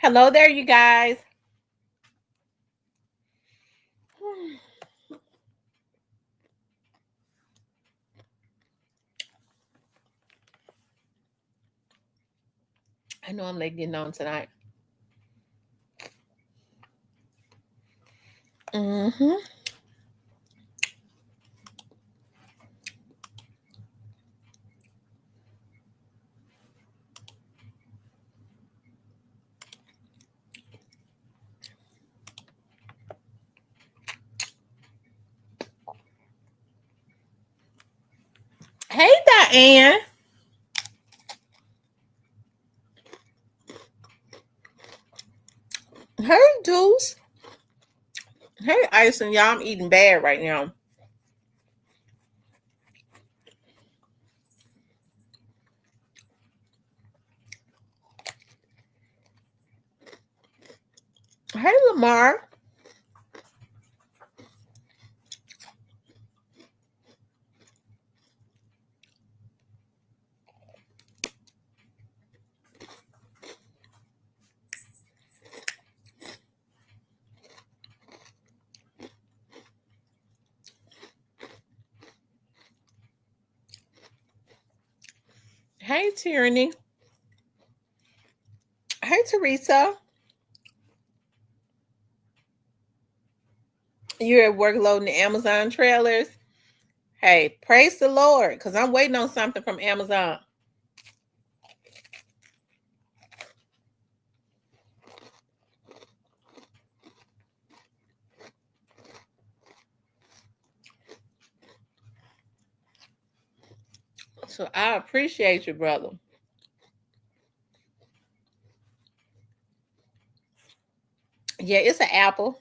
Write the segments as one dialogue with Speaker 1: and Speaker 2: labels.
Speaker 1: Hello there, you guys. I know I'm late getting on tonight. Mm-hmm. Hey, Diane. Hey, Deuce. Hey, Ison. Y'all, I'm eating bad right now. Hey, Lamar. Hey, Tyranny. Hey, Teresa. You're at work loading the Amazon trailers. Hey, praise the Lord, because I'm waiting on something from Amazon. So I appreciate you, brother. Yeah, it's an apple.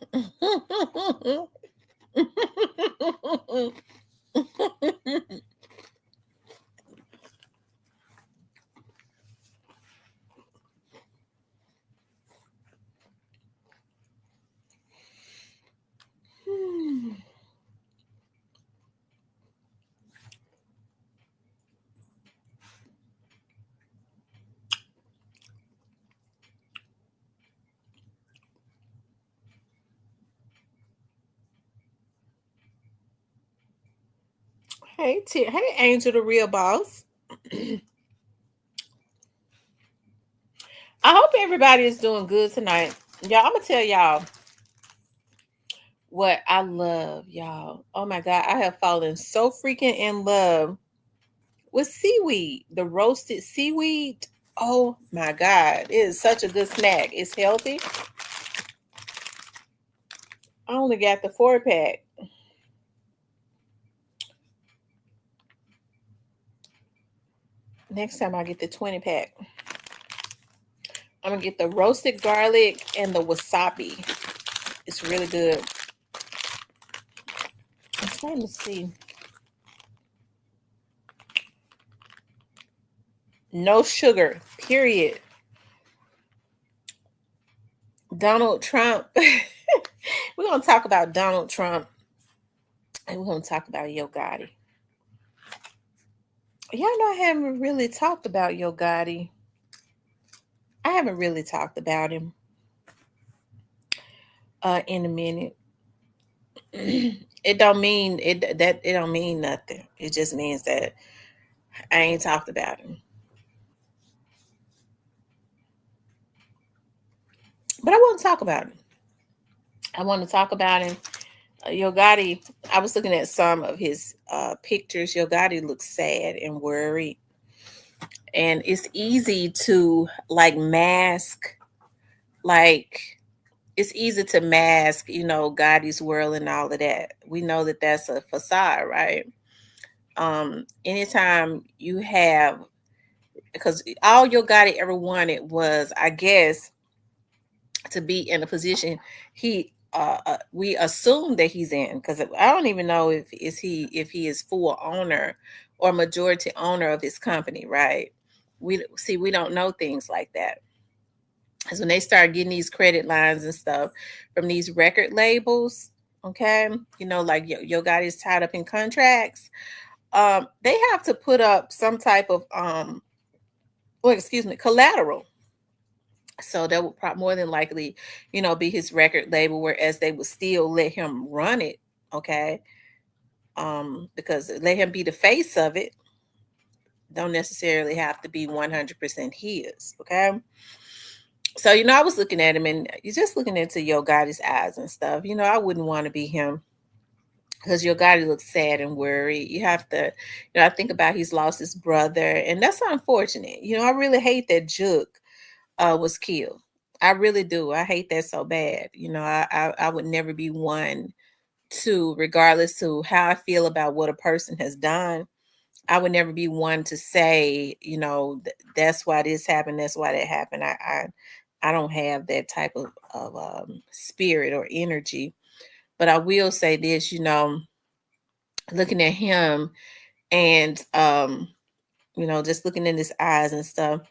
Speaker 1: Hey, Angel, the real boss. I hope everybody is doing good tonight. Y'all, I'm gonna tell y'all what I love, y'all. Oh my god, I have fallen so freaking in love with seaweed, the roasted seaweed. Oh my god, it is such a good snack. It's healthy. I only got the 4-pack. Next time I get the 20-pack. I'm gonna get the roasted garlic and the wasabi. It's really good. I'm trying to see. No sugar, period. Donald Trump. We're gonna talk about Donald Trump, and we're gonna talk about Yo Gotti. Y'all know I haven't really talked about Yo Gotti. I haven't really talked about him in a minute. It don't mean it don't mean nothing. It just means that I ain't talked about him. But I want to talk about him. I want to talk about him. Yo Gotti, I was looking at some of his pictures. Yo Gotti looks sad and worried. And it's easy to like mask, like it's easy to mask, Gotti's world and all of that. We know that that's a facade, right? Anytime you have, because all Yo Gotti ever wanted was, I guess, to be in a position we assume that he's in, because I don't even know if he is full owner or majority owner of his company, right? We don't know things like that. Because when they start getting these credit lines and stuff from these record labels, okay, like Yo Gotti is tied up in contracts. They have to put up some type of collateral. So that would more than likely, be his record label, whereas they would still let him run it. Okay. Because let him be the face of it, don't necessarily have to be 100% his. Okay. So, I was looking at him, and you're just looking into Yo Gotti's eyes and stuff. I wouldn't want to be him, because Yo Gotti looks sad and worried. You have to, I think about he's lost his brother, and that's unfortunate. I really hate that Juke was killed. I really do. I hate that so bad. I would never be one to, regardless to how I feel about what a person has done, I would never be one to say, that's why this happened, that's why that happened. I don't have that type of spirit or energy. But I will say this, looking at him, and just looking in his eyes and stuff,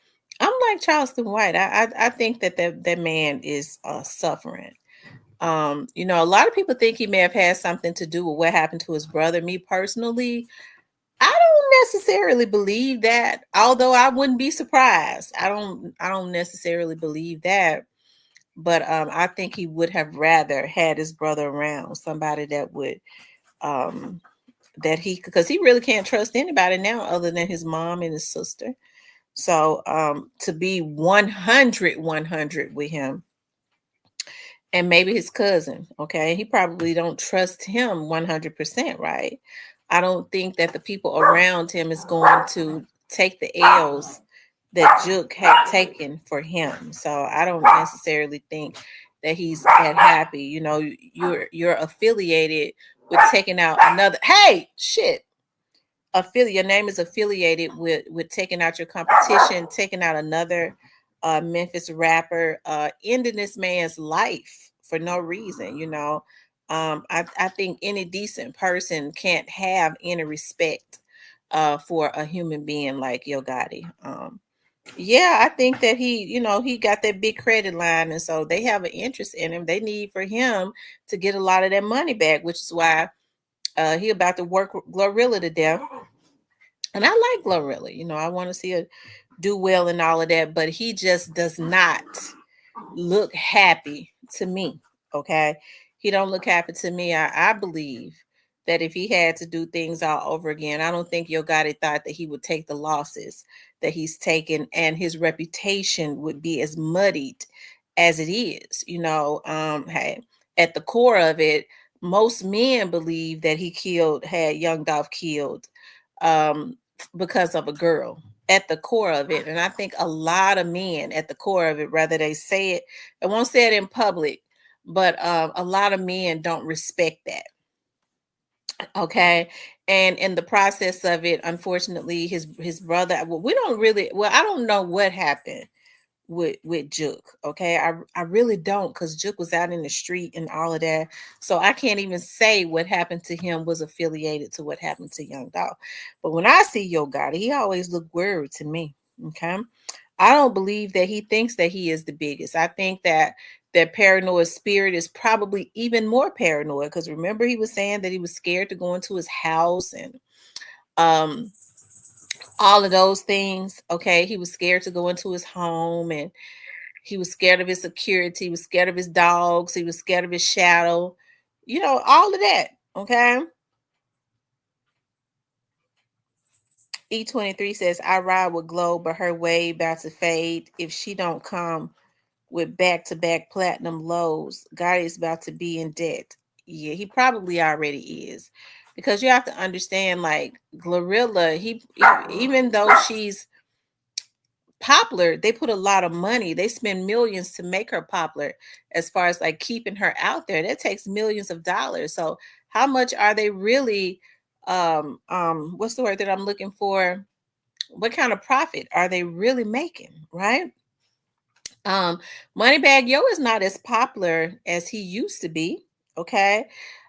Speaker 1: I'm like Charleston White. I think that man is suffering. A lot of people think he may have had something to do with what happened to his brother. Me personally, I don't necessarily believe that, although I wouldn't be surprised. I don't necessarily believe that. But I think he would have rather had his brother around, somebody that would that because he really can't trust anybody now other than his mom and his sister. So to be 100 with him, and maybe his cousin, okay, he probably don't trust him 100%, right? I don't think that the people around him is going to take the L's that Juke had taken for him. So I don't necessarily think that he's that happy. You're affiliated with taking out another. Hey, shit. Your name is affiliated with taking out your competition, taking out another Memphis rapper, ending this man's life for no reason. I think any decent person can't have any respect for a human being like Yo Gotti. Yeah, I think that he got that big credit line, and so they have an interest in him. They need for him to get a lot of that money back, which is why he about to work Glorilla to death. And I like Glorilla. I want to see her do well and all of that, but he just does not look happy to me. Okay. He don't look happy to me. I believe that if he had to do things all over again, I don't think Yo Gotti thought that he would take the losses that he's taken, and his reputation would be as muddied as it is. Hey, at the core of it, most men believe that had Young Dolph killed um, because of a girl at the core of it. And I think a lot of men at the core of it, whether they say it, I won't say it in public, but a lot of men don't respect that. Okay. And in the process of it, unfortunately, his brother, I don't know what happened with Juke. Okay. I really don't, because Juke was out in the street and all of that. So I can't even say what happened to him was affiliated to what happened to Young Dog. But when I see Yo Gotti, he always looked worried to me. Okay. I don't believe that he thinks that he is the biggest. I think that paranoid spirit is probably even more paranoid, because remember he was saying that he was scared to go into his house, and um all of those things. Okay. He was scared to go into his home, and he was scared of his security. He was scared of his dogs. He was scared of his shadow. All of that. Okay. E23 says, I ride with Glow, but her wave about to fade. If she don't come with back-to-back platinum lows, Gotti's about to be in debt. Yeah, he probably already is. Because you have to understand, like, Glorilla, even though she's popular, they put a lot of money, they spend millions to make her popular. As far as like keeping her out there, that takes millions of dollars. So how much are they really what's the word that I'm looking for, what kind of profit are they really making, right? um Moneybag Yo is not as popular as he used to be. Okay.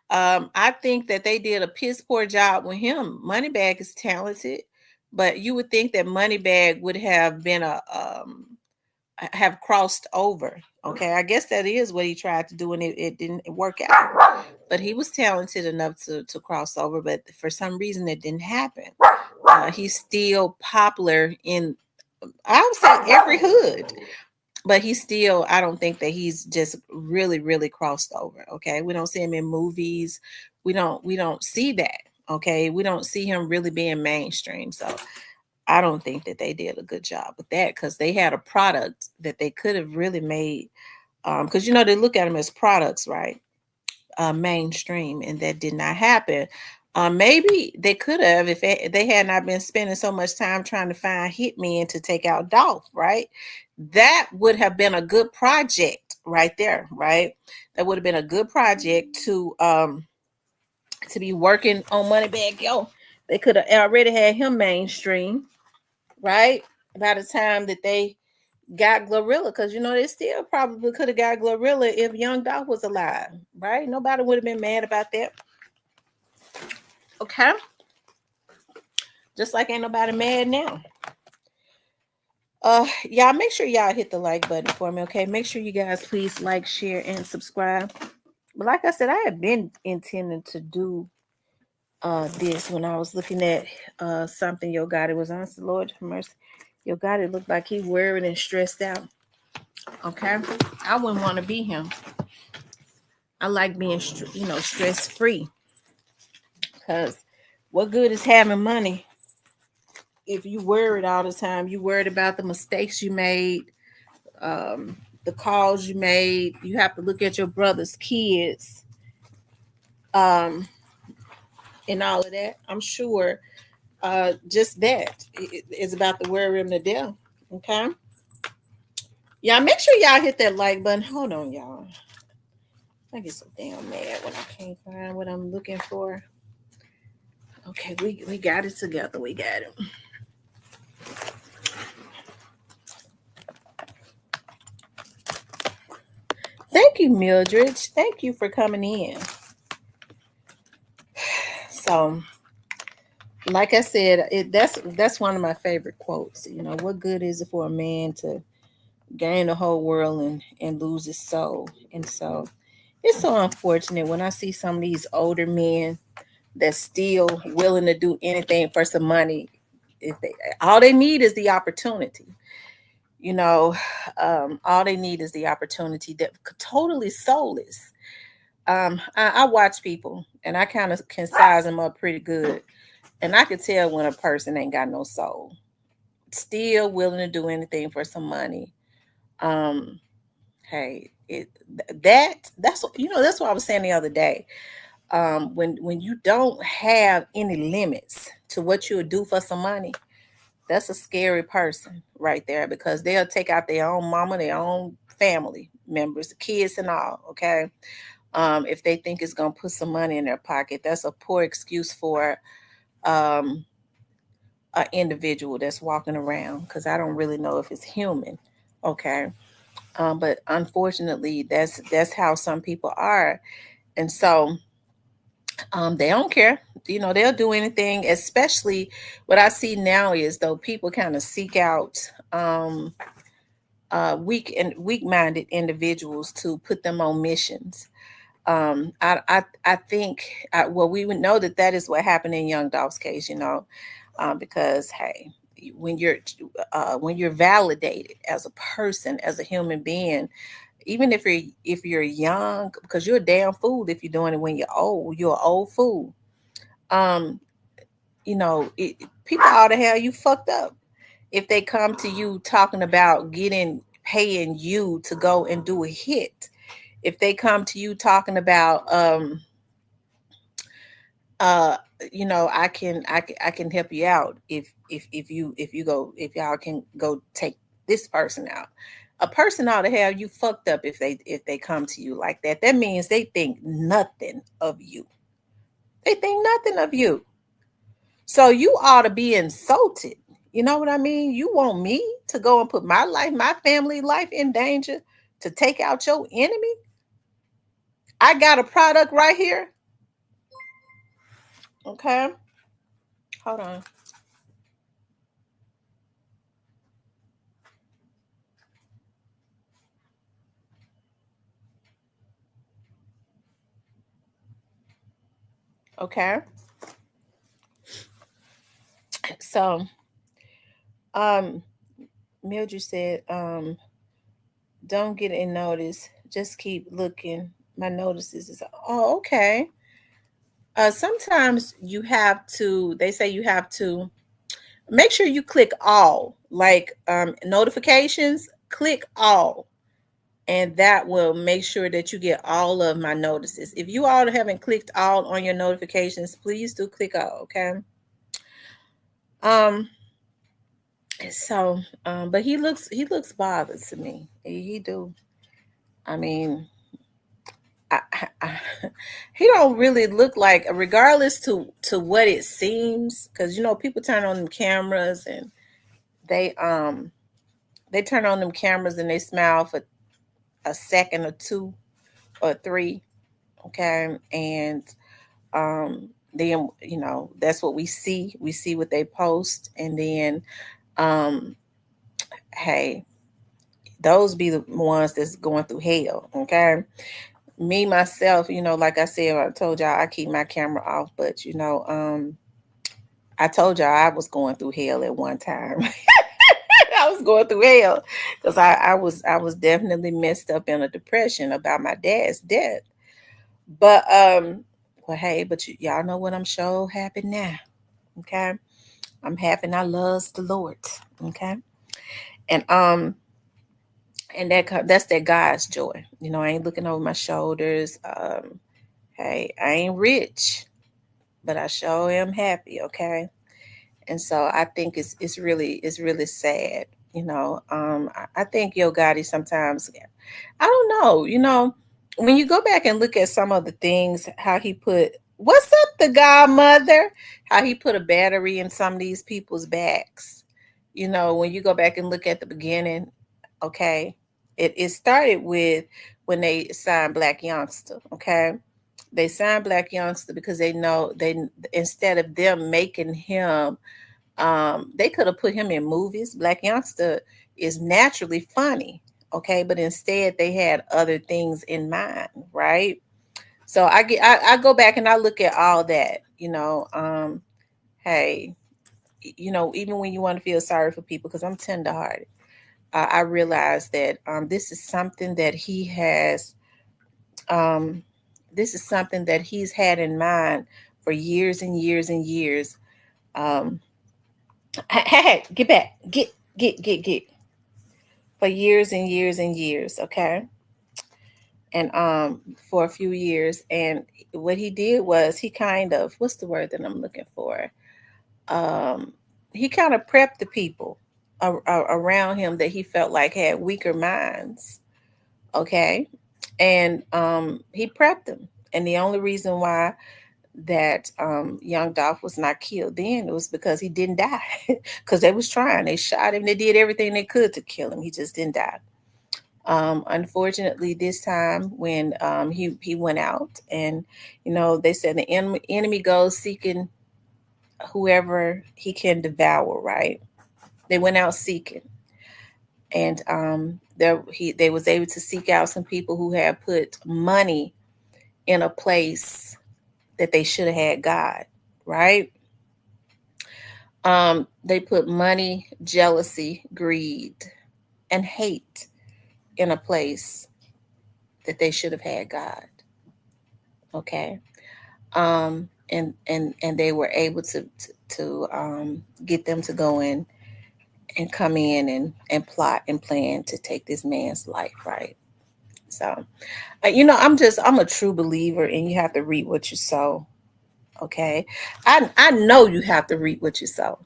Speaker 1: I think that they did a piss poor job with him. Moneybag is talented, but you would think that Moneybag would have been have crossed over. Okay, I guess that is what he tried to do, and it didn't work out. But he was talented enough to cross over, but for some reason it didn't happen. He's still popular in, I would say, every hood. but he's still, I don't think that he's just really, really crossed over. Okay. We don't see him in movies. We don't see that. Okay. We don't see him really being mainstream. So I don't think that they did a good job with that because they had a product that they could have really made. Because they look at them as products, right? Mainstream, and that did not happen. Maybe they could have if they had not been spending so much time trying to find hitmen to take out Dolph, right? That would have been a good project right there, right? That would have been a good project to be working on Moneybag Yo. They could have already had him mainstream, right? By the time that they got Glorilla, because they still probably could have got Glorilla if Young Dolph was alive, right? Nobody would have been mad about that. Okay. Just like ain't nobody mad now. Y'all make sure y'all hit the like button for me, okay? Make sure you guys please like, share, and subscribe. But like I said, I had been intending to do this when I was looking at something Yo Gotti was on. So Lord have mercy. Yo Gotti looked like he worried and stressed out. Okay. I wouldn't want to be him. I like being stress free. Because what good is having money if you worried all the time? You worried about the mistakes you made, the calls you made. You have to look at your brother's kids, um, and all of that. I'm sure just that is about the worry and the death. Okay. Y'all make sure y'all hit that like button. Hold on, y'all. I get so damn mad when I can't find what I'm looking for. Okay, we got it together. We got it. Thank you, Mildred. Thank you for coming in. So, like I said, that's one of my favorite quotes. What good is it for a man to gain the whole world and lose his soul? And so, it's so unfortunate when I see some of these older men that's still willing to do anything for some money. If they all they need is the opportunity. You know, all they need is the opportunity. That totally soulless. I watch people and I kind of can size them up pretty good. And I can tell when a person ain't got no soul. Still willing to do anything for some money. Um, hey, that's what I was saying the other day. When you don't have any limits to what you'll do for some money, that's a scary person right there because they'll take out their own mama, their own family members, kids and all. Okay. If they think it's gonna put some money in their pocket, that's a poor excuse for um, an individual that's walking around because I don't really know if it's human. Okay. But unfortunately, that's how some people are, and so they don't care. They'll do anything. Especially what I see now is though people kind of seek out weak-minded individuals to put them on missions. I think well we would know that is what happened in Young Dolph's case, because hey, when you're validated as a person, as a human being, even if you're young, because you're a damn fool if you're doing it when you're old. You're an old fool. Um, people ought to have you fucked up if they come to you talking about paying you to go and do a hit. If they come to you talking about uh I can help you out if y'all can go take this person out. A person ought to have you fucked up if they come to you like that. That means they think nothing of you. They think nothing of you. So you ought to be insulted. You know what I mean? You want me to go and put my life, my family life in danger to take out your enemy? I got a product right here. Okay. Hold on. Okay. So, um, Mildred said, Don't get a notice. Just keep looking. My notices is, oh, okay. Sometimes you have to, they say you have to make sure you click all, like notifications, click all. And that will make sure that you get all of my notices. If you all haven't clicked all on your notifications, please do click all, okay? Um, but he looks bothered to me. He do. I mean, I, I, he don't really look like, regardless to what it seems, because people turn on them cameras and they um they turn on them cameras and they smile for a second or two or three, okay, and then that's what we see. We see what they post, and then um hey, those be the ones that's going through hell, okay. Me myself, like I said, I told y'all I keep my camera off, but I told y'all I was going through hell at one time. I was going through hell because I was definitely messed up in a depression about my dad's death. But well, hey, but y'all know what I'm sure happened now. Okay. I'm happy and I loves the Lord. Okay. And that's that God's joy. I ain't looking over my shoulders. Hey, I ain't rich, but I sure am happy, okay? And so I think it's really sad. I think Yo Gotti sometimes, I don't know, when you go back and look at some of the things, how he put, what's up, the godmother, how he put a battery in some of these people's backs. When you go back and look at the beginning, okay, it started with when they signed Black Youngster, okay? They signed Black Youngster because they know instead of them making him, they could have put him in movies. Black Youngster is naturally funny, okay, but instead they had other things in mind, right? So I go back and I look at all that, hey, even when you want to feel sorry for people, because I'm tenderhearted, I realize that this is something that he has. Um, this is something that he's had in mind for years and years and years. Um, hey, get back, get for years and years and years, okay, and for a few years. And what he did was he kind of, what's the word that I'm looking for? Um, he kind of prepped the people around him that he felt like had weaker minds, okay, and he prepped them. And the only reason why that young Dolph was not killed then, it was because he didn't die. Because they was trying, they shot him, they did everything they could to kill him, he just didn't die. Unfortunately, this time when he went out, and they said the enemy goes seeking whoever he can devour, right? They went out seeking, and they was able to seek out some people who had put money in a place that they should have had God, right? They put money, jealousy, greed, and hate in a place that they should have had God. Okay. And they were able to get them to go in and come in and plot and plan to take this man's life, right? So I'm a true believer, and you have to reap what you sow. Okay. I know you have to reap what you sow.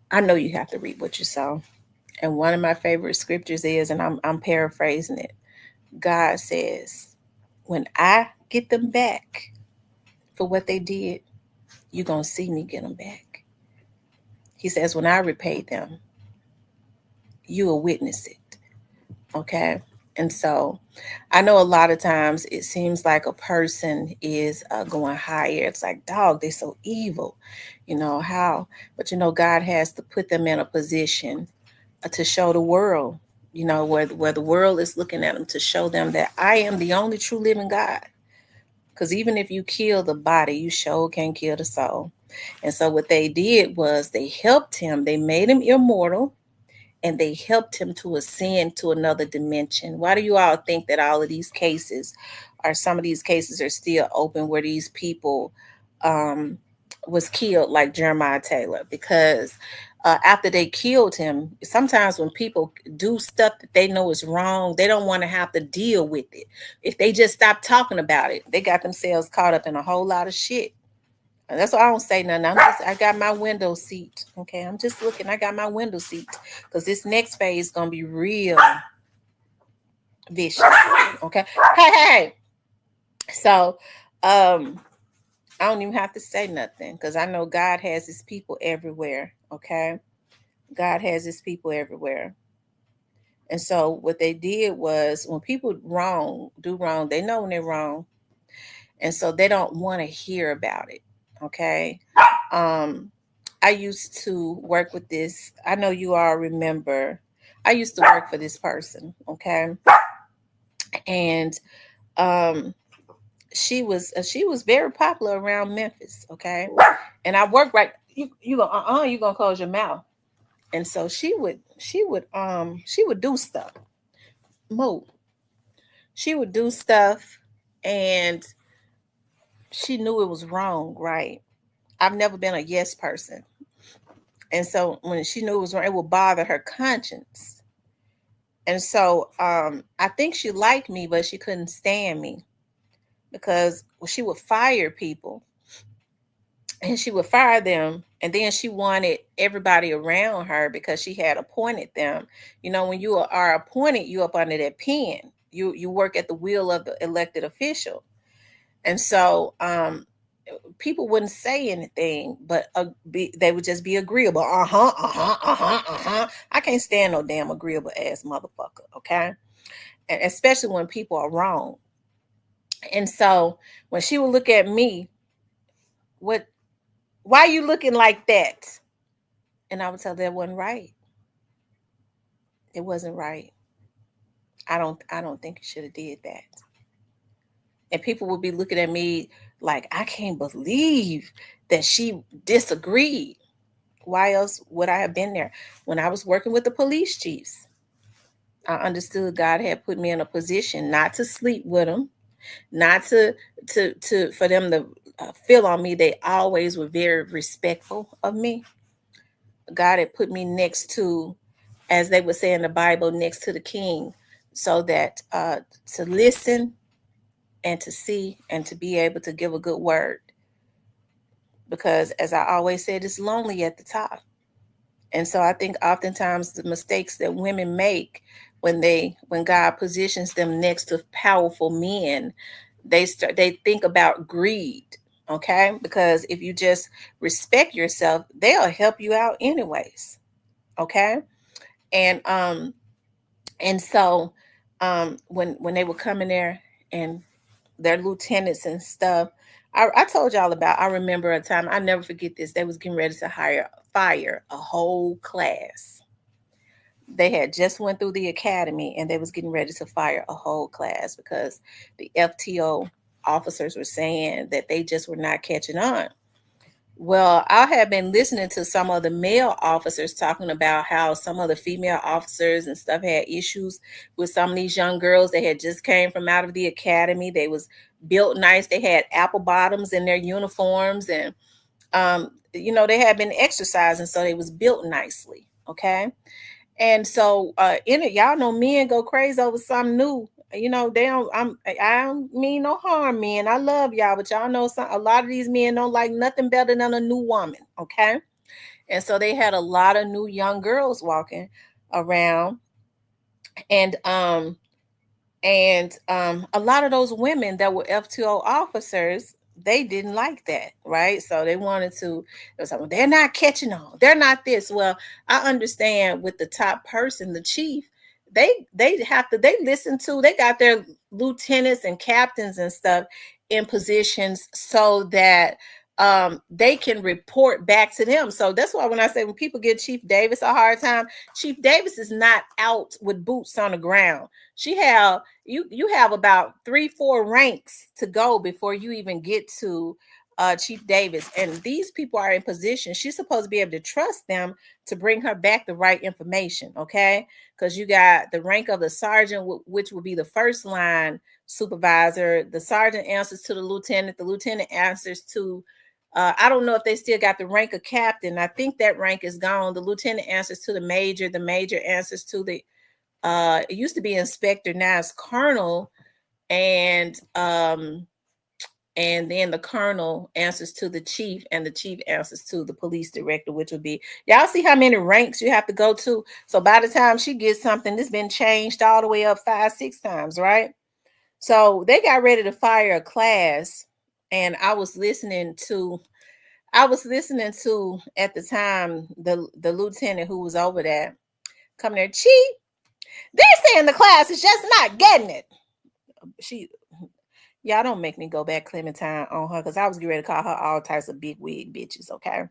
Speaker 1: I know you have to reap what you sow. And one of my favorite scriptures is, and I'm paraphrasing it. God says, when I get them back for what they did, you're going to see me get them back. He says, when I repay them, you will witness it. Okay. And so I know a lot of times it seems like a person is going higher. It's like, dog, they're so evil. How? But God has to put them in a position to show the world, where the world is looking at them, to show them that I am the only true living God. Because even if you kill the body, you sure can't kill the soul. And so what they did was they helped him. They made him immortal, and they helped him to ascend to another dimension. Why do you all think that all of these cases, or some of these cases, are still open where these people um, was killed, like Jeremiah Taylor? Because after they killed him, sometimes when people do stuff that they know is wrong, they don't want to have to deal with it. If they just stop talking about it, they got themselves caught up in a whole lot of shit. And that's why I don't say nothing. I got my window seat. Okay, I'm just looking. I got my window seat because this next phase is gonna be real vicious. Okay. Hey. So I don't even have to say nothing because I know God has his people everywhere. Okay. God has his people everywhere. And so what they did was when people do wrong, they know when they're wrong. And so they don't want to hear about it. Okay. Um, I used to work with this. I know you all remember. I used to work for this person, okay? And um she was very popular around Memphis, okay? And I worked right you gonna close your mouth. And so she would do stuff. Move. She would do stuff and she knew it was wrong, right? I've never been a yes person. And so when she knew it was wrong, it would bother her conscience. And so I think she liked me, but she couldn't stand me because she would fire people and she would fire them. And then she wanted everybody around her because she had appointed them. You know, when you are appointed, you up under that pen. You work at the will of the elected official. And so people wouldn't say anything, but they would just be agreeable. I can't stand no damn agreeable ass motherfucker. Okay, and especially when people are wrong. And so when she would look at me, what? Why are you looking like that? And I would tell her that wasn't right. It wasn't right. I don't think you should have did that. And people would be looking at me like I can't believe that she disagreed. Why else would I have been there? When I was working with the police chiefs, I understood God had put me in a position not to sleep with them, not to for them to feel on me. They always were very respectful of me. God had put me next to, as they would say in the Bible, next to the king, so that to listen and to see and to be able to give a good word. Because as I always said, it's lonely at the top. And so I think oftentimes the mistakes that women make when God positions them next to powerful men, they think about greed, okay? Because if you just respect yourself, they'll help you out anyways, okay? And so when they would come in there and their lieutenants and stuff, I told y'all about. I remember a time, I never forget this. They was getting ready to fire a whole class. They had just went through the academy and they was getting ready to fire a whole class because the FTO officers were saying that they just were not catching on. Well, I have been listening to some of the male officers talking about how some of the female officers and stuff had issues with some of these young girls that had just came from out of the academy. They was built nice. They had apple bottoms in their uniforms, and they had been exercising, so they was built nicely. Okay. And so in it, y'all know men go crazy over something new. I don't mean no harm, men. I love y'all, but y'all know a lot of these men don't like nothing better than a new woman. Okay. And so they had a lot of new young girls walking around. And a lot of those women that were F2O officers, they didn't like that, right? So they wanted to, they're not catching on. They're not this. Well, I understand with the top person, the chief, they listen to, they got their lieutenants and captains and stuff in positions so that they can report back to them. So that's why when I say when people give Chief Davis a hard time, Chief Davis is not out with boots on the ground. You have about 3-4 ranks to go before you even get to Chief Davis, and these people are in position. She's supposed to be able to trust them to bring her back the right information, okay? Because you got the rank of the sergeant, which will be the first line supervisor. The sergeant answers to the lieutenant answers to, I don't know if they still got the rank of captain. I think that rank is gone. The lieutenant answers to the major answers to the, it used to be inspector, now it's colonel, and then the colonel answers to the chief, and the chief answers to the police director, which would be, y'all see how many ranks you have to go to? So by the time she gets something, it's been changed all the way up 5-6 times, right? So they got ready to fire a class, and I was listening to at the time the lieutenant who was over there come there, Chief, they're saying the class is just not getting it. Y'all don't make me go back Clementine on her, because I was getting ready to call her all types of big wig bitches, okay?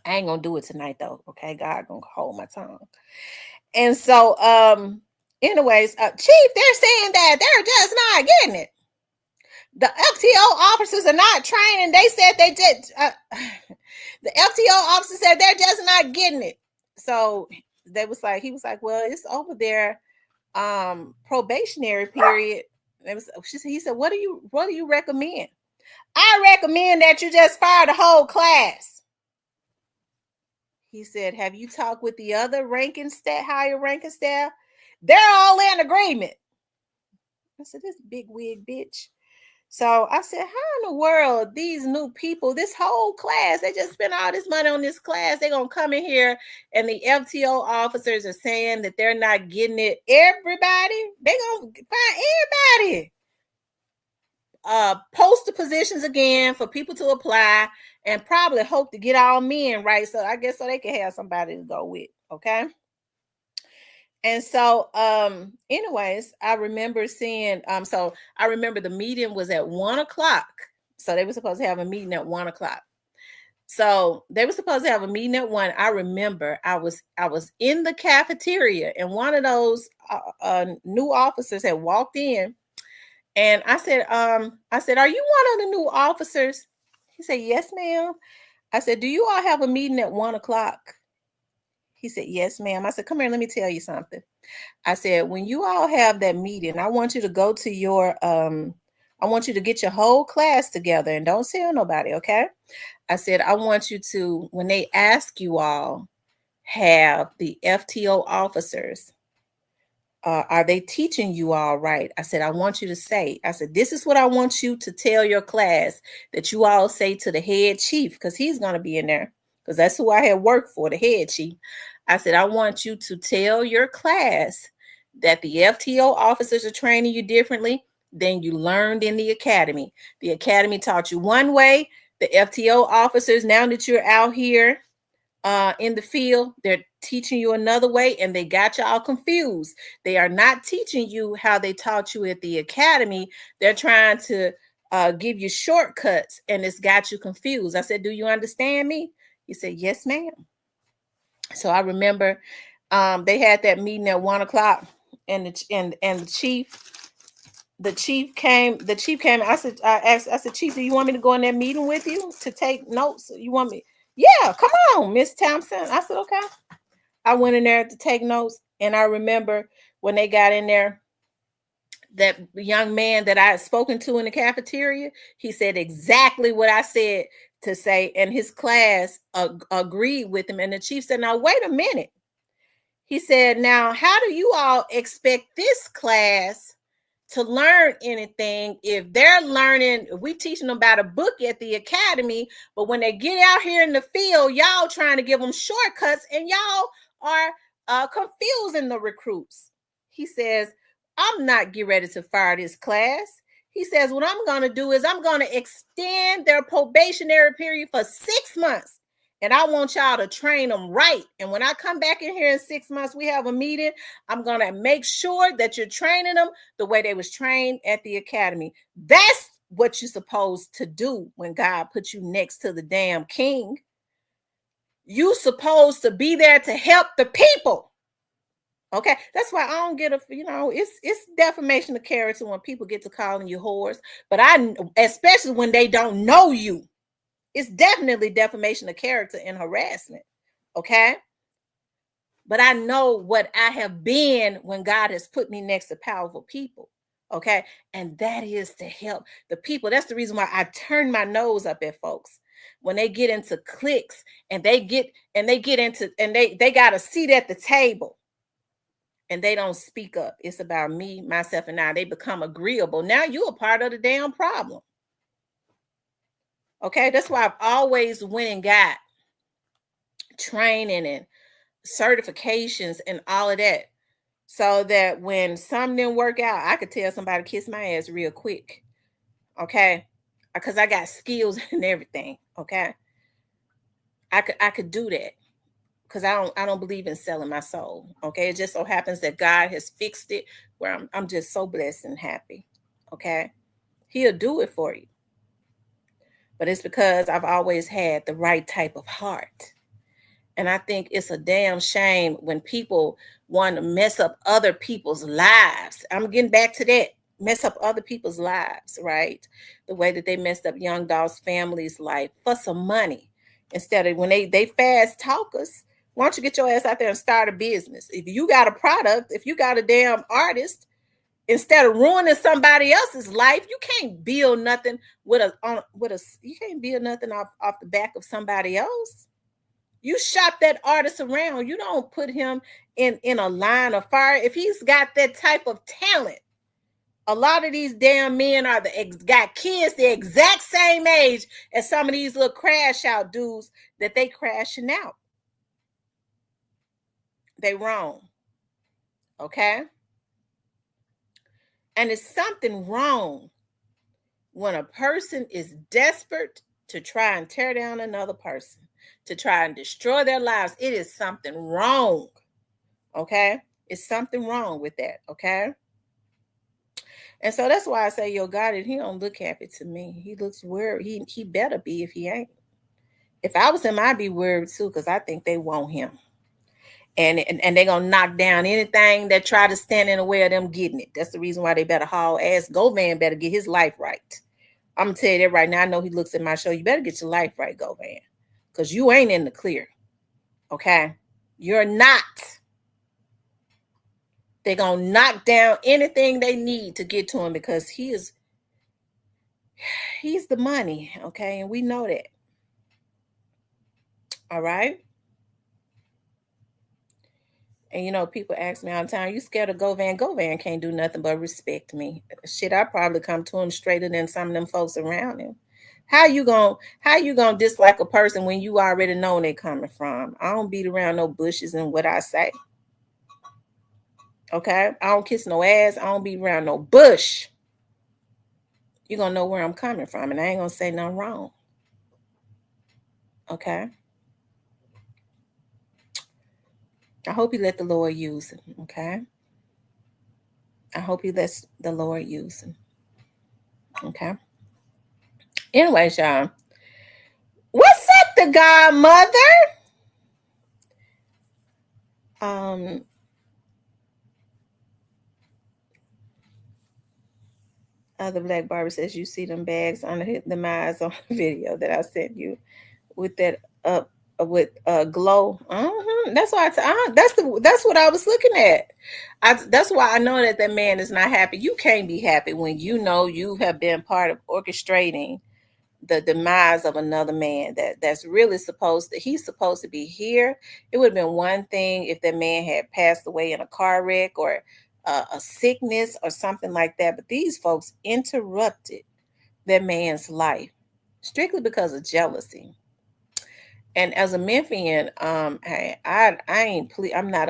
Speaker 1: I ain't gonna do it tonight though, okay? God gonna hold my tongue. And so, anyways, Chief, they're saying that they're just not getting it. The FTO officers are not training. They said they did. The FTO officer said they're just not getting it. So he was like, well, it's over there, probationary period. He said, what do you recommend? I recommend that you just fire the whole class. He said, have you talked with the other higher ranking staff? They're all in agreement. I said, this big wig bitch. So I said, how in the world these new people, this whole class, they just spent all this money on this class, they're going to come in here and the FTO officers are saying that they're not getting it. Everybody, they're going to find everybody. Post the positions again for people to apply, and probably hope to get all men, right? So I guess so they can have somebody to go with, okay? And so, anyways, I remember seeing, so I remember the meeting was at 1:00. So they were supposed to have a meeting at 1:00. So they were supposed to have a meeting at 1. I remember I was in the cafeteria, and one of those new officers had walked in, and I said, are you one of the new officers? He said, yes, ma'am. I said, do you all have a meeting at 1:00? He said, yes, ma'am. I said, come here, let me tell you something. I said, when you all have that meeting, I want you to go to your, I want you to get your whole class together and don't tell nobody, okay? I said, I want you to, when they ask you all, have the FTO officers, are they teaching you all right? I said, I want you to say, I said, this is what I want you to tell your class, that you all say to the head chief, because he's going to be in there, because that's who I had worked for, the head chief. I said, I want you to tell your class that the FTO officers are training you differently than you learned in the academy. The academy taught you one way. The FTO officers, now that you're out here in the field, they're teaching you another way, and they got y'all confused. They are not teaching you how they taught you at the academy. They're trying to give you shortcuts, and it's got you confused. I said, do you understand me? He said, yes, ma'am. So I remember they had that meeting at 1:00, and the chief came. I said, Chief, do you want me to go in that meeting with you to take notes? You want me? Yeah, come on, Miss Thompson. I said, okay. I went in there to take notes, and I remember when they got in there, that young man that I had spoken to in the cafeteria, he said exactly what I said to say, and his class agreed with him. And the chief said, now, wait a minute. He said, now, how do you all expect this class to learn anything if they're learning, if we teaching them about a book at the academy, but when they get out here in the field, y'all trying to give them shortcuts, and y'all are confusing the recruits. He says, I'm not getting ready to fire this class. He says, what I'm going to do is I'm going to extend their probationary period for 6 months. And I want y'all to train them right. And when I come back in here in 6 months, we have a meeting. I'm going to make sure that you're training them the way they was trained at the academy. That's what you're supposed to do when God put you next to the damn king. You supposed to be there to help the people. Okay, that's why I don't get it's defamation of character when people get to calling you whores. But especially when they don't know you, it's definitely defamation of character and harassment. Okay, but I know what I have been when God has put me next to powerful people. Okay, and that is to help the people. That's the reason why I turn my nose up at folks when they get into cliques and they get into and they got a seat at the table and they don't speak up. It's about me, myself, and I. They become agreeable. Now you're a part of the damn problem. Okay, that's why I've always went and got training and certifications and all of that, so that when something didn't work out, I could tell somebody to kiss my ass real quick. Okay, because I got skills and everything. Okay, I could do that because I don't believe in selling my soul. Okay, it just so happens that God has fixed it where I'm just so blessed and happy. Okay, He'll do it for you, but it's because I've always had the right type of heart. And I think it's a damn shame when people want to mess up other people's lives. I'm getting back to that. Mess up other people's lives, right? The way that they messed up young dogs' families' life for some money. Instead of when they fast talkers, why don't you get your ass out there and start a business? If you got a product, if you got a damn artist, instead of ruining somebody else's life, you can't build nothing you can't build nothing off the back of somebody else. You shop that artist around. You don't put him in a line of fire. If he's got that type of talent, a lot of these damn men got kids the exact same age as some of these little crash out dudes that they crashing out. They wrong. Okay? And it's something wrong when a person is desperate to try and tear down another person, to try and destroy their lives. It is something wrong. Okay? It's something wrong with that. Okay? And so that's why I say, yo, God, he don't look happy to me. He looks worried. He better be if he ain't. If I was him, I'd be worried too, because I think they want him. And they're gonna knock down anything that try to stand in the way of them getting it. That's the reason why they better haul ass. Govan better get his life right. I'm gonna tell you that right now. I know he looks at my show. You better get your life right, Govan. Because you ain't in the clear. Okay? You're not. They're gonna knock down anything they need to get to him because he's the money, okay? And we know that. All right. And people ask me all the time, you scared of Govan? Govan can't do nothing but respect me. Shit, I probably come to him straighter than some of them folks around him. How you gonna dislike a person when you already know where they coming from? I don't beat around no bushes in what I say. Okay? I don't kiss no ass. I don't beat around no bush. You're gonna know where I'm coming from, and I ain't gonna say nothing wrong. Okay? I hope you let the Lord use him. Okay? I hope he lets the Lord use him. Okay? Anyways, y'all. What's up, the godmother? Other Black Barber says you see them bags on the eyes on the video that I sent you with that up with glow. That's why that's what I was looking at. That's why I know that man is not happy. You can't be happy when you know you have been part of orchestrating the demise of another man that's really he's supposed to be here. It would have been one thing if that man had passed away in a car wreck or a sickness or something like that, but these folks interrupted that man's life strictly because of jealousy. And as a Memphian, hey, I ain't I'm not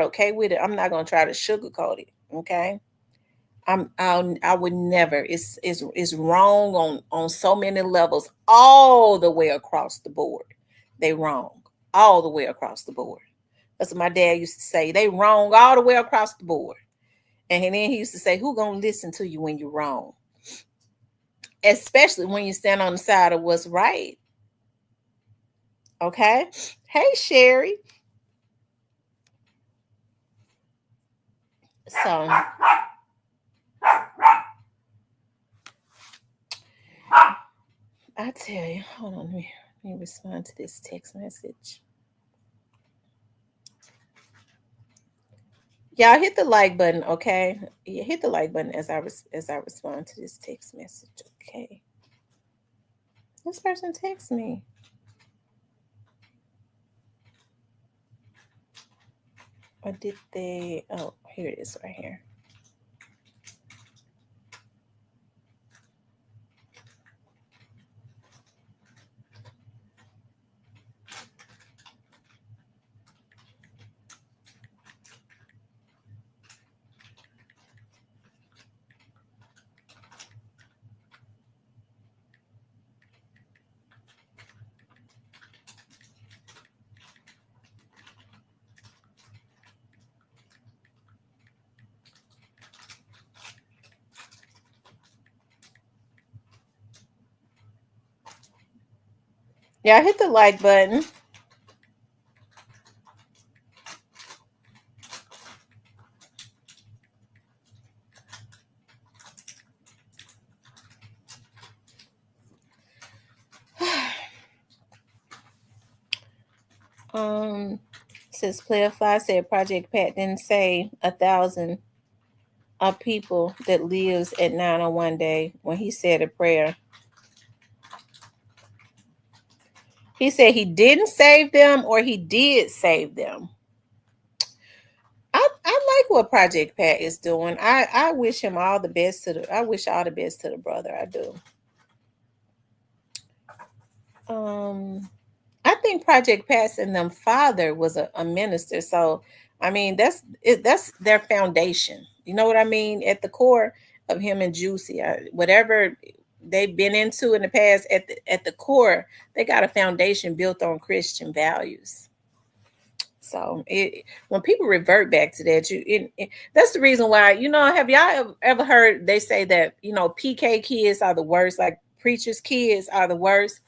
Speaker 1: okay with it. I'm not gonna try to sugarcoat it. Okay, I would never. It's wrong on so many levels, all the way across the board. They wrong all the way across the board. That's what my dad used to say. They wrong all the way across the board. And then he used to say, "Who gonna listen to you when you're wrong? Especially when you stand on the side of what's right." Okay. Hey, Sherry. So I tell you, hold on, let me respond to this text message. Y'all hit the like button, okay? Yeah, hit the like button as I respond to this text message, okay? This person texts me. Or did they? Oh, here it is right here. Yeah, hit the like button. Says Clarify said Project Pat didn't say 1,000 of people that lives at 901 day when he said a prayer. He said he didn't save them or he did save them. I like what Project Pat is doing. I wish him all the best I wish all the best to the brother. I do. I think Project Pat and them father was a minister. So I mean that's their foundation. You know what I mean? At the core of him and Juicy, whatever they've been into in the past, at the core, they got a foundation built on Christian values. So when people revert back to that, that's the reason why, have y'all ever heard they say that, PK kids are the worst, like preachers' kids are the worst.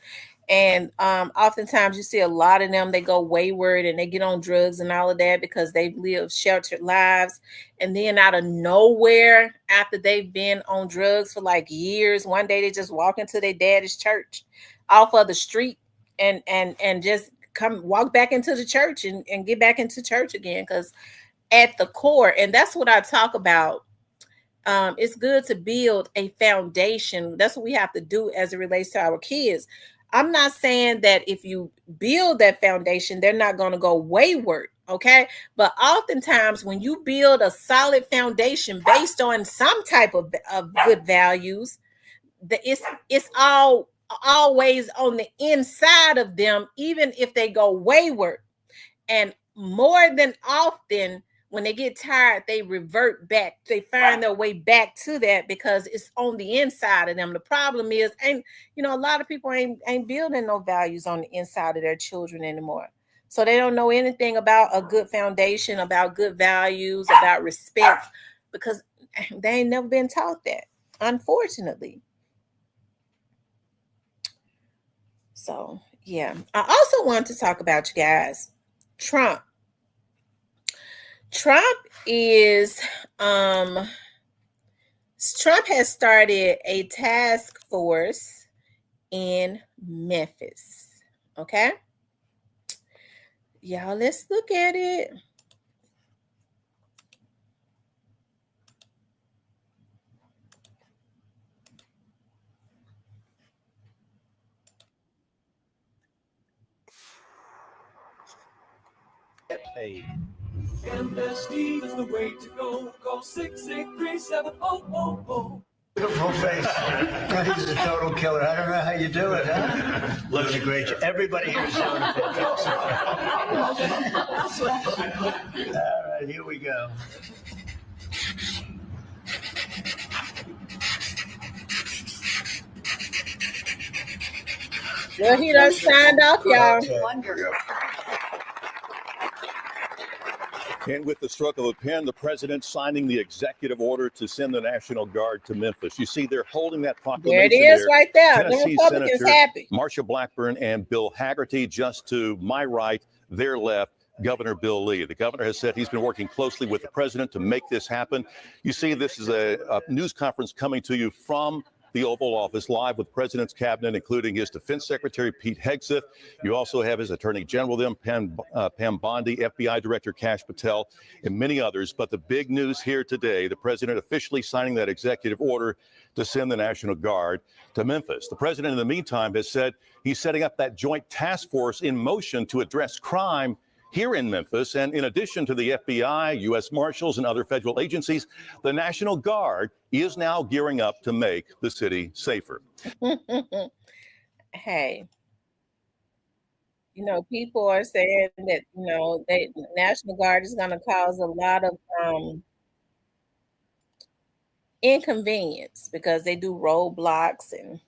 Speaker 1: And oftentimes you see a lot of them, they go wayward and they get on drugs and all of that because they've lived sheltered lives. And then out of nowhere, after they've been on drugs for like years, one day they just walk into their daddy's church off of the street and just walk back into the church and get back into church again. Because at the core, and that's what I talk about, it's good to build a foundation. That's what we have to do as it relates to our kids. I'm not saying that if you build that foundation, they're not going to go wayward, okay? But oftentimes when you build a solid foundation based on some type of good values, it's always on the inside of them, even if they go wayward. And more than often, when they get tired, they revert back. They find their way back to that because it's on the inside of them. The problem is, a lot of people ain't building no values on the inside of their children anymore. So they don't know anything about a good foundation, about good values, about respect, because they ain't never been taught that, unfortunately. So, yeah. I also want to talk about, you guys, Trump. Trump has started a task force in Memphis. Okay? Y'all, let's look at it.
Speaker 2: Hey. MSD is the way to go. Call 683-7000. Beautiful face. He's a total killer. I don't know how you do it, huh? Looks a great job. Everybody here is showing a picture. All right, here we go.
Speaker 1: Well, he done signed off, y'all.
Speaker 3: And with the stroke of a pen, the president signing the executive order to send the National Guard to Memphis. You see, they're holding that proclamation.
Speaker 1: There it is, right there.
Speaker 3: Tennessee
Speaker 1: the Republicans
Speaker 3: Senator
Speaker 1: happy.
Speaker 3: Marsha Blackburn and Bill Hagerty, just to my right, their left. Governor Bill Lee. The governor has said he's been working closely with the president to make this happen. You see, this is a news conference coming to you from the Oval Office, live with President's cabinet, including his Defense Secretary, Pete Hegseth. You also have his Attorney General, Pam Bondi, FBI Director Kash Patel, and many others. But the big news here today, the president officially signing that executive order to send the National Guard to Memphis. The president, in the meantime, has said he's setting up that joint task force in motion to address crime here in Memphis. And in addition to the FBI, U.S. Marshals, and other federal agencies, the National Guard is now gearing up to make the city safer.
Speaker 1: Hey, people are saying that, National Guard is going to cause a lot of inconvenience because they do roadblocks and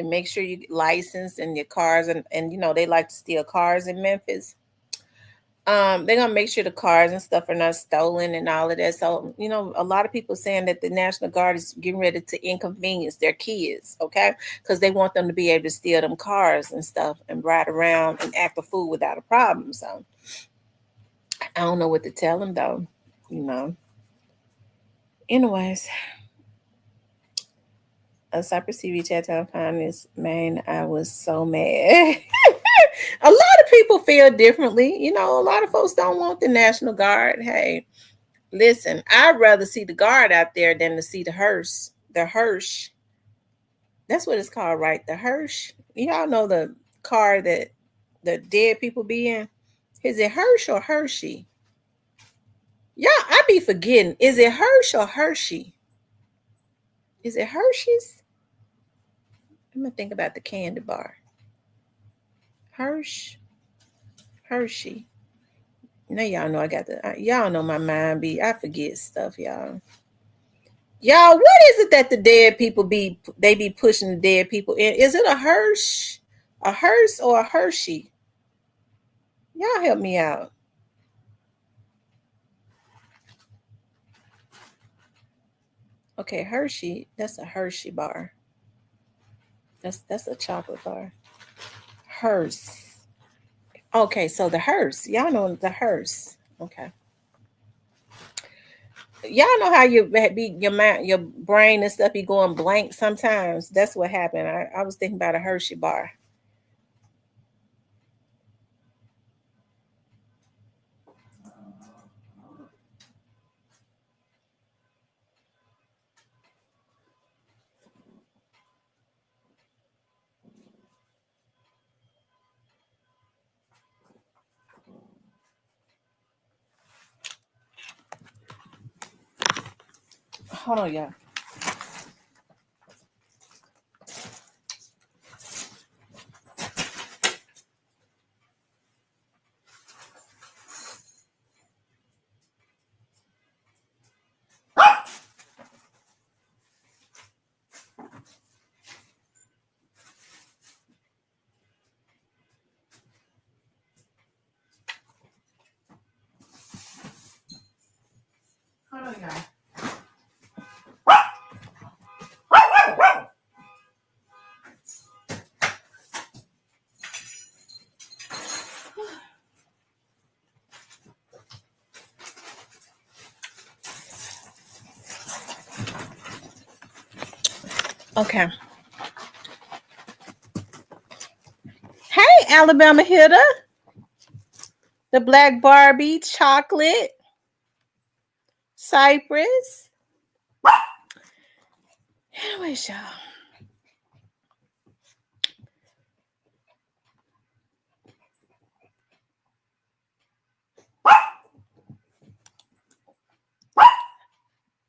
Speaker 1: make sure you get licensed in your cars. And they like to steal cars in Memphis. They're gonna make sure the cars and stuff are not stolen and all of that. So, a lot of people saying that the National Guard is getting ready to inconvenience their kids, okay? Because they want them to be able to steal them cars and stuff and ride around and act a fool without a problem. So I don't know what to tell them though, Anyways, Cypress TV chat time finance, man, I was so mad. A lot of people feel differently. A lot of folks don't want the National Guard. Hey, listen, I'd rather see the guard out there than to see the hearse. The hearse. That's what it's called, right? The hearse. Y'all know the car that the dead people be in? Is it Hershey or Hershey? Yeah, I be forgetting. Is it Hershey or Hershey? Is it Hershey's? I'm going to think about the candy bar. Hershey. Now y'all know I got y'all know my mind I forget stuff, y'all. Y'all, what is it that the dead people be pushing the dead people in? Is it a hearse or a Hershey? Y'all help me out. Okay, Hershey, that's a Hershey bar. That's a chocolate bar. Hearse. Okay, so the hearse. Y'all know the hearse. Okay. Y'all know how your brain and stuff be going blank sometimes. That's what happened. I was thinking about a Hershey bar. Hold on, y'all. Hold on, y'all. Okay. Hey, Alabama hitter. The Black Barbie, Chocolate, Cypress. Anyways, y'all.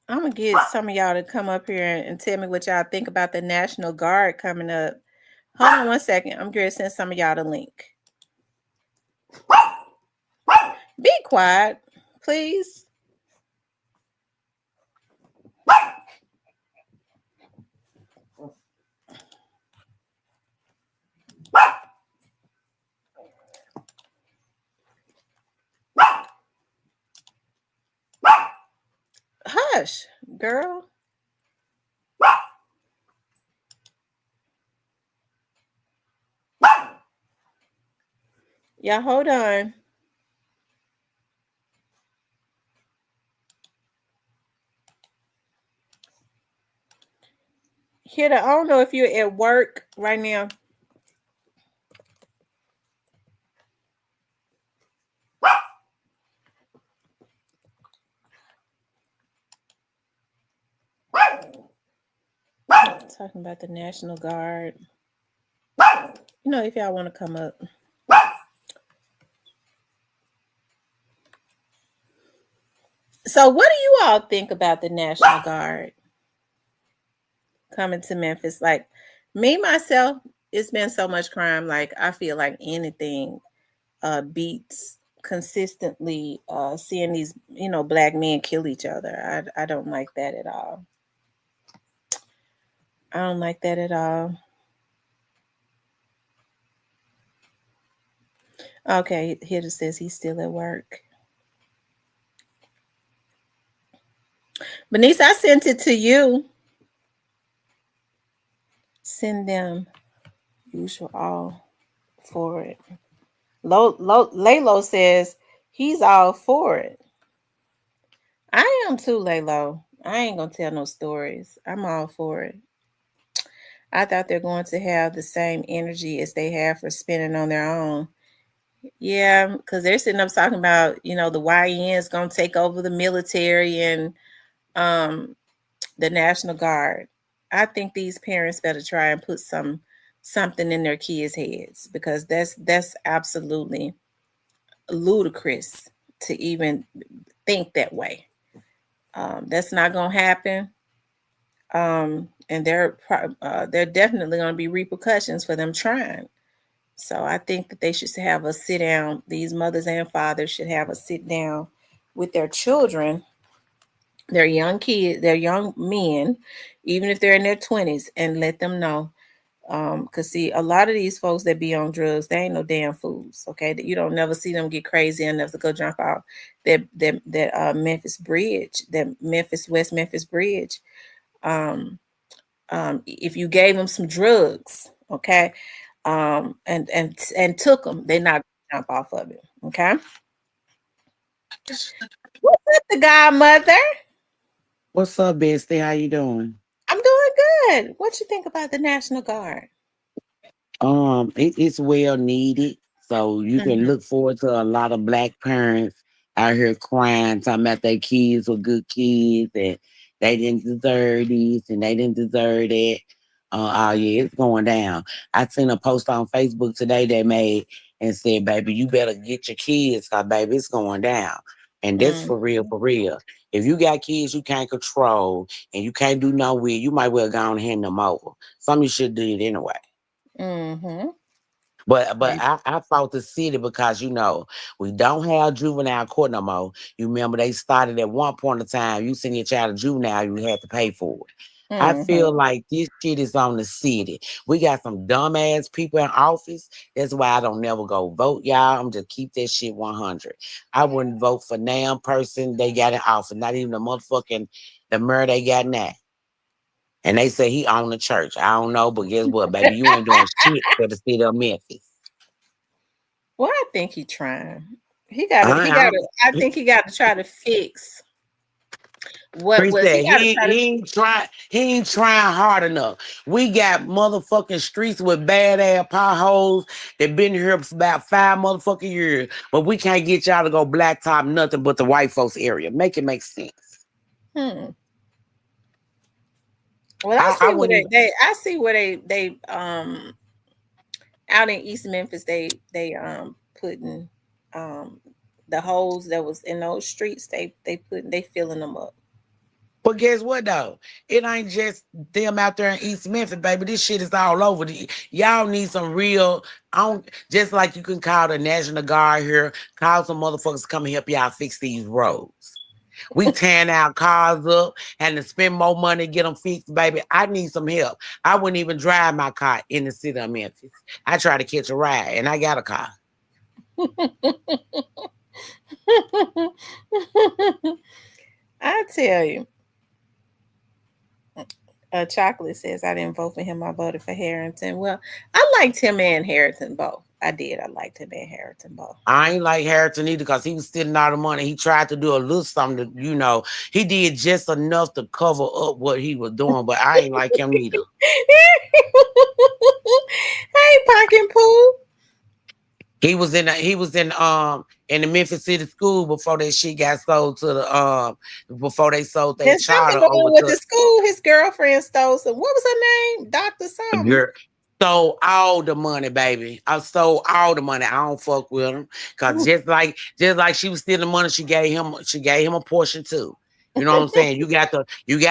Speaker 1: I'm going to get some of y'all to come up here and tell me what y'all think about the National Guard coming up. Hold on one second. I'm going to send some of y'all the link. Be quiet, please. Hush, girl. Y'all hold on. Hitter, I don't know if you're at work right now. Talking about the National Guard. If y'all want to come up. So, what do you all think about the National Guard coming to Memphis? Like, me, myself, it's been so much crime. Like, I feel like anything beats consistently seeing these, black men kill each other. I don't like that at all. I don't like that at all. Okay, here it says he's still at work. Benice, I sent it to you. Send them. Usual all for it. Lalo says he's all for it. I am too, Lalo. I ain't gonna tell no stories. I'm all for it. I thought they're going to have the same energy as they have for spending on their own. Yeah, because they're sitting up talking about, the YN's gonna take over the military and um the National Guard. I think these parents better try and put something in their kids' heads because that's absolutely ludicrous to even think that way. That's not gonna happen. And there definitely gonna be repercussions for them trying. So I think that they should have a sit down. These mothers and fathers should have a sit down with their children, their young kids, their young men, even if they're in their 20s, and let them know. Cause see, a lot of these folks that be on drugs, they ain't no damn fools. Okay, that you don't never see them get crazy enough to go jump out that Memphis bridge, that West Memphis bridge. Um, if you gave them some drugs, okay, and took them, they're not gonna jump off of it. Okay. What's up, the godmother?
Speaker 4: What's up, bestie? How you doing?
Speaker 1: I'm doing good. What you think about the National Guard?
Speaker 4: It's well needed. So you can
Speaker 1: Mm-hmm.
Speaker 4: look forward to a lot of black parents out here crying, talking about their kids were good kids and they didn't deserve this and they didn't deserve that. Oh yeah, it's going down. I seen a post on Facebook today they made and said, baby, you better get your kids, cause baby, it's going down. And that's for real,
Speaker 1: Mm-hmm.
Speaker 4: for real. If you got kids you can't control and you can't do no with, you might well go and hand them over. Some of you should do it anyway.
Speaker 1: Mm-hmm.
Speaker 4: But I fought the city because we don't have juvenile court no more. You remember they started at one point in time. You send your child to juvenile, you had to pay for it. I feel
Speaker 1: Mm-hmm.
Speaker 4: like this shit is on the city. We got some dumbass people in office. That's why I don't never go vote, y'all. I'm just keep that shit 100. I wouldn't vote for damn person they got in office. Not even the mayor they got now. And they say he own the church. I don't know, but guess what, baby? You ain't doing shit for the city of Memphis.
Speaker 1: Well, I think he trying. He got to. He
Speaker 4: I,
Speaker 1: got
Speaker 4: I,
Speaker 1: to. I think he got to try to fix what
Speaker 4: Chris
Speaker 1: was. He
Speaker 4: said
Speaker 1: got to try to.
Speaker 4: he ain't trying hard enough. We got motherfucking streets with bad ass potholes that been here for about 5 years, but we can't get y'all to go blacktop nothing but the white folks area. Make it make sense.
Speaker 1: Hmm. Well, I
Speaker 4: I
Speaker 1: see where
Speaker 4: wouldn't even.
Speaker 1: I see where they out in East Memphis they putting um the holes that was in those streets they filling them up.
Speaker 4: But guess what though? It ain't just them out there in East Memphis, baby. This shit is all over. Y'all need some real. I don't just like you can call the National Guard here, call some motherfuckers to come and help y'all fix these roads. We tearing our cars up and to spend more money to get them fixed, baby. I need some help. I wouldn't even drive my car in the city of Memphis. I try to catch a ride, and I got a car.
Speaker 1: I tell you, Chocolate says I didn't vote for him. I voted for Harrington. Well, I liked him and Harrington both. I did. I liked him in Harrington Ball.
Speaker 4: I ain't like Harrington either because he was stealing all the money. He tried to do a little something he did just enough to cover up what he was doing, but I ain't like him neither.
Speaker 1: Hey, Pumpkin Pooh.
Speaker 4: He was in the Memphis City School before that shit got sold to the before they sold their
Speaker 1: There's something
Speaker 4: charter
Speaker 1: going
Speaker 4: over
Speaker 1: on with
Speaker 4: to
Speaker 1: the school. His girlfriend stole some. What was her name? Dr.
Speaker 4: a
Speaker 1: Something.
Speaker 4: girl. Stole all the money, baby. I stole all the money. I don't fuck with him. Cause just like she was stealing money, she gave him a portion too. You know what I'm saying? You got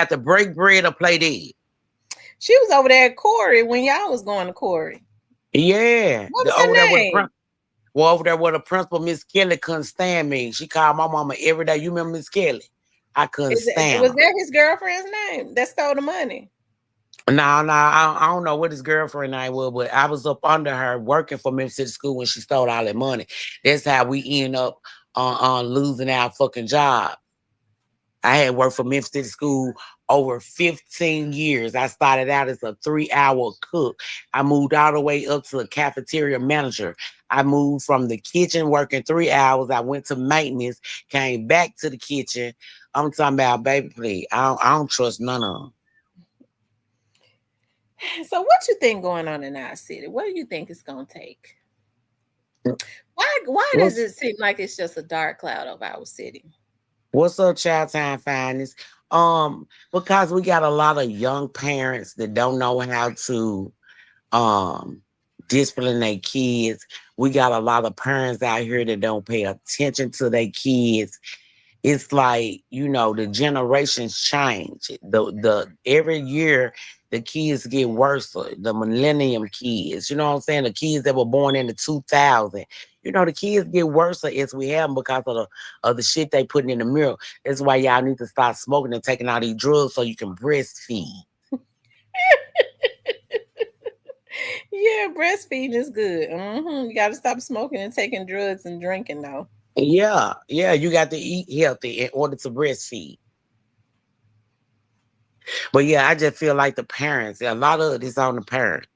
Speaker 4: to break bread or play dead.
Speaker 1: She was over there at Corey when y'all was going to Corey.
Speaker 4: Yeah.
Speaker 1: What
Speaker 4: The
Speaker 1: was
Speaker 4: over
Speaker 1: her
Speaker 4: there with the
Speaker 1: name?
Speaker 4: over there where the principal, Miss Kelly, couldn't stand me. She called my mama every day. You remember Miss Kelly? I couldn't stand
Speaker 1: Was
Speaker 4: her.
Speaker 1: that his girlfriend's name that stole the money?
Speaker 4: No, I don't know what his girlfriend name was, but I was up under her working for Memphis City School when she stole all that money. That's how we end up on losing our fucking job. I had worked for Memphis City School over 15 years. I started out as a 3-hour cook. I moved all the way up to a cafeteria manager. I moved from the kitchen working 3 hours. I went to maintenance, came back to the kitchen. I'm talking about, baby, please. I don't trust none of them.
Speaker 1: So what you think going on in our city? What do you think it's gonna take? Why does
Speaker 4: What's
Speaker 1: it seem like it's just a dark cloud over our city?
Speaker 4: what's up, Child Time Finance? Because we got a lot of young parents that don't know how to um discipline their kids. We got a lot of parents out here that don't pay attention to their kids. It's like, the generations change. The every year the kids get worse. The millennium kids, you know what I'm saying? The kids that were born in the 2000. The kids get worse as we have them because of the shit they putting in the mirror. That's why y'all need to start smoking and taking all these drugs so you can breastfeed.
Speaker 1: Yeah, breastfeeding is good. You got to stop smoking and taking drugs and drinking now.
Speaker 4: Yeah, yeah, you got to eat healthy in order to breastfeed. But yeah, I just feel like the parents, a lot of it is on the parents.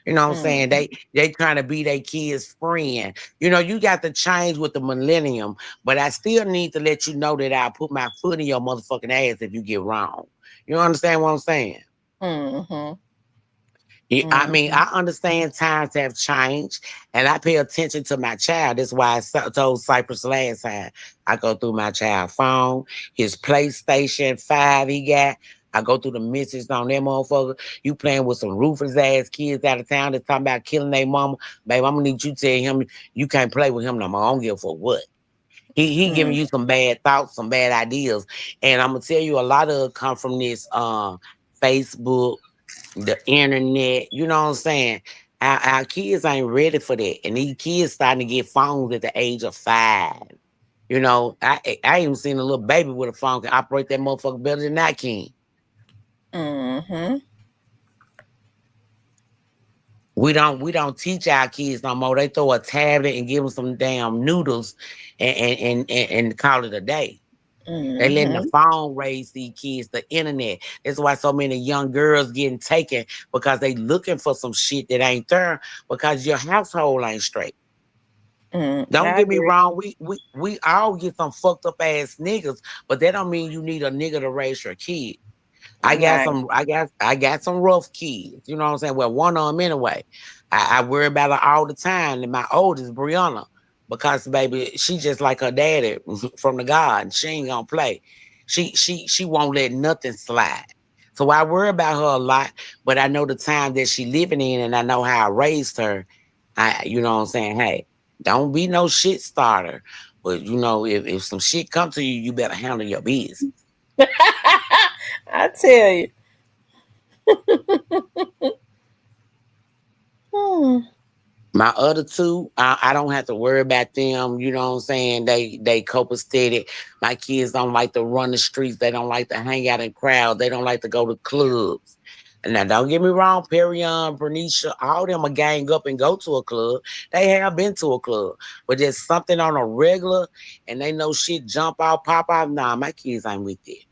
Speaker 4: You know what I'm saying?
Speaker 1: Mm.
Speaker 4: They trying to be their kids' friend. You got to change with the millennium, but I still need to let you know that I'll put my foot in your motherfucking ass if you get wrong. You understand what I'm saying?
Speaker 1: Mm-hmm.
Speaker 4: I mean,
Speaker 1: Mm-hmm.
Speaker 4: I understand times have changed, and I pay attention to my child. That's why told Cypress last time. I go through my child's phone, his PlayStation 5 he got. I go through the messages on that motherfucker. You playing with some ruthless ass kids out of town that's talking about killing their mama. Babe, I'm gonna need you to tell him you can't play with him no more. I don't give a fuck what. He giving
Speaker 1: Mm.
Speaker 4: you some bad thoughts, some bad ideas. And I'm gonna tell you a lot of it come from this Facebook, the internet, you know what I'm saying? Our kids ain't ready for that. And these kids starting to get phones at the age of 5. I even seen a little baby with a phone can operate that motherfucker better than I can.
Speaker 1: Mm-hmm.
Speaker 4: We don't teach our kids no more. They throw a tablet and give them some damn noodles and call it a day. They letting the
Speaker 1: Mm-hmm.
Speaker 4: phone raise these kids, the internet. That's why so many young girls getting taken because they looking for some shit that ain't there because your household ain't straight. Don't
Speaker 1: I
Speaker 4: get me
Speaker 1: agree.
Speaker 4: wrong, we all get some fucked up ass niggas, but that don't mean you need a nigga to raise your kid.
Speaker 1: Right.
Speaker 4: I got some rough kids. You know what I'm saying? Well, one of them anyway. I worry about her all the time. And my oldest, Brianna, because baby, she just like her daddy from the God. She ain't gonna play. She won't let nothing slide. So I worry about her a lot, but I know the time that she living in and I know how I raised her. You know what I'm saying? Hey, don't be no shit starter. But if some shit come to you, you better handle your business.
Speaker 1: I tell you. Hmm.
Speaker 4: My other two, I don't have to worry about them. You know what I'm saying? They copacetic. My kids don't like to run the streets. They don't like to hang out in crowds. They don't like to go to clubs. And now, don't get me wrong, Perion, Bernicia, all them are gang up and go to a club. They have been to a club, but there's something on a regular, and they know shit jump out, pop out. Nah, my kids ain't with it.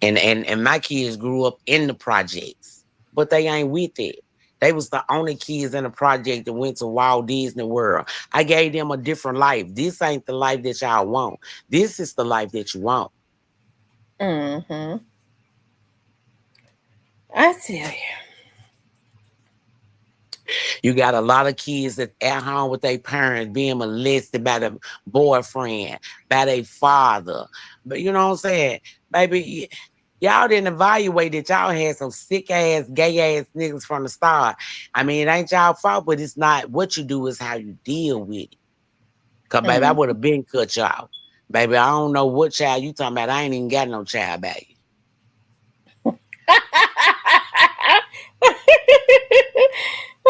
Speaker 4: And my kids grew up in the projects, but they ain't with it. They was the only kids in the project that went to Walt Disney World. I gave them a different life. This ain't the life that y'all want. This is the life that you want.
Speaker 1: Mm-hmm. I tell you.
Speaker 4: You got a lot of kids that at home with their parents being molested by the boyfriend, by their father. But you know what I'm saying? Baby, y'all didn't evaluate that y'all had some sick ass, gay ass niggas from the start. I mean, it ain't y'all fault, but it's not what you do, is how you deal with it. Cause baby, I
Speaker 1: Mm.
Speaker 4: would have been cut y'all. Baby, I don't know what child you talking about. I ain't even got no child, baby.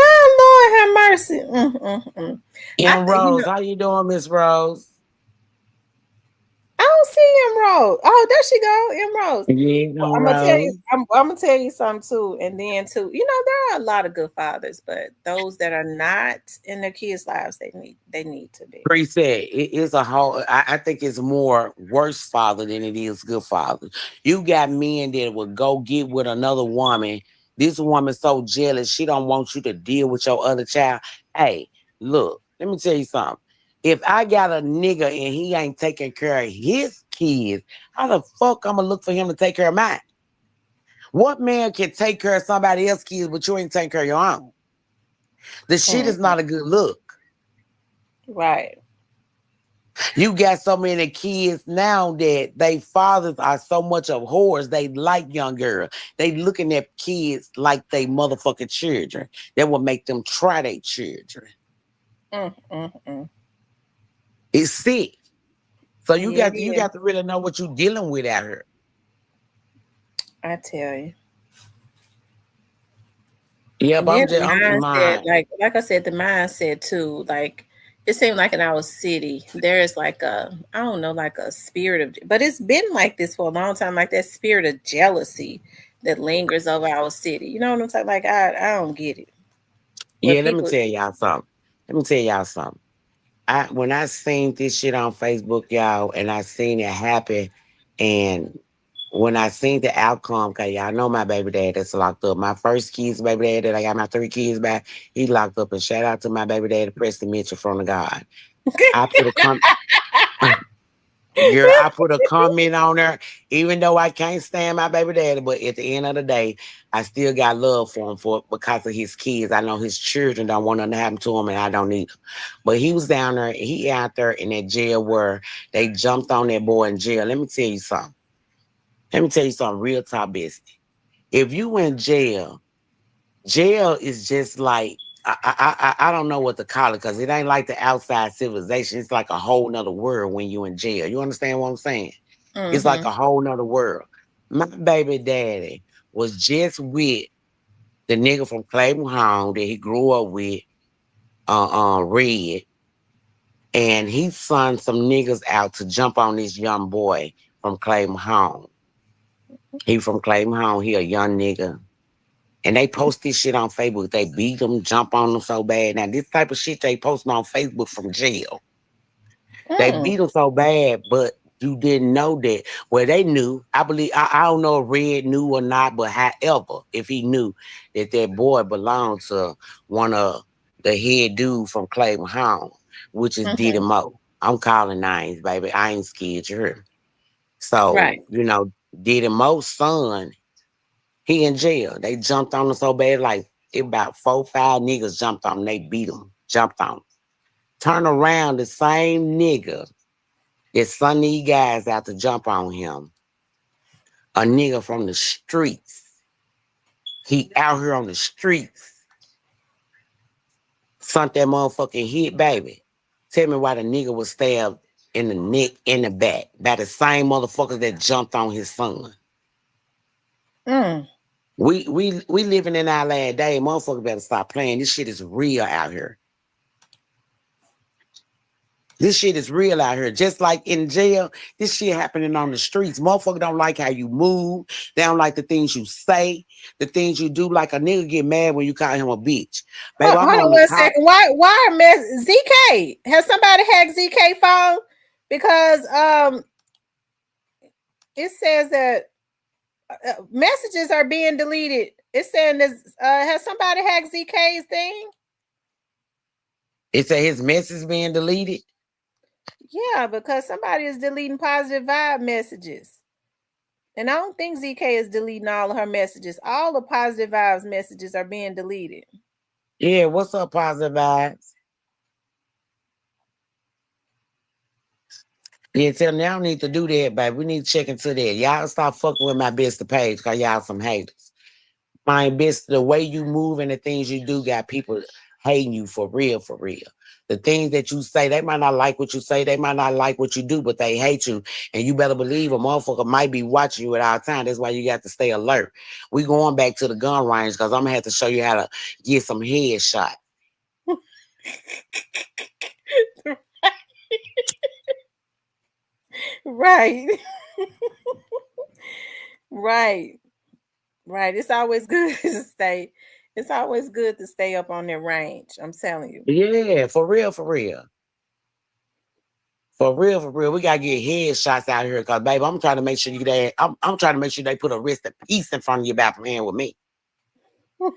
Speaker 1: Oh Lord, have mercy.
Speaker 4: M. Rose, how you doing, Miss Rose?
Speaker 1: I don't see Emerald. Oh, there she go, Emerald.
Speaker 4: Yeah,
Speaker 1: Well,
Speaker 4: M.
Speaker 1: I'm gonna tell you.
Speaker 4: Rose.
Speaker 1: I'm gonna tell you something too, and then too. There are a lot of good fathers, but those that are not in their kids' lives, they need to be.
Speaker 4: Said it is a whole. I think it's more worse father than it is good father. You got men that will go get with another woman. This woman so jealous, she don't want you to deal with your other child. Hey, look, let me tell you something. If I got a nigga and he ain't taking care of his kids, how the fuck I'm gonna look for him to take care of mine? What man can take care of somebody else's kids, but you ain't taking care of your own? The shit is
Speaker 1: Mhm.
Speaker 4: not a good look.
Speaker 1: Right.
Speaker 4: You got so many kids now that they fathers are so much of whores. They like young girls. They looking at kids like they motherfucking children. That will make them try their children.
Speaker 1: Mm.
Speaker 4: It's sick. So you
Speaker 1: Yeah,
Speaker 4: got you got to really know what you're dealing with out here.
Speaker 1: I tell you.
Speaker 4: Yep,
Speaker 1: And then the
Speaker 4: I'm
Speaker 1: mindset,
Speaker 4: mine.
Speaker 1: like I said, the mindset too. Like it seemed like in our city, there is like I don't know, like a spirit of, but it's been like this for a long time. Like that spirit of jealousy that lingers over our city. You know what I'm saying? Like I don't get it. Where
Speaker 4: Yeah, let me
Speaker 1: people,
Speaker 4: tell y'all something. Let me tell y'all something. When I seen this shit on Facebook, y'all, and I seen it happen, and when I seen the outcome, cause y'all know my baby dad that's locked up. My first kids baby dad that I got my 3 kids back, he locked up. And shout out to my baby dad, Preston Mitchell from the God. I put a girl, I put a comment on there, even though I can't stand my baby daddy, but at the end of the day, I still got love for him for because of his kids. I know his children don't want nothing to happen to him, and I don't need him. But he was down there, he out there in that jail where they jumped on that boy in jail. Let me tell you something. Let me tell you something real top business. If you in jail, jail is just like I don't know what to call it because it ain't like the outside civilization. It's like a whole nother world when you in jail. You understand what I'm saying? It's like
Speaker 1: mm-hmm,
Speaker 4: a whole nother world. My baby daddy was just with the nigga from Claiborne Home that he grew up with, Red, and he sent some niggas out to jump on this young boy from Claiborne Home. He from Claiborne Home. He a young nigga. And they post this shit on Facebook. They beat them, jump on them so bad. Now, this type of shit they posting on Facebook from jail. They
Speaker 1: mm,
Speaker 4: beat them so bad, but you didn't know that. Well, they knew. I believe, I don't know if Red knew or not, but however, if he knew that that boy belonged to one of the head dude from Claiborne Home, which is Diddy
Speaker 1: mm-hmm.
Speaker 4: Mo. I'm calling names, baby. I ain't scared you hear.
Speaker 1: Right.
Speaker 4: So, Diddy Mo's son, he in jail. They jumped on him so bad, like about 4, 5 niggas jumped on him. They beat him, jumped on him. Turn around, the same nigga that sent these guys out to jump on him, a nigga from the streets. He out here on the streets. Sent that motherfucking hit, baby. Tell me why the nigga was stabbed in the neck, in the back, by the same motherfuckers that jumped on his son.
Speaker 1: Mm.
Speaker 4: We living in our last day. Motherfucker better stop playing. This shit is real out here. This shit is real out here. Just like in jail, this shit happening on the streets. Motherfucker don't like how you move. They don't like the things you say, the things you do. Like a nigga get mad when you call him a bitch. Baby, I'm
Speaker 1: Hold on
Speaker 4: on the
Speaker 1: one
Speaker 4: cop.
Speaker 1: second. Why ZK? Has somebody hacked ZK phone? Because it says that Messages are being deleted. It's saying this. Has somebody hacked ZK's thing?
Speaker 4: It said his message being deleted.
Speaker 1: Yeah, because somebody is deleting positive vibe messages. And I don't think ZK is deleting all of her messages. All the positive vibes messages are being deleted.
Speaker 4: Yeah, what's up, positive vibes? Yeah, tell now need to do that, baby. We need to check into that. Y'all stop fucking with my best page because y'all some haters. My best, the way you move and the things you do got people hating you for real, for real. The things that you say, they might not like what you say, they might not like what you do, but they hate you. And you better believe a motherfucker might be watching you at all time. That's why you got to stay alert. We going back to the gun range because I'm gonna have to show you how to get some headshot.
Speaker 1: Right. Right. Right. It's always good to stay. It's always good to stay up on their range. I'm telling you.
Speaker 4: Yeah, for real, for real. For real, for real. We gotta get headshots out here because baby, I'm trying to make sure I'm trying to make sure they put a rest of peace in front of your back man with me. But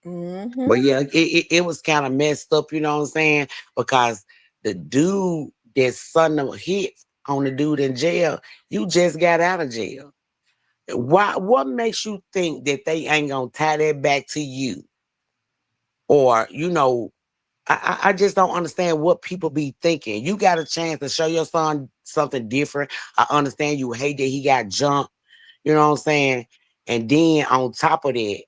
Speaker 1: Mm-hmm.
Speaker 4: yeah, it was kind of messed up, you know what I'm saying? Because the dude that son of hit on the dude in jail, you just got out of jail. Why what makes you think that they ain't gonna tie that back to you? Or, I just don't understand what people be thinking. You got a chance to show your son something different. I understand you hate that he got jumped, you know what I'm saying? And then on top of that,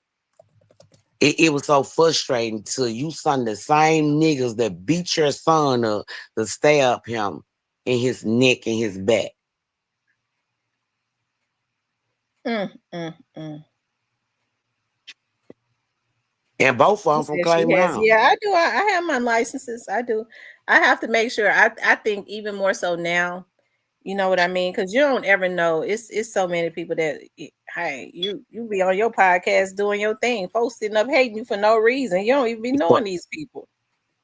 Speaker 4: it was so frustrating to you son the same niggas that beat your son up to stab him in his neck and his back.
Speaker 1: Mm, mm, mm.
Speaker 4: And both of
Speaker 1: She
Speaker 4: them from
Speaker 1: said she has.
Speaker 4: Claymont.
Speaker 1: Yeah, I do. I have my licenses. I do. I have to make sure. I think even more so now. You know what I mean? Because you don't ever know. It's so many people that hey, you be on your podcast doing your thing. Folks sitting up hating you for no reason. You don't even be knowing these people.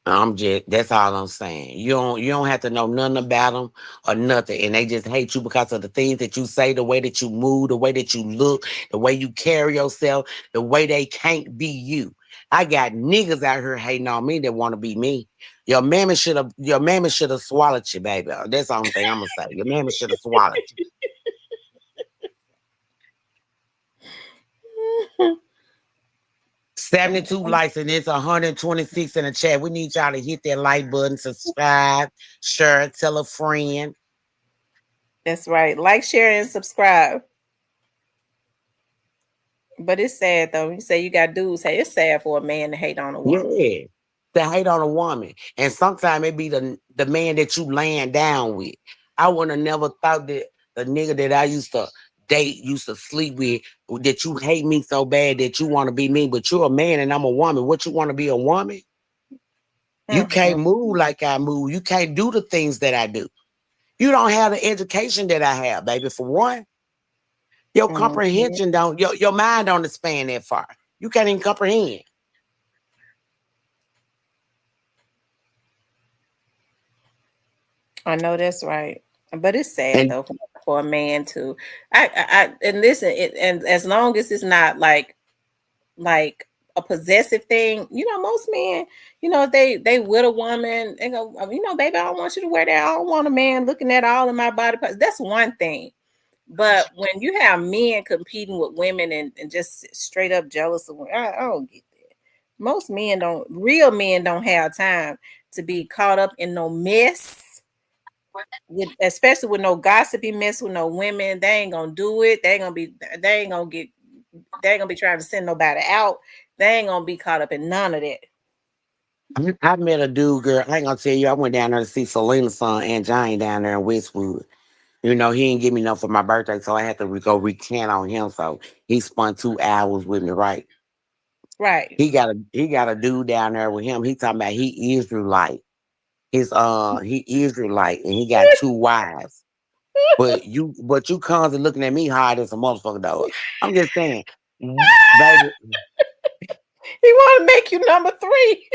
Speaker 4: I'm just that's all I'm saying. You don't have to know nothing about them or nothing. And they just hate you because of the things that you say, the way that you move, the way that you look, the way you carry yourself, the way they can't be you. I got niggas out here hating on me that want to be me. Your mammy should have swallowed you, baby. That's the only thing I'm gonna say. Your mammy should have swallowed you. 72 likes and it's 126 in the chat. We need y'all to hit that like button, subscribe, share, tell a friend.
Speaker 1: That's right. Like, share, and subscribe. But it's sad though. You say you got dudes. Hey, it's sad for a man to hate on a woman.
Speaker 4: Yeah. To hate on a woman. And sometimes it be the man that you laying down with. I would have never thought that the nigga that I used to date, used to sleep with, that you hate me so bad that you want to be me, but you're a man and I'm a woman. What you want to be a woman? You
Speaker 1: Mm-hmm.
Speaker 4: can't move like I move. You can't do the things that I do. You don't have the education that I have, baby. For one, your
Speaker 1: Mm-hmm.
Speaker 4: comprehension your mind don't expand that far. You can't even comprehend.
Speaker 1: I know that's right. But it's sad
Speaker 4: And
Speaker 1: though for a man to. And listen. And as long as it's not like a possessive thing. You know, most men, if they with a woman, they go, baby, I don't want you to wear that. I don't want a man looking at all of my body parts. That's one thing. But when you have men competing with women and just straight up jealous of women, I don't get that. Most men don't, real men don't have time to be caught up in no mess, especially with no gossipy mess with no women. They ain't gonna do it. They ain't gonna be trying to send nobody out. They ain't gonna be caught up in none of that.
Speaker 4: I met a dude, girl. I ain't gonna tell you, I went down there to see Selena's son and Johnny down there in Westwood. He didn't give me enough for my birthday, so I had to go recant on him. So he spent 2 hours with me, right?
Speaker 1: Right.
Speaker 4: He got a dude down there with him. He talking about he Israelite. He Israelite and he got 2 wives. But you cons are looking at me hard as a motherfucker though. I'm just saying, baby.
Speaker 1: He want to make you number 3.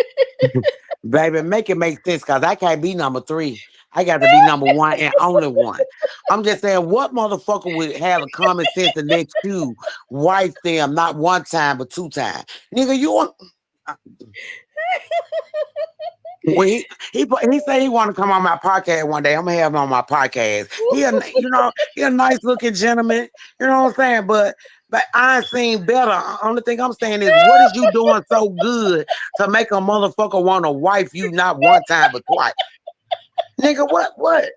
Speaker 4: Baby, make it make sense because I can't be number 3. I got to be number 1 and only one. I'm just saying, what motherfucker would have the common sense to let you wife them not 1 time but 2 times? Nigga, you want. When he said he want to come on my podcast one day. I'm gonna have him on my podcast. He a nice looking gentleman. You know what I'm saying? But I ain't seen better. Only thing I'm saying is, what is you doing so good to make a motherfucker want to wife you not 1 time but twice? Nigga, what?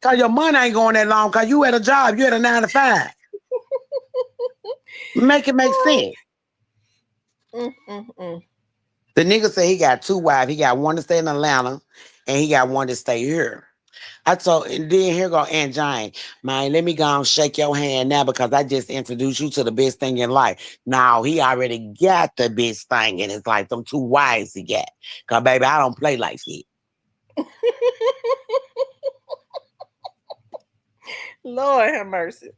Speaker 4: Cause your money ain't going that long. Cause you at a job. You at a 9 to 5. Make it make sense. The nigga said he got 2 wives. He got one to stay in Atlanta, and he got one to stay here. And then here go Aunt Jane. Man, let me go and shake your hand now because I just introduced you to the best thing in life. Now, he already got the best thing in his life. Them 2 wives he got. Because, baby, I don't play like shit.
Speaker 1: Lord have mercy.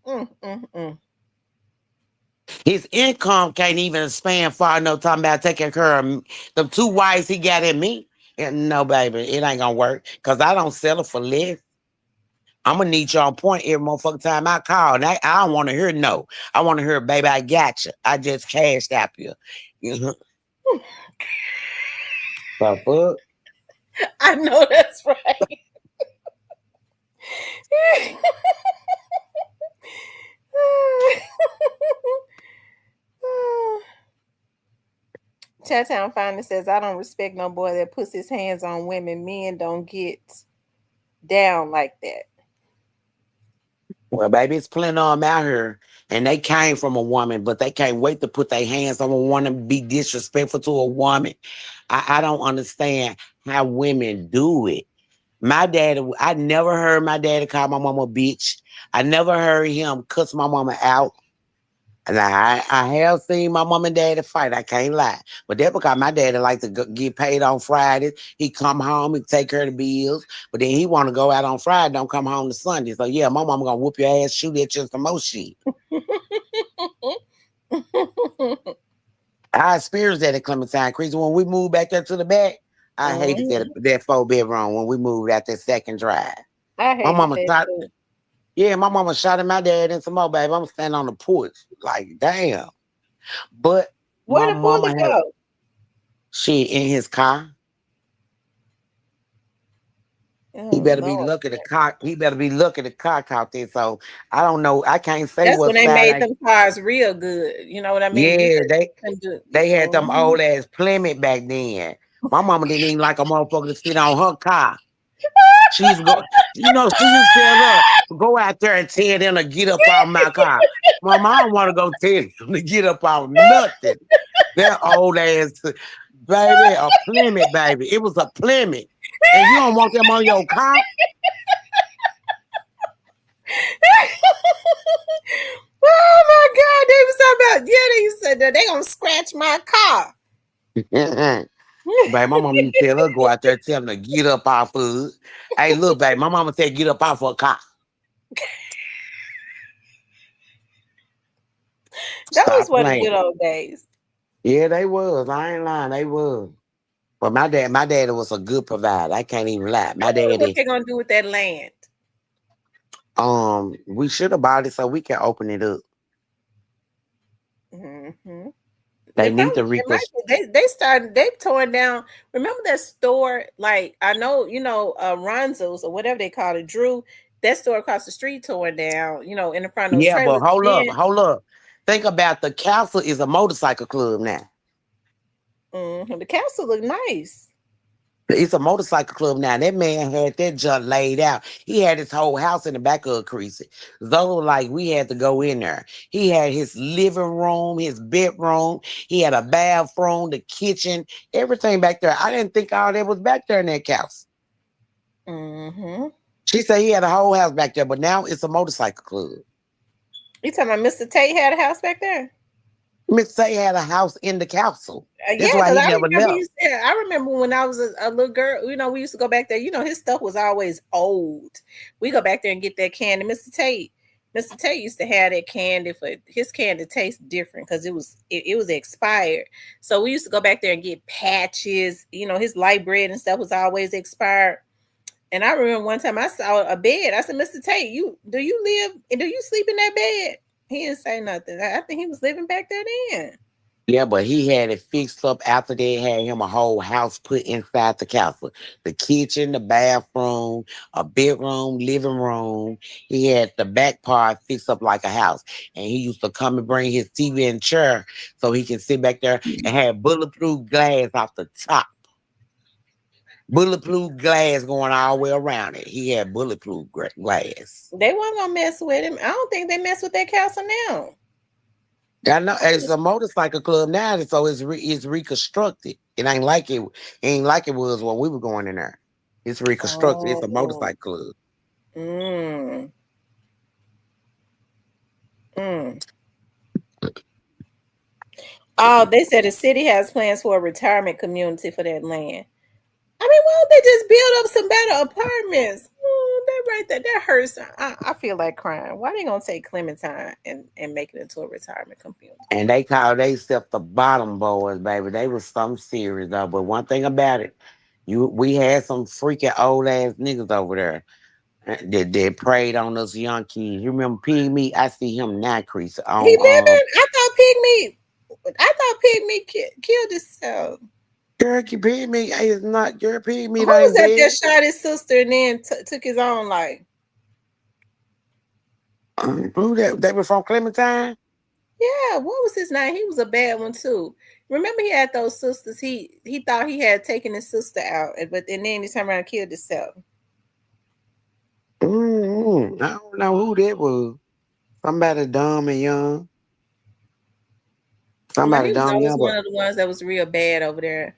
Speaker 4: His income can't even span far enough talking about taking care of the 2 wives he got in me. And no, baby, it ain't gonna work. Because I don't settle for less. I'm gonna need you on point every motherfucking time I call. And I don't want to hear no. I want to hear, baby, I got you. I just cashed out you. The fuck?
Speaker 1: I know that's right. Chattown finally says, I don't respect no boy that puts his hands on women. Men don't get down like that.
Speaker 4: Well, baby, it's plenty of them out here, and they came from a woman, but they can't wait to put their hands on a woman, be disrespectful to a woman. I don't understand how women do it. My daddy, I never heard my daddy call my mama a bitch. I never heard him cuss my mama out. And I have seen my mom and daddy fight. I can't lie. But that's because my daddy like to get paid on Fridays. He come home, he take care of the bills. But then he want to go out on Friday, don't come home to Sunday. So yeah, my mama gonna whoop your ass, shoot at you some more shit. I experienced that at Clementine Creek. When we moved back there to the back, I hated that 4-bedroom when we moved out that second drive.
Speaker 1: I hated that too.
Speaker 4: Yeah, my mama shot at my dad and some more, baby. I'm standing on the porch. Like, damn. But
Speaker 1: where did Bully go?
Speaker 4: She in his car. He better be looking at the car. He better be looking at the car out there. So I don't know. I can't say
Speaker 1: that's
Speaker 4: what
Speaker 1: when they made them cars real good. You know what I mean?
Speaker 4: Yeah, they had them old ass Plymouth back then. My mama didn't even like a motherfucker to sit on her car. She's go, she used to tell her, go out there and tell them to get up on my car. Mama, I don't want to go tell them to get up on nothing. That old ass, baby, a Plymouth, baby. It was a Plymouth. And you don't want them on your car?
Speaker 1: Oh my God, they was talking about, they said that they gonna scratch my car.
Speaker 4: Baby, my mama used to tell her, go out there and tell them to get up off of it. Hey, look, baby, my mama said get up off of a car.
Speaker 1: Those were the good old days.
Speaker 4: Yeah, they was. I ain't lying, they was. But my daddy was a good provider. I can't even lie. My daddy.
Speaker 1: What they gonna do with that land?
Speaker 4: We should have bought it so we can open it up.
Speaker 1: Mm-hmm.
Speaker 4: They need to reconstruct.
Speaker 1: They torn down. Remember that store? Like, I know, Ronzo's or whatever they call it, Drew. That store across the street torn down, in the front of those trailers.
Speaker 4: But hold up. Think about the castle is a motorcycle club now.
Speaker 1: The castle look nice.
Speaker 4: It's a motorcycle club now. That man had that junk laid out. He had his whole house in the back of a crease. So like we had to go in there. He had his living room, his bedroom. He had a bathroom, the kitchen, everything back there. I didn't think all that was back there in that house.
Speaker 1: Mm-hmm.
Speaker 4: She said he had a whole house back there, but now it's a motorcycle club.
Speaker 1: You talking about Mr. Tate had a house back there?
Speaker 4: Mr. Tate had a house in the castle. That's
Speaker 1: why
Speaker 4: he never left.
Speaker 1: I remember when I was a little girl, we used to go back there. His stuff was always old. We go back there and get that candy. Mr. Tate, Mr. Tate used to have that candy for his candy tastes different because it was expired. So we used to go back there and get patches. You know, his light bread and stuff was always expired. And I remember one time I saw a bed. I said, Mr. Tate, do you sleep in that bed? He didn't say nothing. I think he was living back there then.
Speaker 4: Yeah, but he had it fixed up after they had him a whole house put inside the castle. The kitchen, the bathroom, a bedroom, living room. He had the back part fixed up like a house. And he used to come and bring his TV and chair so he can sit back there and have bulletproof glass off the top. Bulletproof glass going all the way around it. He had bulletproof glass.
Speaker 1: They weren't gonna mess with him. I don't think they mess with that castle now.
Speaker 4: I know it's a motorcycle club now, so it's reconstructed. Ain't like it was when we were going in there. It's reconstructed. It's a
Speaker 1: Oh.
Speaker 4: motorcycle club.
Speaker 1: Mm. Mm. Oh, they said the city has plans for a retirement community for that land. I mean, why don't they just build up some better apartments? That right there, that hurts. I feel like crying. Why they gonna take Clementine and make it into a retirement community?
Speaker 4: And they call themselves the bottom boys, baby. They was some serious though. But one thing about it, we had some freaking old ass niggas over there that preyed on us young kids. You remember Pig Me? I see him now, Crease,
Speaker 1: He
Speaker 4: on
Speaker 1: living. I thought Pygmy killed himself.
Speaker 4: Girl, Pig Me is not Girl Pig
Speaker 1: Who
Speaker 4: Me
Speaker 1: was
Speaker 4: ain't
Speaker 1: that
Speaker 4: dead.
Speaker 1: that shot his sister and then took his own life?
Speaker 4: Who that they were from Clementine?
Speaker 1: Yeah, what was his name? He was a bad one too. Remember, he had those sisters. He thought he had taken his sister out, but and then he turned around and killed himself.
Speaker 4: I don't know who that was. Somebody dumb and young.
Speaker 1: No,
Speaker 4: Somebody
Speaker 1: he was
Speaker 4: dumb
Speaker 1: always
Speaker 4: young,
Speaker 1: one
Speaker 4: but
Speaker 1: of the ones that was real bad over there.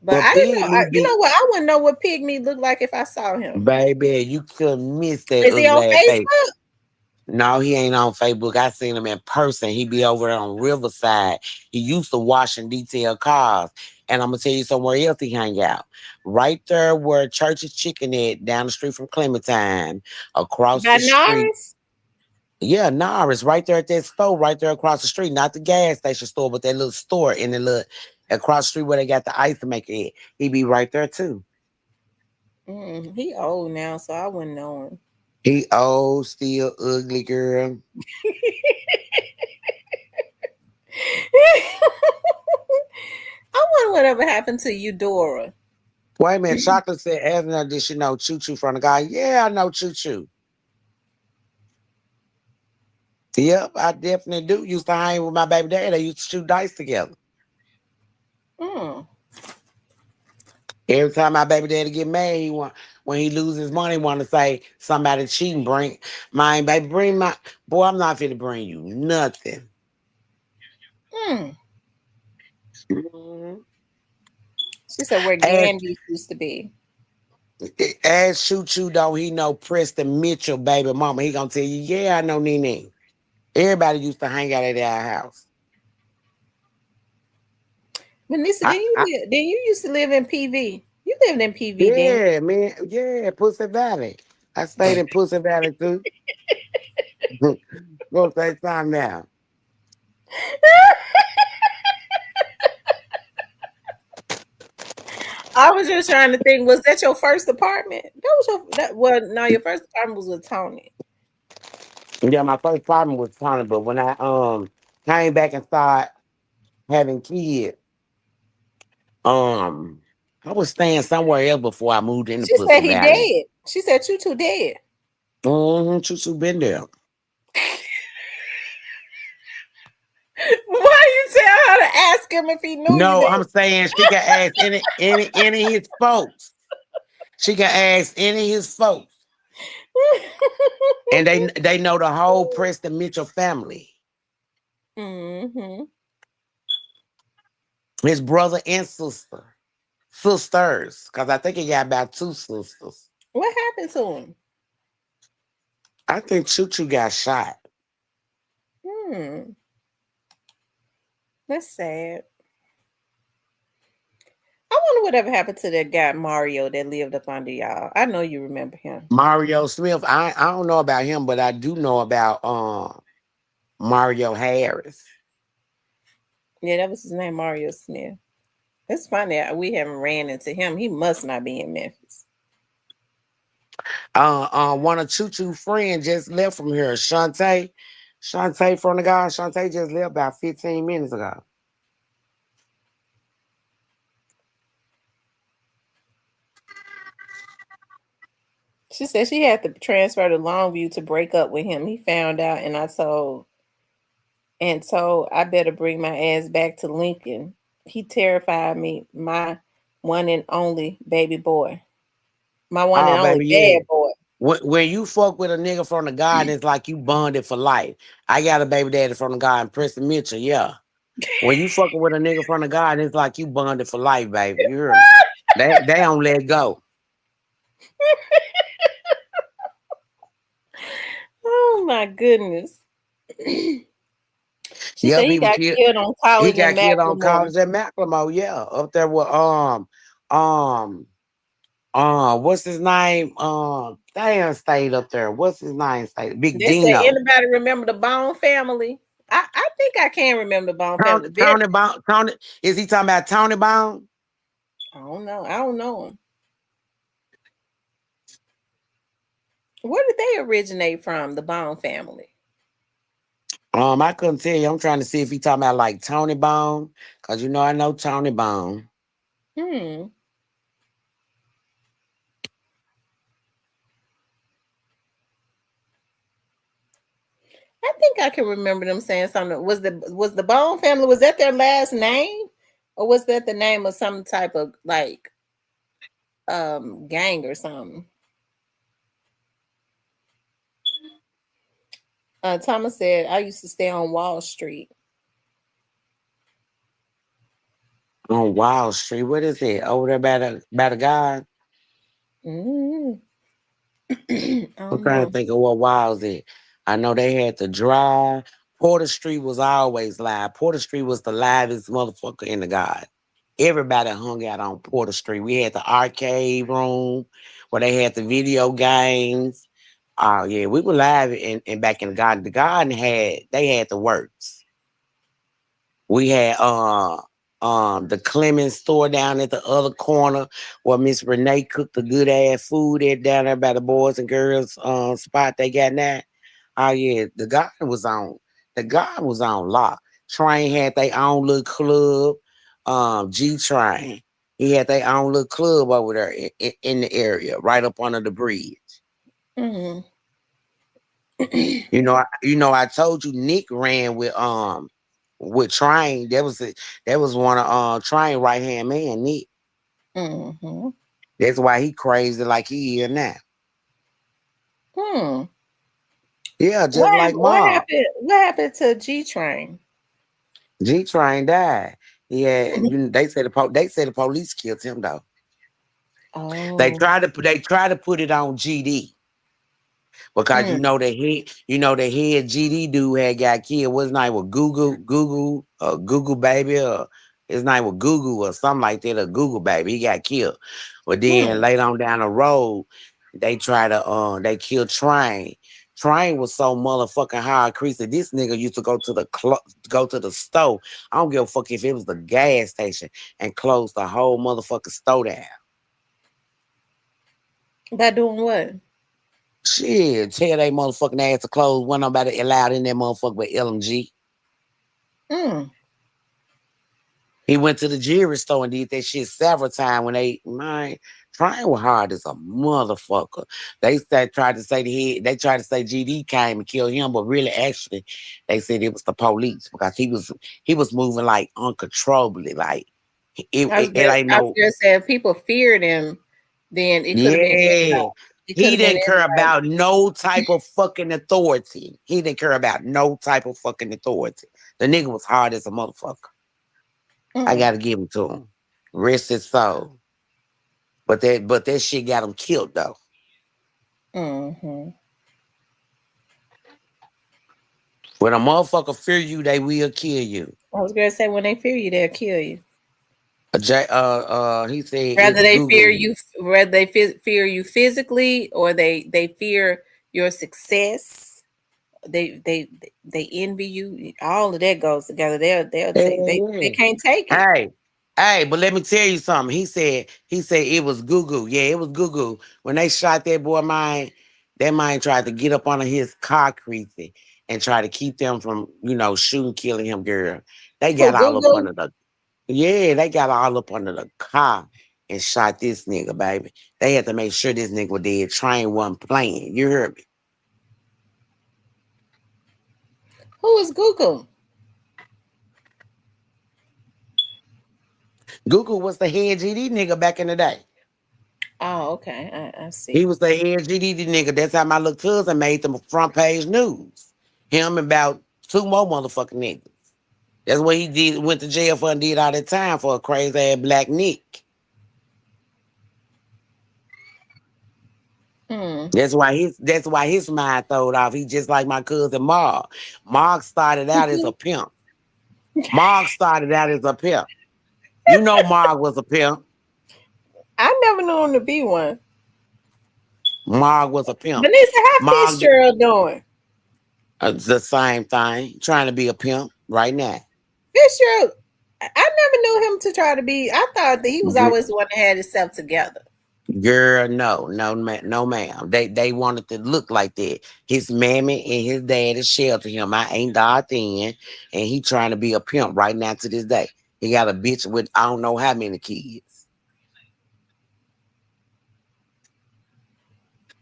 Speaker 1: But
Speaker 4: but
Speaker 1: I didn't
Speaker 4: Pig
Speaker 1: know.
Speaker 4: Me
Speaker 1: You
Speaker 4: be
Speaker 1: know what? I wouldn't know what Pygmy looked like if I saw him.
Speaker 4: baby. You couldn't miss that
Speaker 1: Is he on
Speaker 4: ugly ass face.
Speaker 1: Facebook?
Speaker 4: No, he ain't on Facebook. I seen him in person. He be over there on Riverside. He used to wash and detail cars. And I'm gonna tell you somewhere else he hang out. Right there where Church's Chicken at, down the street from Clementine, across
Speaker 1: By
Speaker 4: the street.
Speaker 1: Norris?
Speaker 4: Yeah, Norris, right there at that store, right there across the street. Not the gas station store, but that little store in the little across the street where they got the ice maker at. He be right there too.
Speaker 1: He old now, so I wouldn't know him.
Speaker 4: He old, still ugly girl.
Speaker 1: I wonder whatever happened to Eudora.
Speaker 4: Wait a minute, Chocolate said, Evan, did she know Choo Choo from the guy? Yeah, I know Choo Choo. Yep, I definitely do. Used to hang with my baby daddy. They used to shoot dice together.
Speaker 1: Mm.
Speaker 4: Every time my baby daddy get mad, when he loses money, want to say somebody cheating. Bring my baby, bring my boy. I'm not finna bring you nothing.
Speaker 1: Mm.
Speaker 4: Mhm.
Speaker 1: She said where
Speaker 4: As
Speaker 1: Gandy used to be.
Speaker 4: as Choo Choo though, he know Preston Mitchell, baby mama. He gonna tell you, yeah, I know Nene. Everybody used to hang out at our house.
Speaker 1: Vanessa,
Speaker 4: I, I
Speaker 1: then you used to live in PV. You lived in PV, didn't
Speaker 4: yeah, man, yeah, Pussy Valley. I stayed in Pussy Valley too. Go say time now.
Speaker 1: you? I was just trying to think, was that your first apartment? That was well, no, your first apartment was with Tony.
Speaker 4: Yeah, my first problem was Tony, but when I came back and started having kids, um, I was staying somewhere else before I moved into
Speaker 1: She
Speaker 4: Pussy
Speaker 1: said he
Speaker 4: Valley.
Speaker 1: dead. She said you two dead.
Speaker 4: Choo been there.
Speaker 1: Why you tell her to ask him if he knew you
Speaker 4: No,
Speaker 1: dead?
Speaker 4: I'm saying she can ask any of his folks. She can ask any of his folks, and they know the whole Preston Mitchell family,
Speaker 1: Mm-hmm.
Speaker 4: his brother and sisters, because I think he got about two sisters.
Speaker 1: What happened to him?
Speaker 4: I think Choo Choo got shot.
Speaker 1: Hmm. That's sad. I wonder whatever happened to that guy Mario that lived up under y'all. I know you remember him.
Speaker 4: Mario Smith. I don't know about him, but I do know about Mario Harris.
Speaker 1: Yeah, that was his name, Mario Smith. It's funny we haven't ran into him. He must not be in Memphis.
Speaker 4: One of Choo friends just left from here. Shantae from the guy. Shantae just left about 15 minutes ago.
Speaker 1: She said she had to transfer to Longview to break up with him. He found out, and told I better bring my ass back to Lincoln. He terrified me, my one and only baby boy, my one and
Speaker 4: Oh,
Speaker 1: only
Speaker 4: baby, yeah.
Speaker 1: bad boy.
Speaker 4: When you fuck with a nigga from the garden, it's like you bonded for life. I got a baby daddy from the garden, Preston Mitchell. Yeah. When you fucking with a nigga from the garden, it's like you bonded for life, baby. You hear me? They don't let go.
Speaker 1: Oh my goodness. She
Speaker 4: Yeah,
Speaker 1: said he
Speaker 4: people
Speaker 1: got
Speaker 4: killed.
Speaker 1: killed on
Speaker 4: He
Speaker 1: college in
Speaker 4: got killed on
Speaker 1: Macklemore.
Speaker 4: college at Macklemore. Yeah, up there with um what's his name? Damn, stayed up there. What's his name? Stayed Big
Speaker 1: They said
Speaker 4: Dino.
Speaker 1: anybody remember the Bone family? I think I can remember the Bone family.
Speaker 4: Tony Bone. Tony, is he talking about Tony Bone?
Speaker 1: I don't know. I don't know him. Where did they originate from? The Bone family.
Speaker 4: I couldn't tell you. I'm trying to see if he talking about like Tony Bone, cause you know I know Tony Bone.
Speaker 1: Hmm. I think I can remember them saying something. Was the Bone family, was that their last name? Or was that the name of some type of like gang or something? Thomas said I used to stay on Wall Street.
Speaker 4: On Wild Street, what is it? Over there by the guy.
Speaker 1: Mm. I
Speaker 4: I'm
Speaker 1: don't
Speaker 4: trying to
Speaker 1: know.
Speaker 4: think of what Wild's it. I know they had to drive. Porter Street was always live. Porter Street was the livest motherfucker in the God. Everybody hung out on Porter Street. We had the arcade room where they had the video games. Oh yeah, we were live and back in the garden. The garden had the works. We had the Clemens store down at the other corner where Miss Renee cooked the good ass food at down there by the boys and girls spot they got now. Oh yeah, the garden was on lock. Train had their own little club. G Train. He had their own little club over there in the area, right up under the bridge.
Speaker 1: Mm-hmm.
Speaker 4: I told you Nick ran with Train. That was one of Train right hand man, Nick.
Speaker 1: Mm-hmm.
Speaker 4: That's why he crazy like he is now.
Speaker 1: Hmm.
Speaker 4: Yeah, just
Speaker 1: What
Speaker 4: like
Speaker 1: happened? What
Speaker 4: mom.
Speaker 1: happened? What happened to G Train?
Speaker 4: G Train died. Yeah, they said the police killed him though. They
Speaker 1: Oh.
Speaker 4: tried to put it on GD. Because
Speaker 1: Mm.
Speaker 4: the head GD dude had got killed. What's his name was Google baby, or his name was Google or something like that, or Google baby. He got killed. But then
Speaker 1: Hmm.
Speaker 4: later on down the road, they killed Train. Train was so motherfucking hard crease that this nigga used to go to the store. I don't give a fuck if it was the gas station and close the whole motherfucking store down.
Speaker 1: By doing what?
Speaker 4: Shit, tell they motherfucking ass to close. Wasn't nobody allowed in that motherfucker but LMG.
Speaker 1: Mm.
Speaker 4: He went to the jewelry store and did that shit several times when trying was hard as a motherfucker. They tried to say GD came and killed him, but really actually they said it was the police because he was moving like uncontrollably. Like it ain't
Speaker 1: I was
Speaker 4: no.
Speaker 1: gonna say if people feared him, then it could have been
Speaker 4: Yeah.
Speaker 1: anybody. It could
Speaker 4: He
Speaker 1: have been
Speaker 4: didn't care
Speaker 1: anybody.
Speaker 4: about no type of fucking authority. He didn't care about no type of fucking authority. The nigga was hard as a motherfucker. I
Speaker 1: Mm.
Speaker 4: gotta give him to him. Rest his soul. But that shit got him killed though.
Speaker 1: Mm-hmm.
Speaker 4: When a motherfucker fear you, they will kill you.
Speaker 1: I was gonna say when they fear you, they'll kill you.
Speaker 4: He said it's Google.
Speaker 1: Whether they fear you physically, or they fear your success. They envy you. All of that goes together. They'll
Speaker 4: Hell
Speaker 1: take they
Speaker 4: yeah.
Speaker 1: can't take it.
Speaker 4: Hey, hey, but let me tell you something. He said it was Google. Yeah, it was Google. When they shot that boy mine, that mine tried to get up under his car creasy and try to keep them from, shooting, killing him, girl. They got
Speaker 1: Who,
Speaker 4: all up
Speaker 1: Google?
Speaker 4: under the they got all up under the car and shot this nigga, baby. They had to make sure this nigga was dead. Train wasn't playing. You heard me?
Speaker 1: Who is Google?
Speaker 4: Google was the head GD nigga back in the day.
Speaker 1: Oh, okay. I
Speaker 4: He
Speaker 1: see.
Speaker 4: was the head GD nigga. That's how my little cousin made them front page news. Him and about two more motherfucking niggas. That's what he did. Went to jail for and did all that time for a crazy ass black Nick.
Speaker 1: Hmm.
Speaker 4: That's why his mind throwed off. He just like my cousin Mark. Mark started out as a pimp. Mark started out as a pimp. You know Mark was a pimp.
Speaker 1: I never knew him to be one.
Speaker 4: Mark was a pimp.
Speaker 1: Vanessa, how
Speaker 4: Mark
Speaker 1: Fitzgerald doing?
Speaker 4: the same thing. Trying to be a pimp right now.
Speaker 1: Fitzgerald, I never knew him to try to be. I thought that he was always the one that had himself together.
Speaker 4: Girl, no, no, no, ma'am. They wanted to look like that. His mammy and his daddy sheltered him. I ain't died then, and he trying to be a pimp right now to this day. He got a bitch with I don't know how many kids.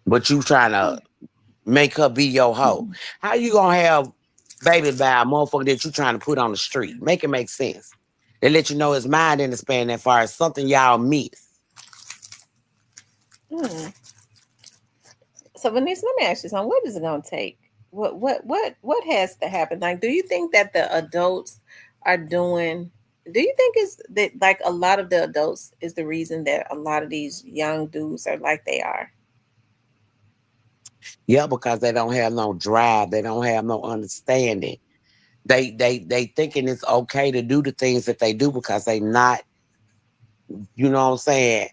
Speaker 4: But you trying to make her be your hoe. How you gonna have baby by a motherfucker that you trying to put on the street? Make it make sense. They let you know his mind in the span that far as something y'all miss.
Speaker 1: Hmm. So, Vanessa, let me ask you something. What is it going to take? What has to happen? Like, do you think that the adults are doing? Do you think is that like a lot of the adults is the reason that a lot of these young dudes are like they are?
Speaker 4: Yeah, because they don't have no drive. They don't have no understanding. They thinking it's okay to do the things that they do because they not, you know what I'm saying?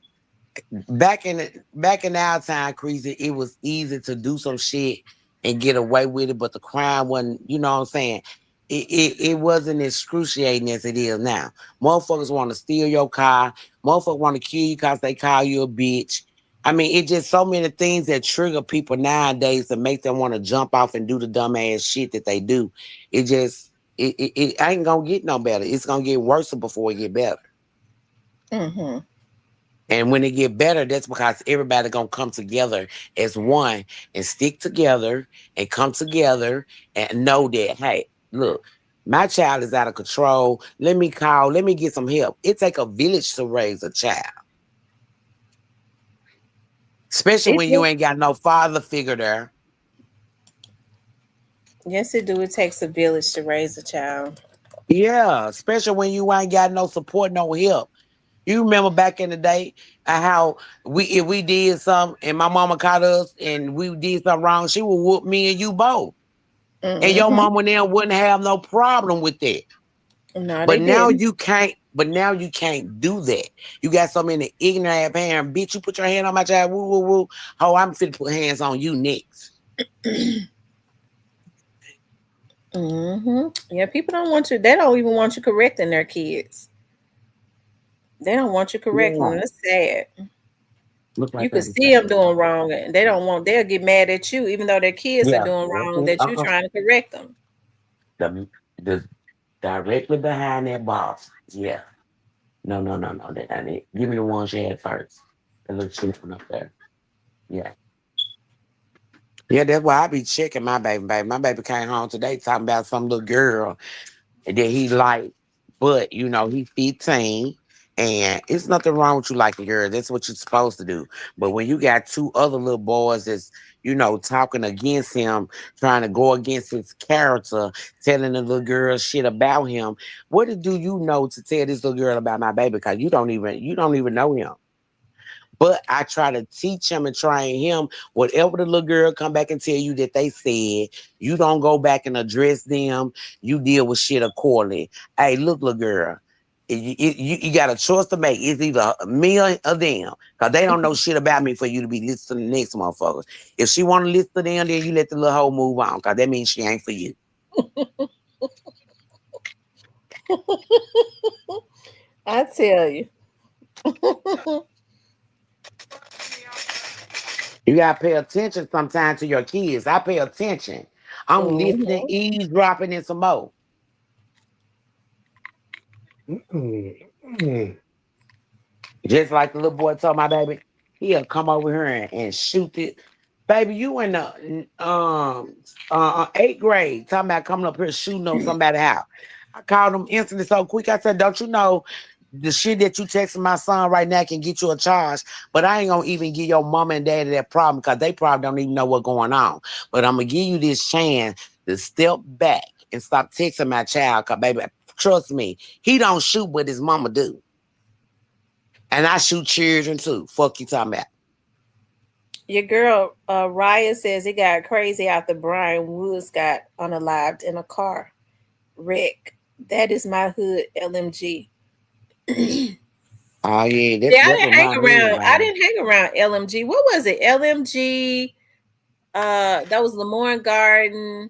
Speaker 4: Back in our time, Creasy, it was easy to do some shit and get away with it, but the crime wasn't, you know what I'm saying? It wasn't excruciating as it is now. Motherfuckers want to steal your car. Motherfuckers want to kill you because they call you a bitch. I mean, it's just so many things that trigger people nowadays to make them want to jump off and do the dumbass shit that they do. It just it ain't gonna get no better. It's gonna get worse before it get better.
Speaker 1: Mm-hmm.
Speaker 4: And when it get better, that's because everybody gonna come together as one and stick together and come together and know that, hey, look, my child is out of control. Let me get some help. It take a village to raise a child, especially
Speaker 1: It
Speaker 4: when you
Speaker 1: do.
Speaker 4: ain't got no father figure there.
Speaker 1: Yes, it do. It takes a village to raise a child.
Speaker 4: Yeah, especially when you ain't got no support, no help. You remember back in the day how we if we did something and my mama caught us and we did something wrong, she would whoop me and you both. And your
Speaker 1: Mm-hmm.
Speaker 4: mama then wouldn't have no problem with that.
Speaker 1: No,
Speaker 4: But
Speaker 1: they
Speaker 4: now
Speaker 1: didn't.
Speaker 4: you can't. But now you can't do that. You got so many ignorant parents. Bitch, you put your hand on my child. Woo, woo, woo. Oh, I'm fit to put hands on you next.
Speaker 1: Mm-hmm. Yeah, people don't want you. They don't even want you correcting their kids. They don't want you correcting
Speaker 4: Yeah.
Speaker 1: them. That's sad.
Speaker 4: Look
Speaker 1: You
Speaker 4: like
Speaker 1: can
Speaker 4: that.
Speaker 1: see them doing wrong, and they don't want. They'll get mad at you, even though their kids are
Speaker 4: Yeah.
Speaker 1: doing wrong. That you trying to correct them.
Speaker 4: The directly behind that box. Yeah. No, no, no, no. That ain't it. Give me the one she had first. That little cheap one up there. Yeah. Yeah, that's why I be checking my baby. My baby came home today talking about some little girl that he liked, but he 15, and it's nothing wrong with you liking girls. That's what you're supposed to do. But when you got two other little boys that's talking against him, trying to go against his character, telling the little girl shit about him, what do you know to tell this little girl about my baby? Because you don't even know him. But I try to teach him and train him. Whatever the little girl come back and tell you that they said, you don't go back and address them. You deal with shit accordingly. Hey, look, little girl. You got a choice to make. It's either me or them. Because they don't know shit about me for you to be listening to the next motherfuckers. If she want to listen to them, then you let the little hoe move on. Because that means she ain't for you.
Speaker 1: I tell you.
Speaker 4: You got to pay attention sometimes to your kids. I pay attention. I'm listening,
Speaker 1: Mhm.
Speaker 4: eavesdropping, and some more. Mm-mm. Just like the little boy told my baby, he'll come over here and shoot it. Baby, you in the eighth grade, talking about coming up here shooting on somebody's house. I called him instantly so quick. I said, "Don't you know the shit that you texting my son right now can get you a charge? But I ain't gonna even give your mama and daddy that problem because they probably don't even know what's going on. But I'm gonna give you this chance to step back and stop texting my child. Cause baby, trust me, he don't shoot, but his mama do. And I shoot children too. Fuck you talking about."
Speaker 1: Your girl Raya says it got crazy after Brian Woods got unalived in a car wreck. That is my hood LMG. Yeah,
Speaker 4: Oh yeah, that's
Speaker 1: I
Speaker 4: what
Speaker 1: didn't hang
Speaker 4: my hood,
Speaker 1: around. I
Speaker 4: baby.
Speaker 1: didn't hang around LMG. What was it? LMG. That was Lamorne Garden,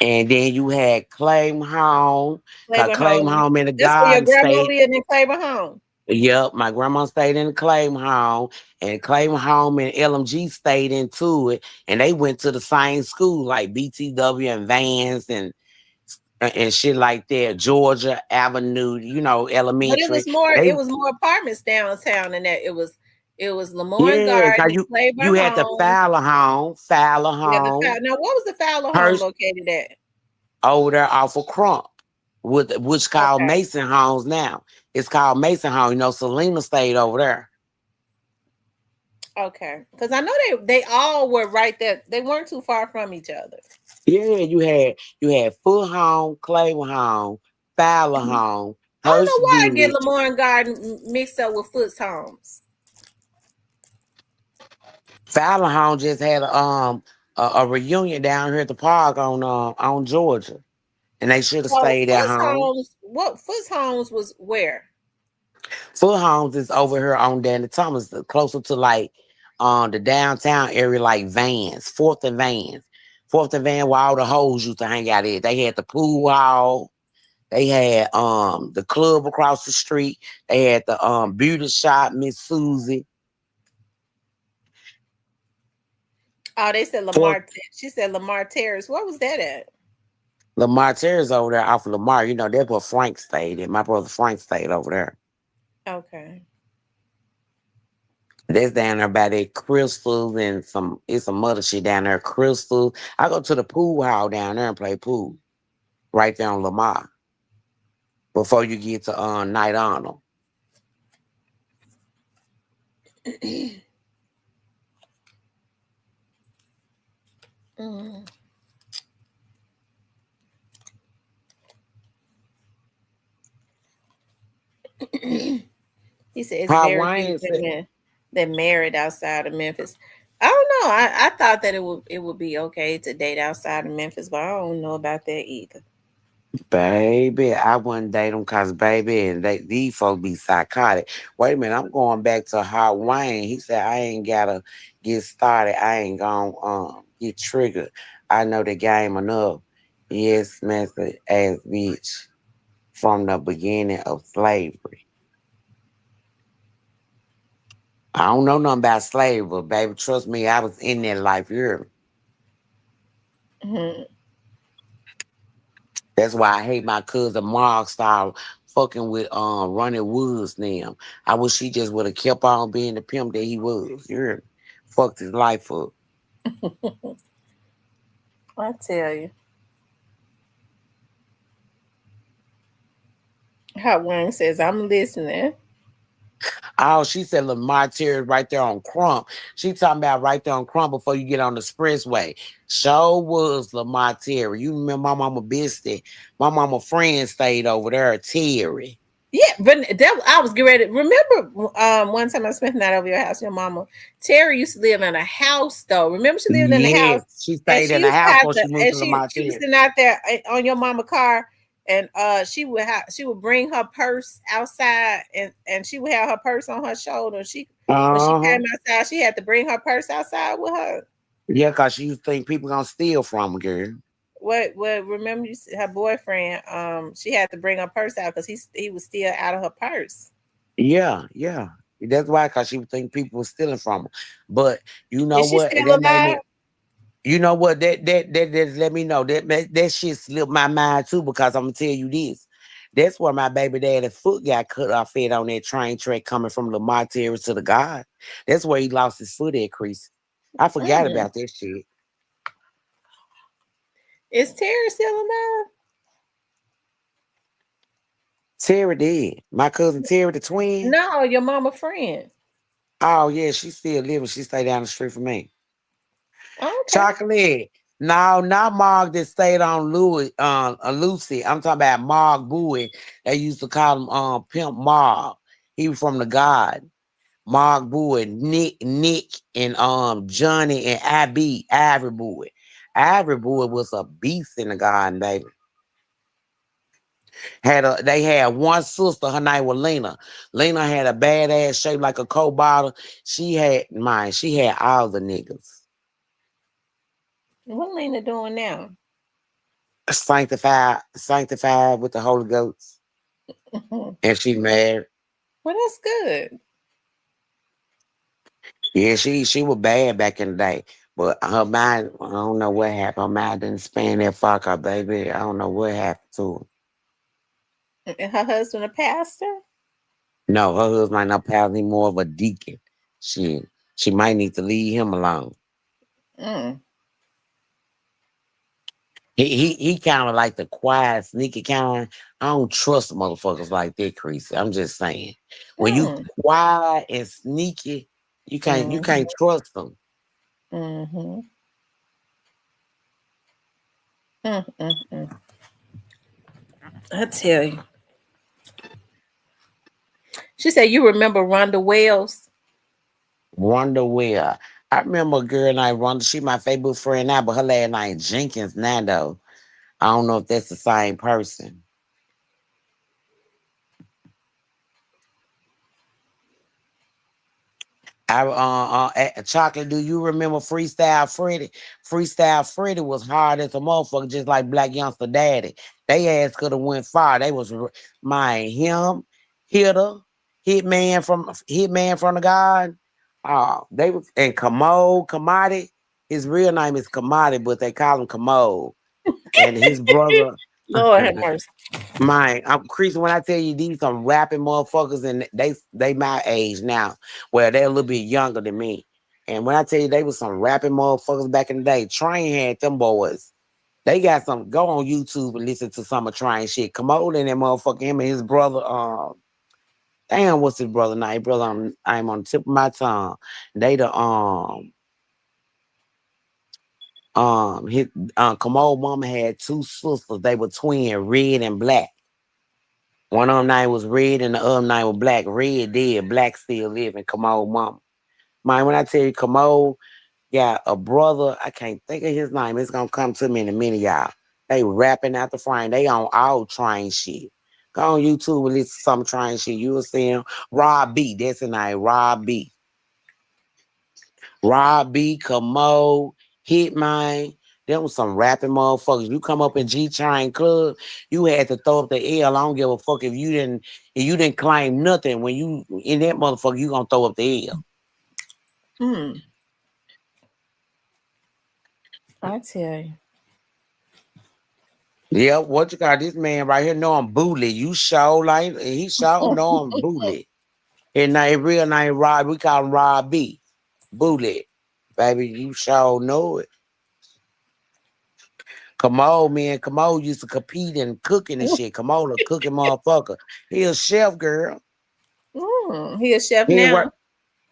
Speaker 4: And then you had Claim Home, cause
Speaker 1: Claiborne
Speaker 4: Claim
Speaker 1: Home.
Speaker 4: Home in the
Speaker 1: That's where your
Speaker 4: Garden
Speaker 1: grandma
Speaker 4: State.
Speaker 1: lived in Claiborne Home.
Speaker 4: Yep, my grandma stayed in the Claim Home, and Claim Home and LMG stayed into it, and they went to the same school like BTW and Vance and shit like that. Georgia Avenue,
Speaker 1: But
Speaker 4: elementary.
Speaker 1: it
Speaker 4: They
Speaker 1: was more apartments downtown than that. It was Lamorne
Speaker 4: yeah, cause
Speaker 1: Garden,
Speaker 4: you
Speaker 1: Claiborne
Speaker 4: had the
Speaker 1: Home.
Speaker 4: Fowler
Speaker 1: Yeah,
Speaker 4: Home,
Speaker 1: now what was the Fowler home
Speaker 4: Hurst
Speaker 1: located at?
Speaker 4: over there off of Crump, which called
Speaker 1: Okay.
Speaker 4: Mason Homes now. It's called Mason Home. Selena stayed over there.
Speaker 1: Okay. Because I know they all were right there. They weren't too far from each other.
Speaker 4: Yeah, you had Full Home, Claymore Home, Fowler
Speaker 1: Mhm.
Speaker 4: Home,
Speaker 1: I don't know
Speaker 4: Hurst
Speaker 1: why I get
Speaker 4: Village.
Speaker 1: Lamorne Garden mixed up with Foots Homes.
Speaker 4: Fowler Home just had a reunion down here at the park on Georgia, and they should have
Speaker 1: So
Speaker 4: stayed at home.
Speaker 1: Foots Homes was where?
Speaker 4: Full Homes is over here on Danny Thomas, closer to like the downtown area, like Vans, Fourth and Van, where all the hoes used to hang out at. They had the pool hall. They had the club across the street. They had the beauty shop, Miss Susie.
Speaker 1: Oh, they said
Speaker 4: Fourth
Speaker 1: Lamar. She said Lamar Terrace. What was that at?
Speaker 4: Lamar Terrace over there off of Lamar. That's where Frank stayed. And my brother Frank stayed over there.
Speaker 1: Okay.
Speaker 4: That's down there by that crystals and it's some other shit down there. Crystals. I go to the pool hall down there and play pool. Right there on Lamar. Before you get to Night Arnold.
Speaker 1: Mm. He said it's
Speaker 4: How
Speaker 1: very few
Speaker 4: Wayne said,
Speaker 1: women that married outside of Memphis. I don't know. I thought that it would be okay to date outside of Memphis, but I don't know about that either.
Speaker 4: baby, I wouldn't date them cause baby, and these folks be psychotic. Wait a minute, I'm going back to Hot Wayne. He said I ain't gotta get started. I ain't gonna get triggered. I know the game enough. Yes, master ass bitch from the beginning of slavery. I don't know nothing about slavery, but baby, trust me, I was in that life here.
Speaker 1: Mhm.
Speaker 4: That's why I hate my cousin Mark style fucking with Ronnie Woods now. I wish he just would have kept on being the pimp that he was. You heard me? Fucked his life up.
Speaker 1: I tell you. Hot Wang says, I'm listening.
Speaker 4: Oh, she said Lamar Terry right there on Crump. She talking about right there on Crump before you get on the expressway. Show was Lamar Terry. You remember my mama Bisty? My mama friend stayed over there, Terry.
Speaker 1: Yeah, but I was getting ready. Remember one time I spent the night over your house, your mama. Terry used to live in a house though. Remember she lived in the house
Speaker 4: Yes, she
Speaker 1: and
Speaker 4: stayed
Speaker 1: she
Speaker 4: in the
Speaker 1: used to
Speaker 4: house
Speaker 1: have
Speaker 4: before
Speaker 1: to
Speaker 4: she moved
Speaker 1: and
Speaker 4: to
Speaker 1: she
Speaker 4: Lamar
Speaker 1: she was
Speaker 4: Terry.
Speaker 1: sitting out there on your mama car and she would bring her purse outside, and she would have her purse on her shoulder. She When she came
Speaker 4: Uh-huh.
Speaker 1: outside, she had to bring her purse outside with her.
Speaker 4: Yeah, because you think people gonna steal from her, girl.
Speaker 1: What remember her boyfriend, she had to bring her purse out because he was still out of her purse.
Speaker 4: Yeah, yeah. That's why, because she would think people were stealing from her. But you know
Speaker 1: Is she
Speaker 4: what?
Speaker 1: still
Speaker 4: That made
Speaker 1: alive?
Speaker 4: me. You know what? That let me know that shit slipped my mind too. Because I'm gonna tell you this. That's where my baby daddy's foot got cut off at on that train track coming from Lamar Terrace to the God. That's where he lost his foot at, Crease. I forgot
Speaker 1: Mm.
Speaker 4: about that shit.
Speaker 1: Is Terry still alive?
Speaker 4: Terry did. My cousin Terry, the twin.
Speaker 1: No, your mama friend.
Speaker 4: Oh yeah, she still living. She stay down the street from me.
Speaker 1: Okay.
Speaker 4: Chocolate. No, not Mark that stayed on Lucy. I'm talking about Mark Bowie. They used to call him Pimp Mark. He was from the God. Mark Bowie, Nick, and Johnny and Ivory Bowie. Ivory Bowie was a beast in the garden, baby. They had one sister, her name was Lena. Lena had a badass shape like a Coke bottle. She had all the niggas.
Speaker 1: What Lena doing now?
Speaker 4: Sanctified with the Holy Ghost.
Speaker 1: Well,
Speaker 4: And she married.
Speaker 1: that's good.
Speaker 4: Yeah, she was bad back in the day. But her mind, I don't know what happened. Her mind didn't span that fucker, baby. I don't know what happened to her.
Speaker 1: And her husband a pastor?
Speaker 4: No, her husband not probably more of a deacon. She she might need to leave him alone.
Speaker 1: Mm.
Speaker 4: He kind of like the quiet, sneaky kind. I don't trust motherfuckers like that, Creasy. I'm just saying. When you
Speaker 1: Mm.
Speaker 4: quiet and sneaky, you
Speaker 1: Mm-hmm.
Speaker 4: can't trust them.
Speaker 1: Mm-hmm. Mm-hmm. I tell you. She said, you remember Rhonda Wells?
Speaker 4: Wonder where. I remember a girl named Rhonda. She my Facebook friend now, but her last name Jenkins now though. I don't know if that's the same person. Chocolate. Do you remember Freestyle Freddy? Freestyle Freddy was hard as a motherfucker, just like Black Youngster Daddy. They ass could have went far. They was my him, Hitter, Hitman from the God. They was and Commodity. His real name is Commodity, but they call him Commode. And his brother.
Speaker 1: Lord have mercy.
Speaker 4: My, I'm creasing when I tell you these some rapping motherfuckers, and they my age now. Well, they're a little bit younger than me. And when I tell you they was some rapping motherfuckers back in the day, Train had them boys. They got some. Go on YouTube and listen to some of Train shit. Commode and that motherfucker, him and his brother. Damn, what's his brother name? Brother, I'm on the tip of my tongue. They the his Commode mama had two sisters. They were twin, red and black. One of them name was Red and the other name was Black. Red dead, Black still living. Commode mama. Man, when I tell you Commode got a brother, I can't think of his name. It's gonna come to me in a minute, y'all. They rapping out the frame. They on all train shit. Go on YouTube and listen to some train shit. You will see him. Rob B. That's his name. Rob B. Rob B, Commode, Hitman. Them was some rapping motherfuckers. You come up in G Train Club, you had to throw up the L. I don't give a fuck if you didn't claim nothing. When you in that motherfucker, you gonna throw up the L.
Speaker 1: Mm. I tell you.
Speaker 4: Yeah, what you got? This man right here know I'm bully. You show like he show know I'm bully. His real name Rob. We call him Rob B. Bully. Baby, you sure know it. Commode, man, Commode used to compete in cooking and shit. Commode a cooking motherfucker. He a chef, girl.
Speaker 1: He a chef
Speaker 4: He ain't
Speaker 1: now.
Speaker 4: work.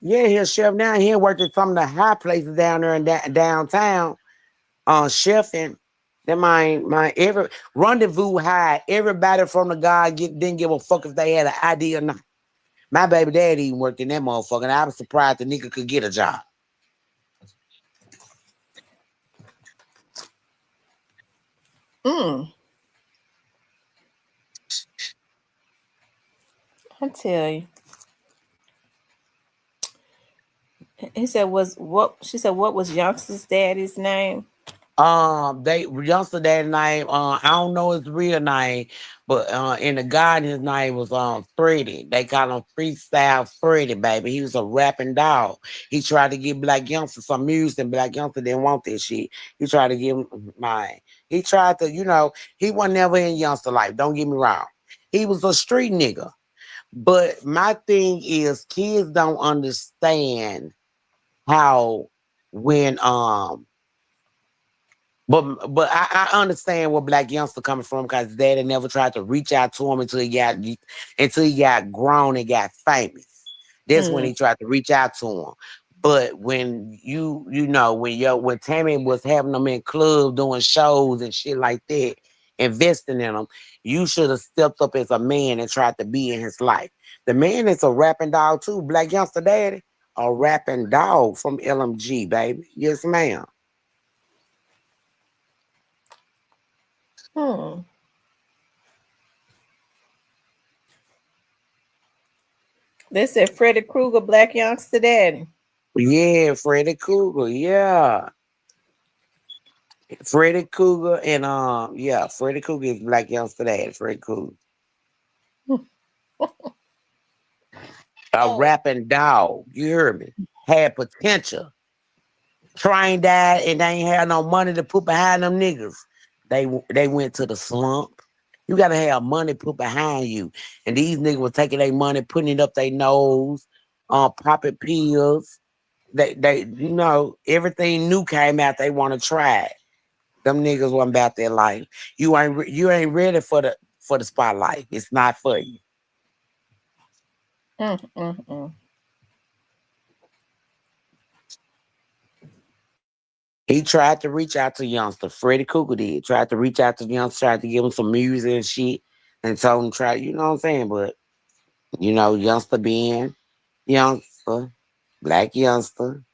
Speaker 4: Yeah, he a chef now. He ain't worked at some of the high places down there in downtown. Chefing. Then my every rendezvous high. Everybody from the God didn't give a fuck if they had an idea or not. My baby daddy even worked in that motherfucker, and I was surprised the nigga could get a job.
Speaker 1: Mm. I tell you. He said was what she said what was youngster's daddy's name?
Speaker 4: They youngster that name, I don't know his real name, but in the garden his name was Freddie. They call him Freestyle Freddie, baby. He was a rapping dog. He tried to give Black Youngster some music, and Black Youngster didn't want this shit. He tried to give him mine. He tried to, he wasn't never in youngster life. Don't get me wrong. He was a street nigga. But my thing is, kids don't understand how when but I understand where Black Youngster coming from because daddy never tried to reach out to him until he got grown and got famous. That's when
Speaker 1: Mm.
Speaker 4: he tried to reach out to him. But when when Tammy was having them in clubs doing shows and shit like that, investing in them, you should have stepped up as a man and tried to be in his life. The man is a rapping dog too, Black Youngster daddy, a rapping dog from LMG, baby. Yes, ma'am.
Speaker 1: Hmm. They said Freddy Krueger, Black youngster daddy.
Speaker 4: Yeah, Freddy Krueger. Yeah, Freddy Krueger and yeah, Freddy Krueger is Black Youngster Dad. Freddy Krueger, a
Speaker 1: Oh.
Speaker 4: rapping dog. You heard me? Had potential. Train died and they ain't had no money to put behind them niggas. They went to the slump. You gotta have money put behind you, and these niggas were taking their money, putting it up their nose, popping pills. They everything new came out. They want to try it. Them niggas wasn't about their life. You ain't ready for the spotlight. It's not for you.
Speaker 1: Mm, mm, mm.
Speaker 4: He tried to reach out to youngster. Freddie Cougar did. Tried to reach out to youngster, tried to give him some music and shit. And told him try, you know what I'm saying? But youngster being youngster, black youngster,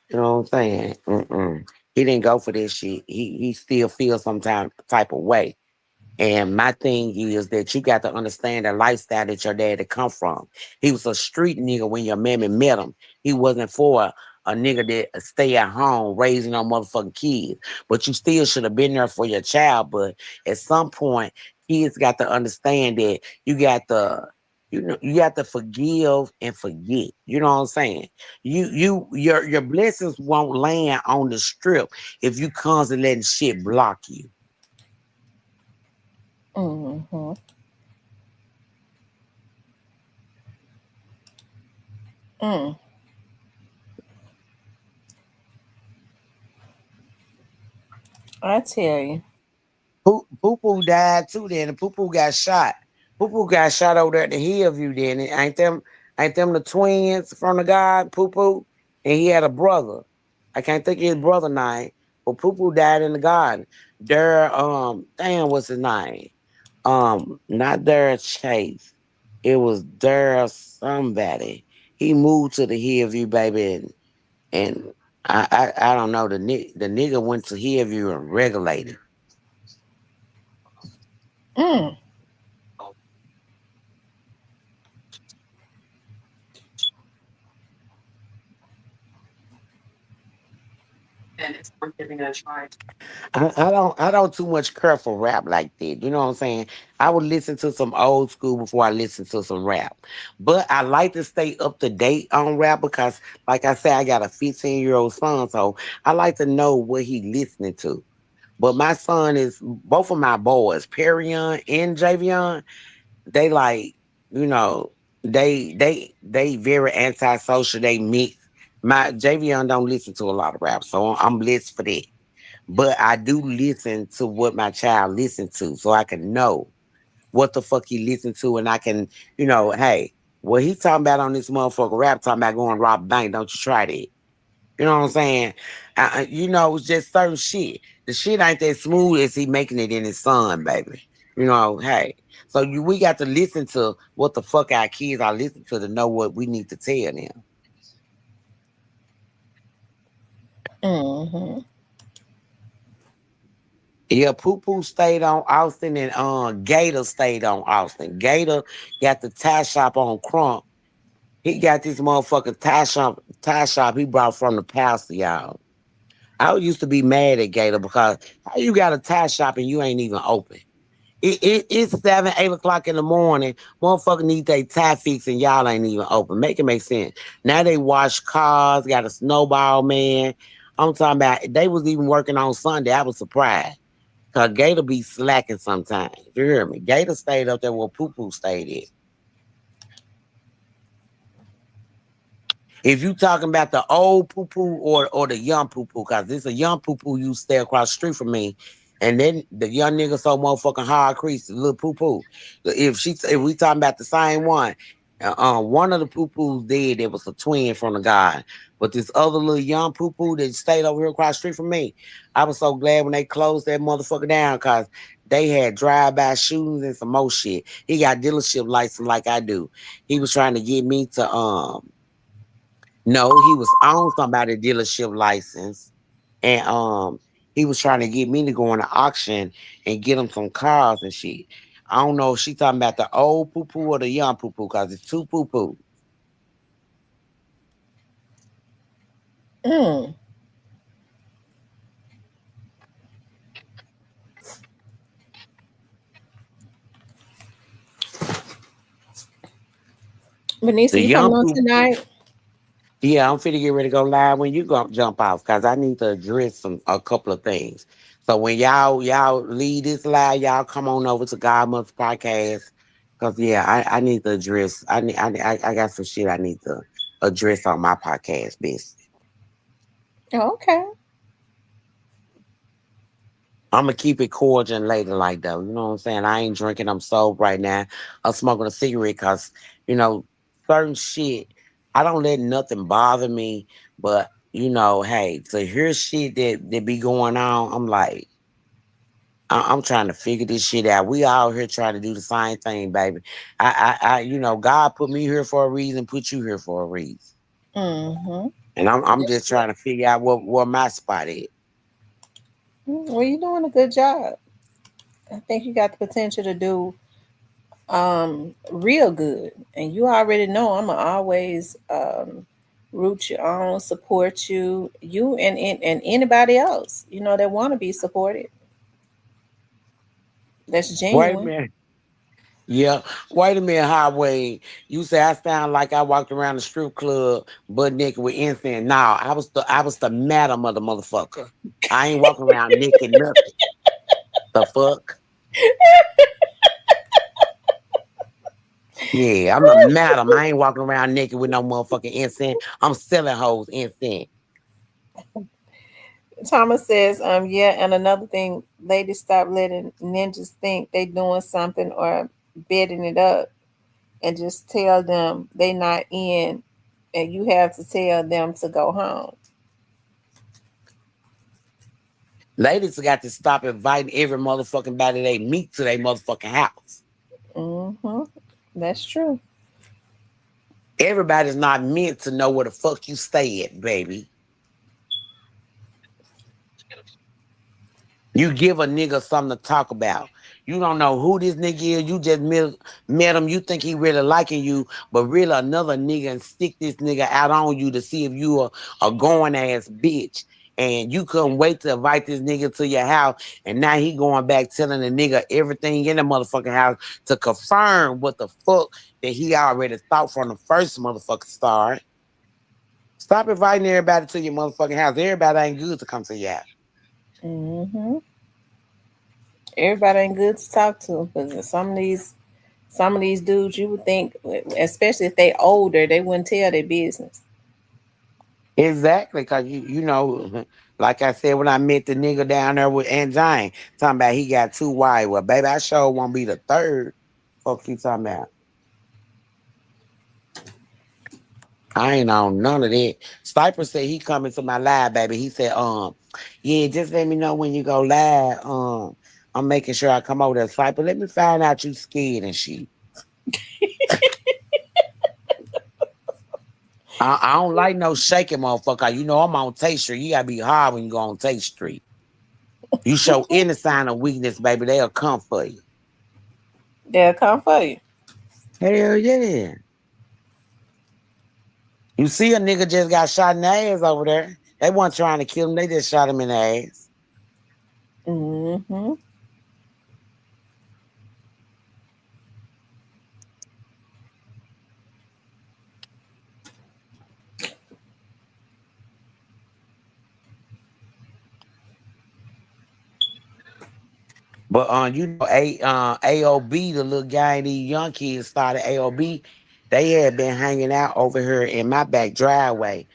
Speaker 4: you know what I'm saying? Mm-mm. He didn't go for this shit. He still feels some type of way. And my thing is that you got to understand the lifestyle that your daddy come from. He was a street nigga when your mammy met him. He wasn't for a nigga that stay at home raising no motherfucking kids. But you still should have been there for your child. But at some point, kids got to understand that you got to forgive and forget. You know what I'm saying? Your blessings won't land on the strip if you constantly letting shit block you.
Speaker 1: Mm-hmm. Mm. I tell you.
Speaker 4: Poo Poo died too then. And Poo Poo got shot. Poo Poo got shot over there at the Hillview then. And ain't them the twins from the God, Poo Poo? And he had a brother. I can't think of his brother name. But Poo Poo died in the garden. There, damn, what's his name? Not Dara Chase. It was Dara somebody. He moved to the Hillview, baby, and I don't know. The nigga went to Hillview and regulated.
Speaker 1: Mm.
Speaker 4: I don't too much care for rap like that. You know what I'm saying? I would listen to some old school before I listen to some rap. But I like to stay up to date on rap because like I said, I got a 15-year-old son, so I like to know what he listening to. But my son is both of my boys, Perion and Javion, they like, you know, they very antisocial, they mix. My Javion don't listen to a lot of rap, so I'm blessed for that. But I do listen to what my child listen to so I can know what the fuck he listen to and I can, hey, what he talking about on this motherfucker rap talking about going rob a bank, don't you try that. You know what I'm saying? It's just certain shit. The shit ain't that smooth as he making it in his son, baby. Hey. So we got to listen to what the fuck our kids are listening to know what we need to tell them.
Speaker 1: Mm-hmm.
Speaker 4: Yeah, Poo Poo stayed on Austin and Gator stayed on Austin. Gator got the tie shop on Crump. He got this motherfucking tie shop he brought from the pastor, y'all. I used to be mad at Gator because how you got a tie shop and you ain't even open? It's 7, 8 o'clock in the morning. Motherfucker need their tie fixed and y'all ain't even open. Make it make sense. Now they wash cars, got a snowball man. I'm talking about they was even working on Sunday. I was surprised. Cause Gator be slacking sometimes. You hear me? Gator stayed up there where Poo Poo stayed at. If you talking about the old poo poo or the young poo poo, cause this a young poo poo you stay across the street from me, and then the young nigga so motherfucking hard crease, the little poo poo. If we talking about the same one of the poo poos dead. It was a twin from the guy, but this other little young poo poo that stayed over here across the street from me, I was so glad when they closed that motherfucker down, cause they had drive-by shootings and some more shit. He got dealership license like I do. He was trying to get me to no, he was on somebody dealership license, and he was trying to get me to go on the auction and get him some cars and shit. I don't know if she talking about the old poo poo or the young poo poo, cause it's two poo poo.
Speaker 1: Mm.
Speaker 4: The
Speaker 1: Vanessa, you
Speaker 4: young
Speaker 1: coming on
Speaker 4: poo,
Speaker 1: tonight?
Speaker 4: yeah, I'm finna get ready to go live when you go jump off, cause I need to address a couple of things. So when y'all leave this live, y'all come on over to Godmother's podcast, cause yeah, I need to address. I got some shit I need to address on my podcast, bitch.
Speaker 1: Oh, okay.
Speaker 4: I'm gonna keep it cordial and later like though. You know what I'm saying? I ain't drinking. I'm sober right now. I'm smoking a cigarette because you know certain shit. I don't let nothing bother me. But hey, to hear shit that be going on, I'm like, I'm trying to figure this shit out. We all here trying to do the same thing, baby. God put me here for a reason. Put you here for a reason.
Speaker 1: Mm-hmm.
Speaker 4: And I'm just trying to figure out what my spot is.
Speaker 1: Well, you're doing a good job. I think you got the potential to do real good, and you already know I'm gonna always root you on, support you, and anybody else that want to be supported. That's
Speaker 4: Wait a
Speaker 1: genuine.
Speaker 4: minute. Yeah. Wait a minute, Highway. You say I sound like I walked around the strip club butt naked with incense. Nah, I was the madam of the motherfucker. I ain't walking around naked nothing. The fuck? Yeah, I'm the madam. I ain't walking around naked with no motherfucking incense. I'm selling hoes incense.
Speaker 1: Thomas says, yeah, and another thing, ladies, stop letting ninjas think they doing something or betting it up, and just tell them they not in, and you have to tell them to go home.
Speaker 4: Ladies got to stop inviting every motherfucking body they meet to their motherfucking house.
Speaker 1: Mm-hmm. That's true.
Speaker 4: Everybody's not meant to know where the fuck you stay at, baby. You give a nigga something to talk about. You don't know who this nigga is. You just met him. You think he really liking you, but really another nigga and stick this nigga out on you to see if you are a going ass bitch. And you couldn't wait to invite this nigga to your house. And now he going back telling the nigga everything in the motherfucking house to confirm what the fuck that he already thought from the first motherfucking start. Stop inviting everybody to your motherfucking house. Everybody ain't good to come to your house.
Speaker 1: Mm-hmm. Everybody ain't good to talk to, because some of these dudes, you would think, especially if they older, they wouldn't tell their business.
Speaker 4: Exactly, cause like I said when I met the nigga down there with Aunt Jane, talking about he got two wives. Well, baby, I sure won't be the third. Fuck you talking about? I ain't on none of that. Sniper said he coming to my live, baby. He said, yeah, just let me know when you go live. I'm making sure I come over there. Sniper, let me find out you scared and shit. I don't like no shaking motherfucker. You know I'm on Tate Street. You gotta be hard when you go on Tate Street. You show any sign of weakness, baby, they'll come for you.
Speaker 1: They'll come for you.
Speaker 4: Hell yeah. You see a nigga just got shot in the ass over there. They weren't trying to kill him, they just shot him in the ass.
Speaker 1: Mm-hmm.
Speaker 4: But you know, AOB, the little guy, these young kids started AOB. They had been hanging out over here in my back driveway.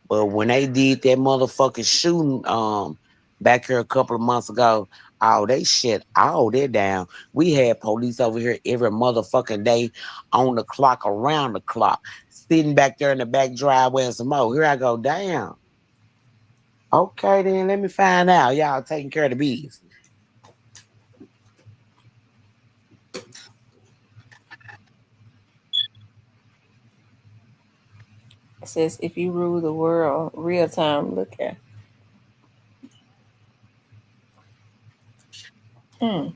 Speaker 4: But when they did that motherfucking shooting back here a couple of months ago, oh, they shit all that down. We had police over here every motherfucking day on the clock, around the clock, sitting back there in the back driveway and some more. Here I go, damn. Okay, then let me find out. Y'all taking care of the bees.
Speaker 1: It says if you rule the world, real time. Look at. Hmm.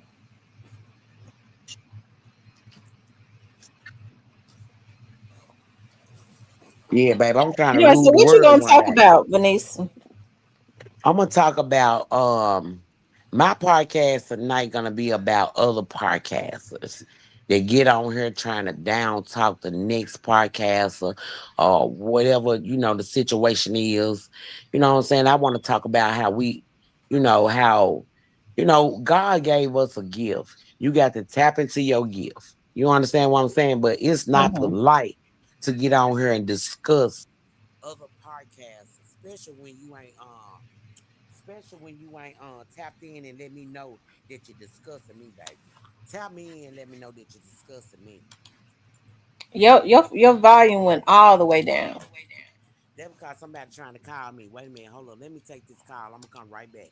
Speaker 4: Yeah, babe, I'm trying to
Speaker 1: Yeah.
Speaker 4: rule
Speaker 1: So
Speaker 4: the
Speaker 1: what you
Speaker 4: world
Speaker 1: gonna
Speaker 4: one
Speaker 1: talk
Speaker 4: day.
Speaker 1: about, Venice?
Speaker 4: I'm gonna talk about my podcast tonight gonna be about other podcasters that get on here trying to down talk the next podcaster or whatever, you know, the situation is. You know what I'm saying? I want to talk about how we, how, God gave us a gift. You got to tap into your gift. You understand what I'm saying? But it's not
Speaker 1: Mm-hmm.
Speaker 4: polite to get on here and discuss other podcasts, especially when you ain't tapped in and let me know that you're discussing me, baby. Tap me in and let me know that you're discussing me.
Speaker 1: Your volume went all the way down.
Speaker 4: That because somebody trying to call me. Wait a minute, hold on. Let me take this call. I'm gonna come right back.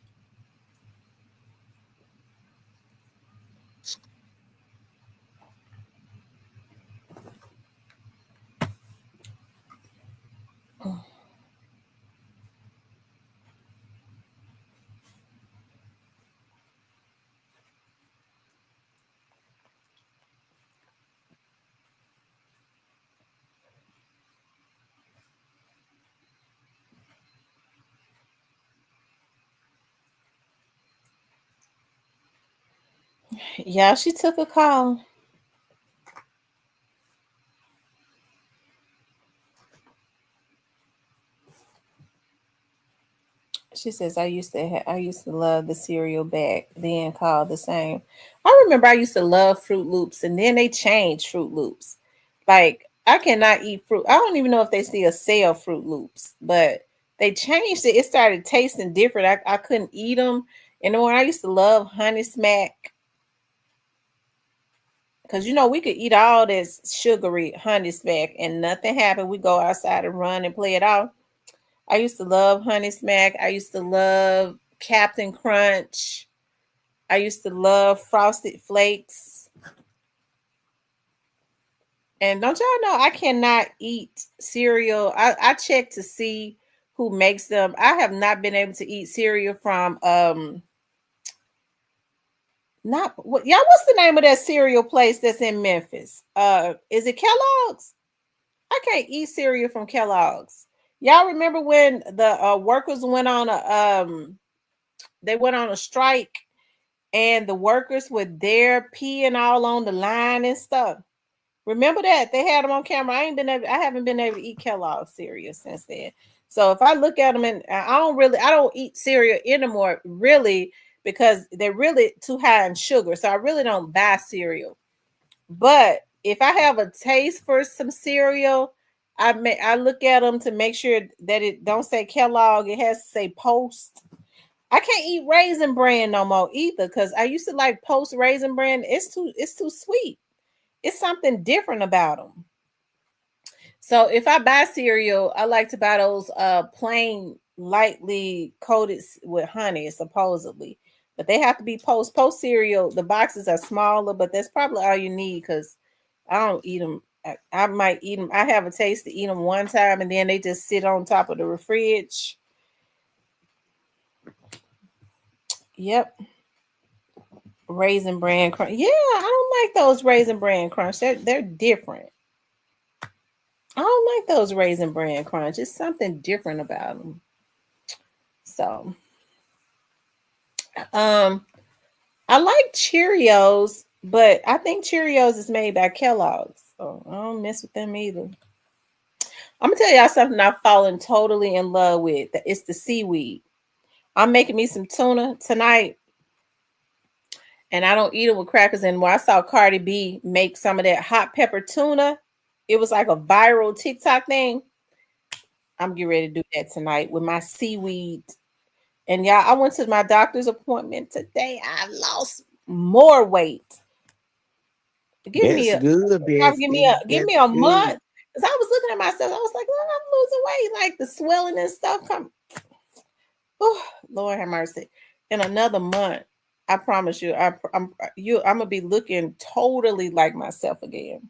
Speaker 1: Yeah, she took a call. She says I used to love the cereal back then called the same. I remember I used to love Fruit Loops and then they changed Fruit Loops. Like I cannot eat fruit. I don't even know if they still sell Fruit Loops, but they changed it. It started tasting different. I couldn't eat them. And then when I used to love Honey Smack, because we could eat all this sugary Honey Smack and nothing happened. We go outside and run and play it out. I used to love Honey Smack. I used to love Captain Crunch. I used to love Frosted Flakes. And don't y'all know I cannot eat cereal. I check to see who makes them. I have not been able to eat cereal from not what y'all what's the name of that cereal place that's in Memphis? Is it Kellogg's? I can't eat cereal from Kellogg's. Y'all remember when the workers went on a strike and the workers were there peeing all on the line and stuff. Remember that they had them on camera. I haven't been able to eat Kellogg's cereal since then. So if I look at them and I don't eat cereal anymore really because they're really too high in sugar. So I really don't buy cereal. But if I have a taste for some cereal, I look at them to make sure that it don't say Kellogg. It has to say Post. I can't eat Raisin Bran no more either because I used to like Post Raisin Bran. It's too sweet. It's something different about them. So if I buy cereal, I like to buy those plain lightly coated with honey, supposedly. But they have to be post cereal. The boxes are smaller, but that's probably all you need because I don't eat them. I might eat them. I have a taste to eat them one time, and then they just sit on top of the fridge. Yep. Raisin Bran Crunch. Yeah, I don't like those Raisin Bran Crunch. They're different. I don't like those Raisin Bran Crunch. It's something different about them. So, um, I like Cheerios, but I think Cheerios is made by Kellogg's. So I don't mess with them either. I'm gonna tell y'all something I've fallen totally in love with. It's the seaweed. I'm making me some tuna tonight, and I don't eat it with crackers anymore. I saw Cardi B make some of that hot pepper tuna. It was like a viral TikTok thing. I'm getting ready to do that tonight with my seaweed. And y'all, I went to my doctor's appointment today. I lost more weight. Give me
Speaker 4: That's
Speaker 1: a
Speaker 4: good,
Speaker 1: give
Speaker 4: Bessie.
Speaker 1: me a
Speaker 4: That's good.
Speaker 1: month. Because I was looking at myself. I was like, oh, I'm losing weight. Like the swelling and stuff come. Oh, Lord have mercy. In another month, I promise you, I'm gonna be looking totally like myself again.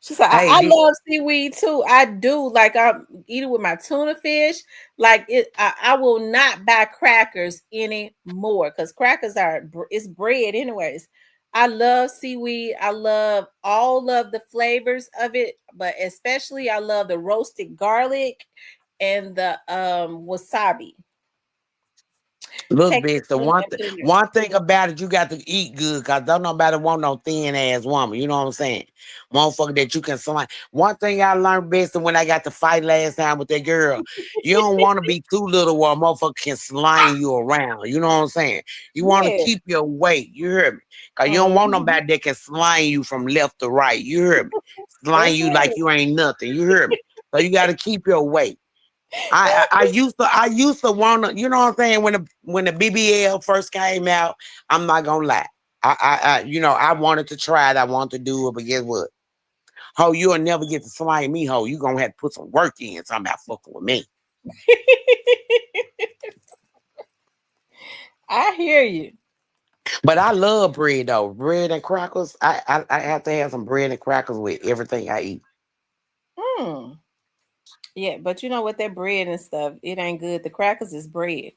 Speaker 1: She said,
Speaker 4: Hey,
Speaker 1: I love seaweed too. I do. Like I eat it with my tuna fish. Like it, I will not buy crackers anymore because crackers it's bread anyways. I love seaweed. I love all of the flavors of it, but especially I love the roasted garlic and the wasabi.
Speaker 4: look,
Speaker 1: Take
Speaker 4: bitch, the
Speaker 1: the tuna
Speaker 4: one
Speaker 1: and
Speaker 4: thing
Speaker 1: put it in there.
Speaker 4: one thing about it, you got to eat good because don't nobody want no thin ass woman. You know what I'm saying? Motherfucker that you can slime. One thing I learned best when I got to fight last time with that girl, you don't want to be too little where a motherfucker can slime you around. You know what I'm saying? You want to
Speaker 1: Yeah.
Speaker 4: keep your weight. You hear me? Because you don't want
Speaker 1: Mhm.
Speaker 4: nobody that can slime you from left to right. You hear me? Slime
Speaker 1: That's
Speaker 4: you like
Speaker 1: it.
Speaker 4: you ain't nothing. You hear me? So you got to keep your weight. I used to wanna, you know what I'm saying, when the BBL first came out, I'm not gonna lie. I wanted to try it, I wanted to do it, but guess what? Ho, you'll never get to slime me, ho. You gonna have to put some work in talking about fucking with me.
Speaker 1: I hear you.
Speaker 4: But I love bread though. Bread and crackers. I have to have some bread and crackers with everything I eat.
Speaker 1: Hmm. Yeah, but you know what? That bread and stuff, it ain't good. The crackers is bread.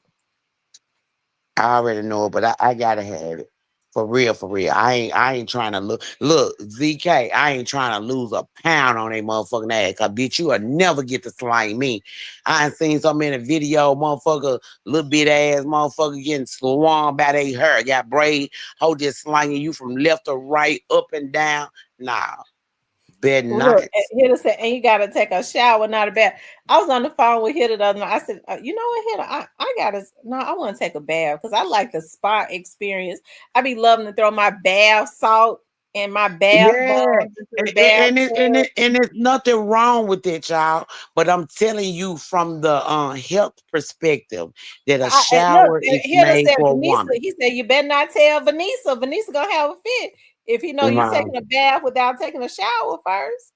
Speaker 4: I already know it, but I gotta have it. For real, for real. I ain't trying to look, ZK, I ain't trying to lose a pound on a motherfucking ass. Cause bitch, you'll never get to slime me. I ain't seen so many video motherfucker, little bit ass motherfucker getting swung by their hair, got braid, hoe just slinging you from left to right, up and down. Nah, better
Speaker 1: Look,
Speaker 4: not.
Speaker 1: Hitter said, and you got to take a shower, not a bath. I was on the phone with Hitter the other night. I said, you know what, Hitter, I got to, no, I want to take a bath because I like the spa experience. I be loving to throw my bath salt and my bath
Speaker 4: Yeah,
Speaker 1: bombs into the bathtub.
Speaker 4: and it's nothing wrong with it, child. But I'm telling you from the health perspective that a
Speaker 1: Look,
Speaker 4: shower is
Speaker 1: Hitter
Speaker 4: made
Speaker 1: said,
Speaker 4: for a
Speaker 1: Vanessa,
Speaker 4: woman.
Speaker 1: he said, you better not tell Vanessa. Vanessa going to have a fit if you know you
Speaker 4: Mom,
Speaker 1: taking a bath without taking a shower first.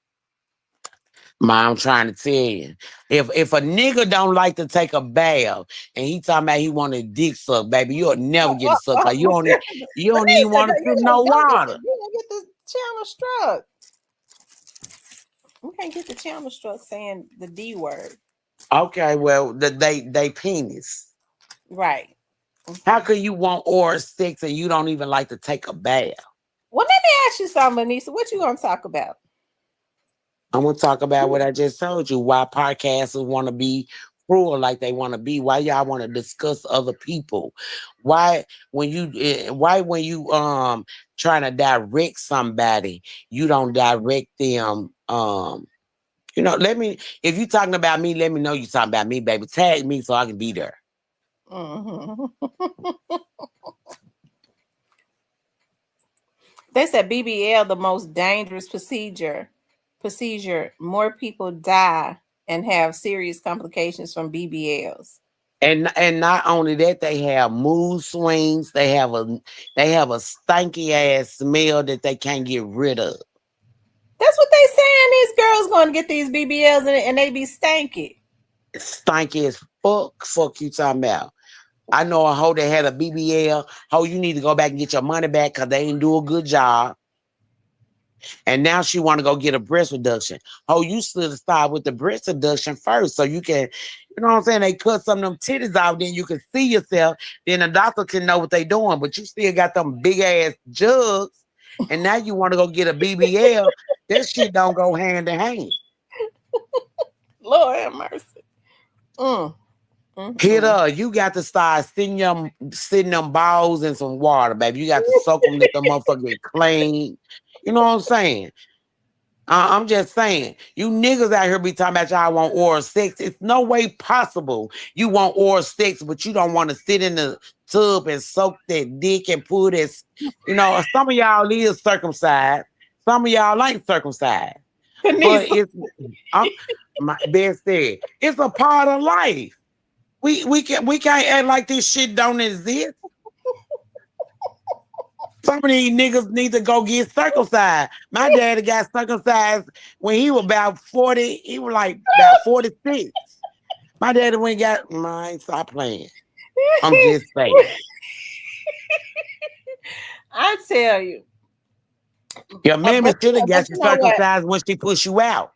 Speaker 4: I'm trying to tell you, if a nigga don't like to take a bath and he talking about he want a dick suck, baby, you'll never get a suck. 'Cause you don't even
Speaker 1: Vanessa,
Speaker 4: want to sip no water.
Speaker 1: you gonna get the channel struck. We can't get the channel struck saying the D word.
Speaker 4: Okay, well, they penis.
Speaker 1: Right.
Speaker 4: How
Speaker 1: Okay.
Speaker 4: could you want oral sex and you don't even like to take a bath?
Speaker 1: Well, let me ask you something, Anissa. What you gonna talk about?
Speaker 4: I'm gonna talk about what I just told you. Why podcasters want to be cruel like they want to be. Why y'all want to discuss other people? Why when you trying to direct somebody, you don't direct them. Let me, if you talking about me, let me know you talking about me, baby. Tag me so I can be there.
Speaker 1: Mhm. They said BBL the most dangerous procedure. Procedure. More people die and have serious complications from BBLs.
Speaker 4: And not only that, they have mood swings. They have a stinky ass smell that they can't get rid of.
Speaker 1: That's what they saying. These girls going to get these BBLs and they be stanky.
Speaker 4: Stinky as fuck. Fuck you talking about. I know a hoe that had a BBL. Hoe, you need to go back and get your money back because they didn't do a good job. And now she want to go get a breast reduction. Oh, you should have started with the breast reduction first, so you can You know what I'm saying? They cut some of them titties out, then you can see yourself. Then the doctor can know what they doing, but you still got them big ass jugs, and now you want to go get a BBL. That shit don't go hand in hand.
Speaker 1: Lord have mercy. Mm,
Speaker 4: Hit
Speaker 1: mm.
Speaker 4: her. You got to start sitting them balls in some water, baby. You got to soak them, let the motherfucker get clean. You know what I'm saying? I'm just saying, you niggas out here be talking about y'all want oral sex. It's no way possible you want oral sex, but you don't want to sit in the tub and soak that dick and pull this. You know, some of y'all is circumcised, some of y'all ain't circumcised. But
Speaker 1: Vanessa.
Speaker 4: it's my best said, it's a part of life. We can't act like this shit don't exist. Some of these niggas need to go get circumcised. My daddy got circumcised when he was about 40. He was like about 46. My daddy went and got mine. Stop playing. I'm just saying.
Speaker 1: I tell you.
Speaker 4: Your mammy should have
Speaker 1: But
Speaker 4: got you
Speaker 1: you know what?
Speaker 4: circumcised when she pushed you out.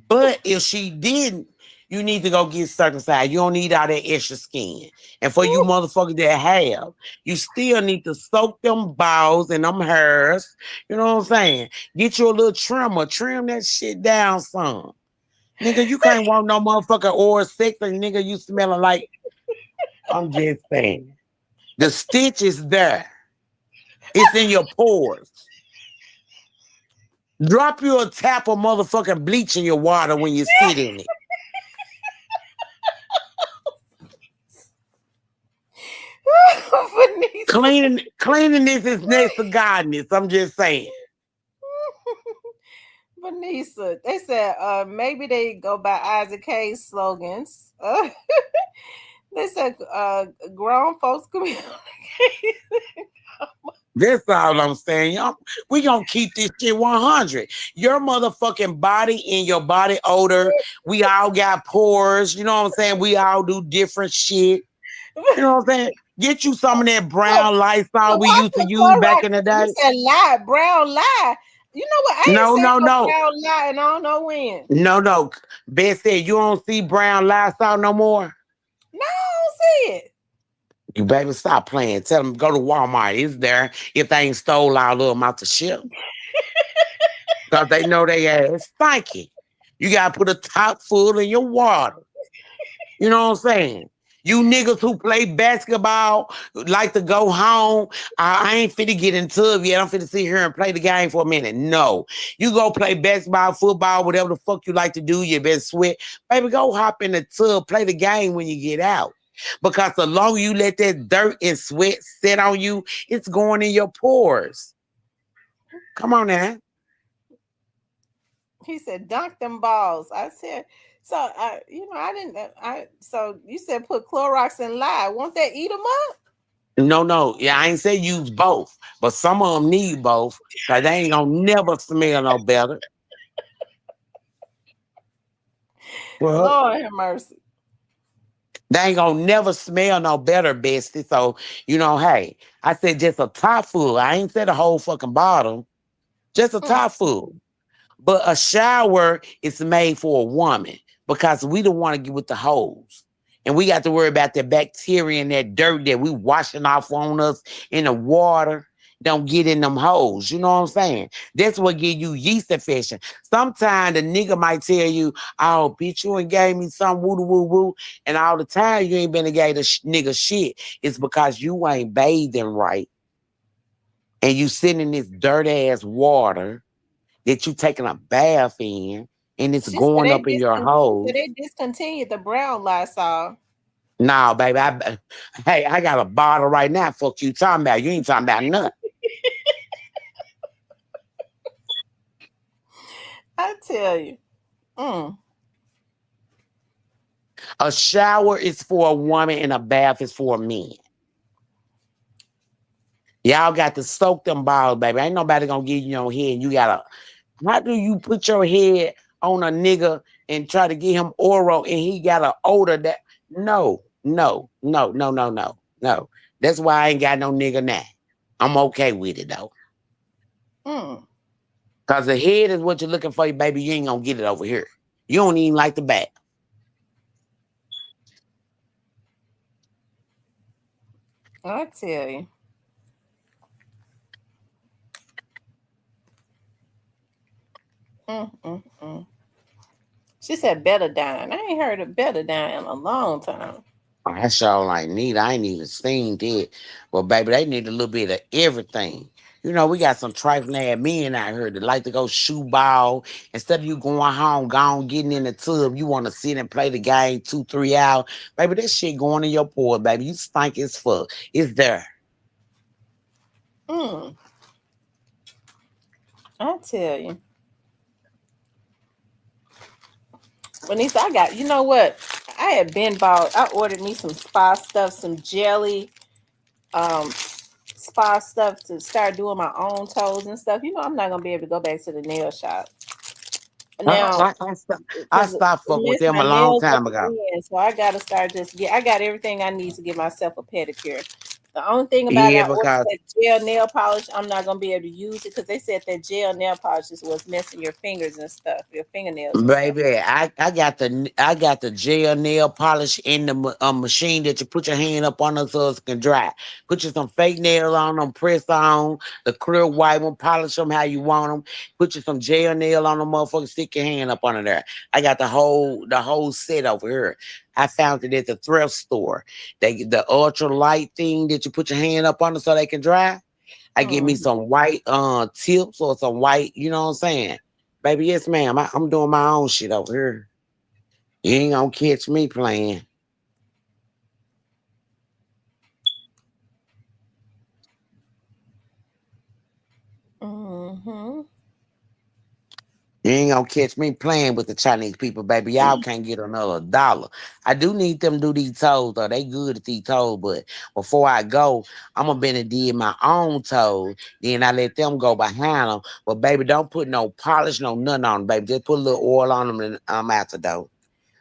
Speaker 4: But if she didn't, you need to go get circumcised. You don't need all that extra skin. And for you motherfuckers that have, you still need to soak them balls and them hairs. You know what I'm saying? Get you a little trimmer. Trim that shit down some. Nigga, you can't want no motherfucker or sex and nigga, you smelling like, I'm just saying. The stitch is there. It's in your pores. Drop you a tap of motherfucking bleach in your water when you sit in it.
Speaker 1: Vanessa.
Speaker 4: Cleanliness is next to godliness. I'm just saying.
Speaker 1: Vanessa. They said maybe they go by Isaac Hayes slogans. They said grown folks communicate.
Speaker 4: That's all I'm saying. Y'all, we gonna keep this shit 100. Your motherfucking body and your body odor. We all got pores. You know what I'm saying? We all do different shit. You know what I'm saying? Get you some of that brown Lysol
Speaker 1: So
Speaker 4: we
Speaker 1: why
Speaker 4: used to
Speaker 1: put
Speaker 4: use back
Speaker 1: Clorox?
Speaker 4: in the
Speaker 1: You
Speaker 4: day.
Speaker 1: said lie, brown lie. You know what? I ain't
Speaker 4: No,
Speaker 1: said
Speaker 4: no,
Speaker 1: no
Speaker 4: no.
Speaker 1: brown lie, and I don't know when.
Speaker 4: No. Beth said you don't see brown Lysol no more.
Speaker 1: No, I don't see it.
Speaker 4: You baby, stop playing. Tell them go to Walmart. It's there if they ain't stole all of them out the ship. Because they know they ass stanky. You gotta put a top full in your water. You know what I'm saying? You niggas who play basketball like to go home. I ain't finna get in tub yet. I'm finna sit here and play the game for a minute. No. You go play basketball, football, whatever the fuck you like to do. You been sweat. Baby, go hop in the tub, play the game when you get out. Because the longer you let that dirt and sweat sit on you, it's going in your pores. Come on now.
Speaker 1: He said dunk them balls. I said so. I didn't. So you said put Clorox and lie. Won't that eat them up?
Speaker 4: No. Yeah, I ain't say use both, but some of them need both because they ain't gonna never smell no better. Well,
Speaker 1: Lord have mercy.
Speaker 4: they ain't gonna never smell no better, bestie. So, hey, I said just a top full. I ain't said a whole fucking bottle, just a
Speaker 1: Mm.
Speaker 4: top full. But a shower is made for a woman because we don't want to get with the hose. And we got to worry about the bacteria and that dirt that we washing off on us in the water. Don't get in them holes. You know what I'm saying? That's what give you yeast infection. Sometimes the nigga might tell you, oh, bitch, you ain't gave me some woo-woo-woo. And all the time you ain't been to gave the nigga shit. It's because you ain't bathing right. And you sitting in this dirt ass water that you taking a bath in and it's going up in your
Speaker 1: She said
Speaker 4: hose.
Speaker 1: they discontinued the brown Lysol.
Speaker 4: Nah, baby. Hey, I got a bottle right now. Fuck you talking about. You ain't talking about nothing.
Speaker 1: I tell you. Mm.
Speaker 4: A shower is for a woman and a bath is for a man. Y'all got to soak them balls, baby. Ain't nobody gonna give you your head. You gotta. How do you put your head on a nigga and try to get him oral and he got an odor that? No. That's why I ain't got no nigga now. I'm okay with it though.
Speaker 1: Mm.
Speaker 4: Cause the head is what you're looking for, baby. You ain't gonna get it over here. You don't even like the back.
Speaker 1: I tell you. Mm. She said betadine. I ain't heard of betadine in a long time.
Speaker 4: Oh, that's all I need. I ain't even seen that. Well, baby, they need a little bit of everything. You know, we got some trifling ass men out here that like to go shoe ball. Instead of you going home, gone, getting in the tub, you want to sit and play the game 2, 3 hours. Baby, that shit going in your pores, baby. You stink as fuck. It's there.
Speaker 1: Mm, I tell you. Vanessa, I got, you know what? I had been bought, I ordered me some spa stuff, some jelly, um, spa stuff to start doing my own toes and stuff. You know, I'm not gonna be able to go back to the nail shop now
Speaker 4: I
Speaker 1: because
Speaker 4: stopped
Speaker 1: it
Speaker 4: fucking with
Speaker 1: messed
Speaker 4: them
Speaker 1: my
Speaker 4: a long
Speaker 1: nails up
Speaker 4: time ago.
Speaker 1: again. So I gotta start just get. I got everything I need to get myself a pedicure. The only thing about it,
Speaker 4: Yeah,
Speaker 1: I ordered
Speaker 4: because
Speaker 1: that gel nail polish. I'm not gonna be able to use it because they said that gel nail polish is what's messing your fingers and stuff, your fingernails and stuff.
Speaker 4: baby, I got the gel nail polish in the machine that you put your hand up on so it can dry. Put you some fake nails on them, press on the clear white one, polish them how you want them. Put you some gel nail on them, motherfucker. Stick your hand up under there. I got the whole set over here. I found it at the thrift store. The ultra light thing that you put your hand up on so they can dry. I get me
Speaker 1: Mhm.
Speaker 4: some white tips or some white, you know what I'm saying? Baby, yes, ma'am. I'm doing my own shit over here. You ain't gonna catch me playing.
Speaker 1: Mhm.
Speaker 4: You ain't gonna catch me playing with the Chinese people, baby. Y'all can't get another dollar. I do need them to do these toes, though. They good at these toes, but before I go, I'm gonna been and did my own toes. Then I let them go behind them. But baby, don't put no polish, no nothing on them, baby. Just put a little oil on them and I'm out the door.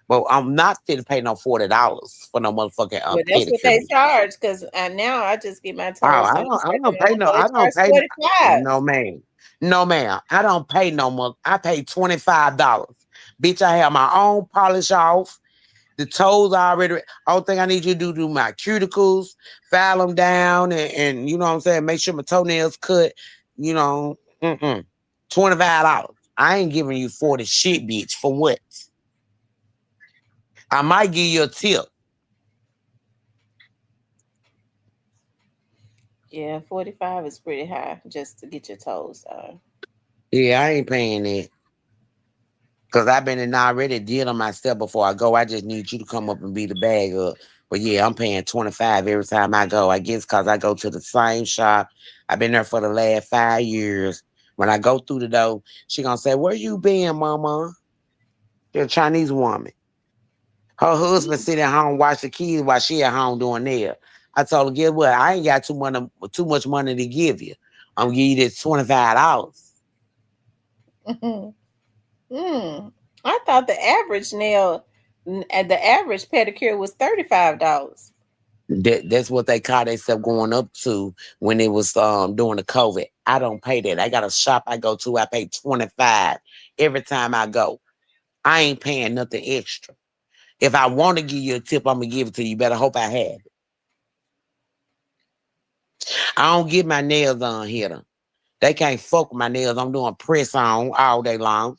Speaker 4: But I'm not fit to pay no $40 for no motherfucking
Speaker 1: Well, that's what
Speaker 4: pedicure.
Speaker 1: they charge because now I just get my
Speaker 4: Oh,
Speaker 1: toes done. I
Speaker 4: I
Speaker 1: start
Speaker 4: don't
Speaker 1: doing my
Speaker 4: pay
Speaker 1: own,
Speaker 4: no,
Speaker 1: so they
Speaker 4: I don't
Speaker 1: charge
Speaker 4: pay,
Speaker 1: 45.
Speaker 4: no man. No ma'am. I don't pay no more. I pay $25. Bitch, I have my own polish off. The toes are already, all thing I need you to do my cuticles, file them down and you know what I'm saying, make sure my toenails cut, you know, $25. I ain't giving you 40 shit, bitch. For what? I might give you a tip.
Speaker 1: Yeah, 45 is pretty high just to get your toes done.
Speaker 4: Yeah, I ain't paying that. Cause I've been in already dealing myself before I go. I just need you to come up and be the bag up. But yeah, I'm paying 25 every time I go. I guess cause I go to the same shop. I've been there for the last 5 years. When I go through the door, she gonna say, "Where you been, mama?" She's a Chinese woman. Her husband sit at home watch the kids while she at home doing nail. I told her, "Guess what? I ain't got too much money to give you. I'm gonna give you this $25."
Speaker 1: Mm. I thought the average pedicure was $35.
Speaker 4: That's what they call themselves going up to when it was during the COVID. I don't pay that. I got a shop I go to. I pay 25 every time I go. I ain't paying nothing extra. If I want to give you a tip, I'm gonna give it to you. You better hope I have it. I don't get my nails on here. They can't fuck with my nails. I'm doing press on all day long.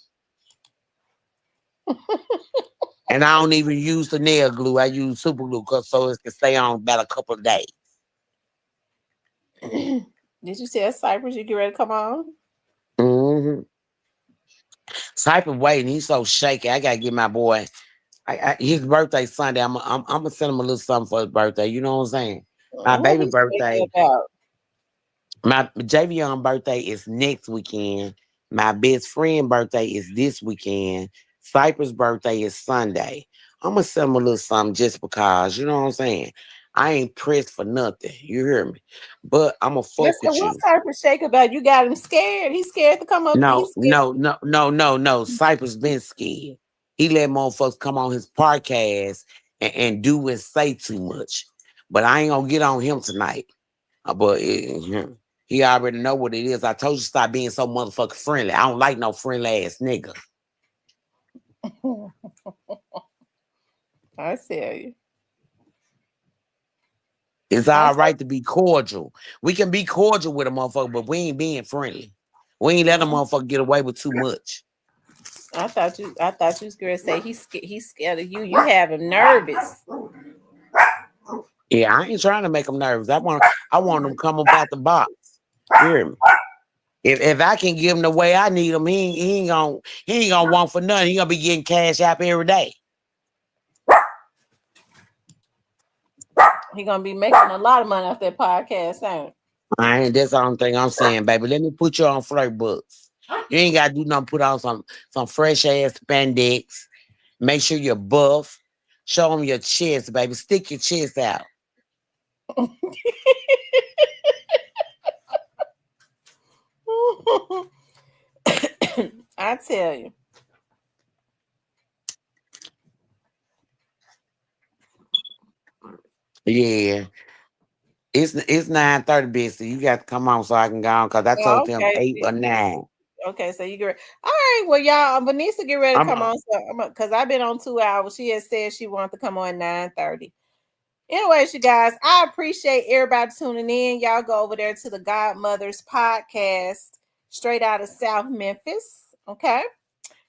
Speaker 4: And I don't even use the nail glue. I use super glue so it can stay on about a couple of days.
Speaker 1: Did you tell Cypress you get ready to come on?
Speaker 4: Mm-hmm. Cypher waiting. He's so shaky. I gotta get my boy. His birthday Sunday. I'm gonna send him a little something for his birthday. You know what I'm saying? My
Speaker 1: What
Speaker 4: baby
Speaker 1: he's thinking
Speaker 4: birthday,
Speaker 1: about?
Speaker 4: my Javion birthday is next weekend. My best friend birthday is this weekend. Cypress birthday is Sunday. I'm gonna send him a little something just because. You know what I'm saying? I ain't pressed for nothing. You hear me? But I'm gonna
Speaker 1: Yes,
Speaker 4: fuck
Speaker 1: and
Speaker 4: with
Speaker 1: what's
Speaker 4: you.
Speaker 1: Cypress shake about? You got him scared. He's scared to come up.
Speaker 4: No,
Speaker 1: He's scared.
Speaker 4: no, no, no, no, no. Cypress been scared. He let motherfuckers come on his podcast and do and say too much. But I ain't gonna get on him tonight. But he already know what it is. I told you stop being so motherfucking friendly. I don't like no friendly ass nigga.
Speaker 1: I tell you.
Speaker 4: It's all right to be cordial. We can be cordial with a motherfucker, but we ain't being friendly. We ain't let a motherfucker get away with too much.
Speaker 1: I thought you was gonna say he's scared of you. You have him nervous.
Speaker 4: Yeah, I ain't trying to make him nervous. I want him to come up out the box. You hear me? If I can give him the way I need him, he ain't gonna want for nothing. He gonna be getting cash out every day.
Speaker 1: He gonna be making a lot of money off that podcast, ain't it?
Speaker 4: That's the only thing I'm saying, baby. Let me put you on flirt books. You ain't gotta do nothing. Put on some fresh ass spandex. Make sure you're buff. Show them your chest, baby. Stick your chest out.
Speaker 1: I tell you.
Speaker 4: Yeah. It's 9:30, bitch. So you got to come on so I can go on because I told them 8 or 9.
Speaker 1: Okay, so you get ready. All right. Well, y'all, Vanessa get ready to come on. So, because I've been on 2 hours. She has said she wanted to come on 9:30. Anyways, you guys, I appreciate everybody tuning in. Y'all go over there to the Godmothers podcast, straight out of South Memphis. Okay.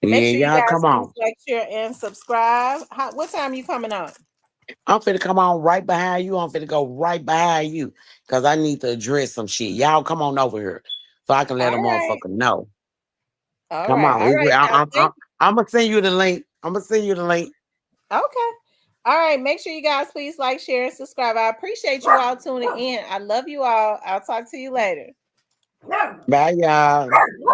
Speaker 1: Make sure you
Speaker 4: y'all
Speaker 1: guys
Speaker 4: come on.
Speaker 1: like, share, and subscribe. What time are you coming on?
Speaker 4: I'm finna come on right behind you. I'm finna go right behind you because I need to address some shit. Y'all come on over here so I can let a motherfucker know. Come on.
Speaker 1: All right.
Speaker 4: I'm going to send you the link.
Speaker 1: Okay. All right. Make sure you guys please like, share, and subscribe. I appreciate you all tuning in. I love you all. I'll talk to you later.
Speaker 4: Bye, y'all.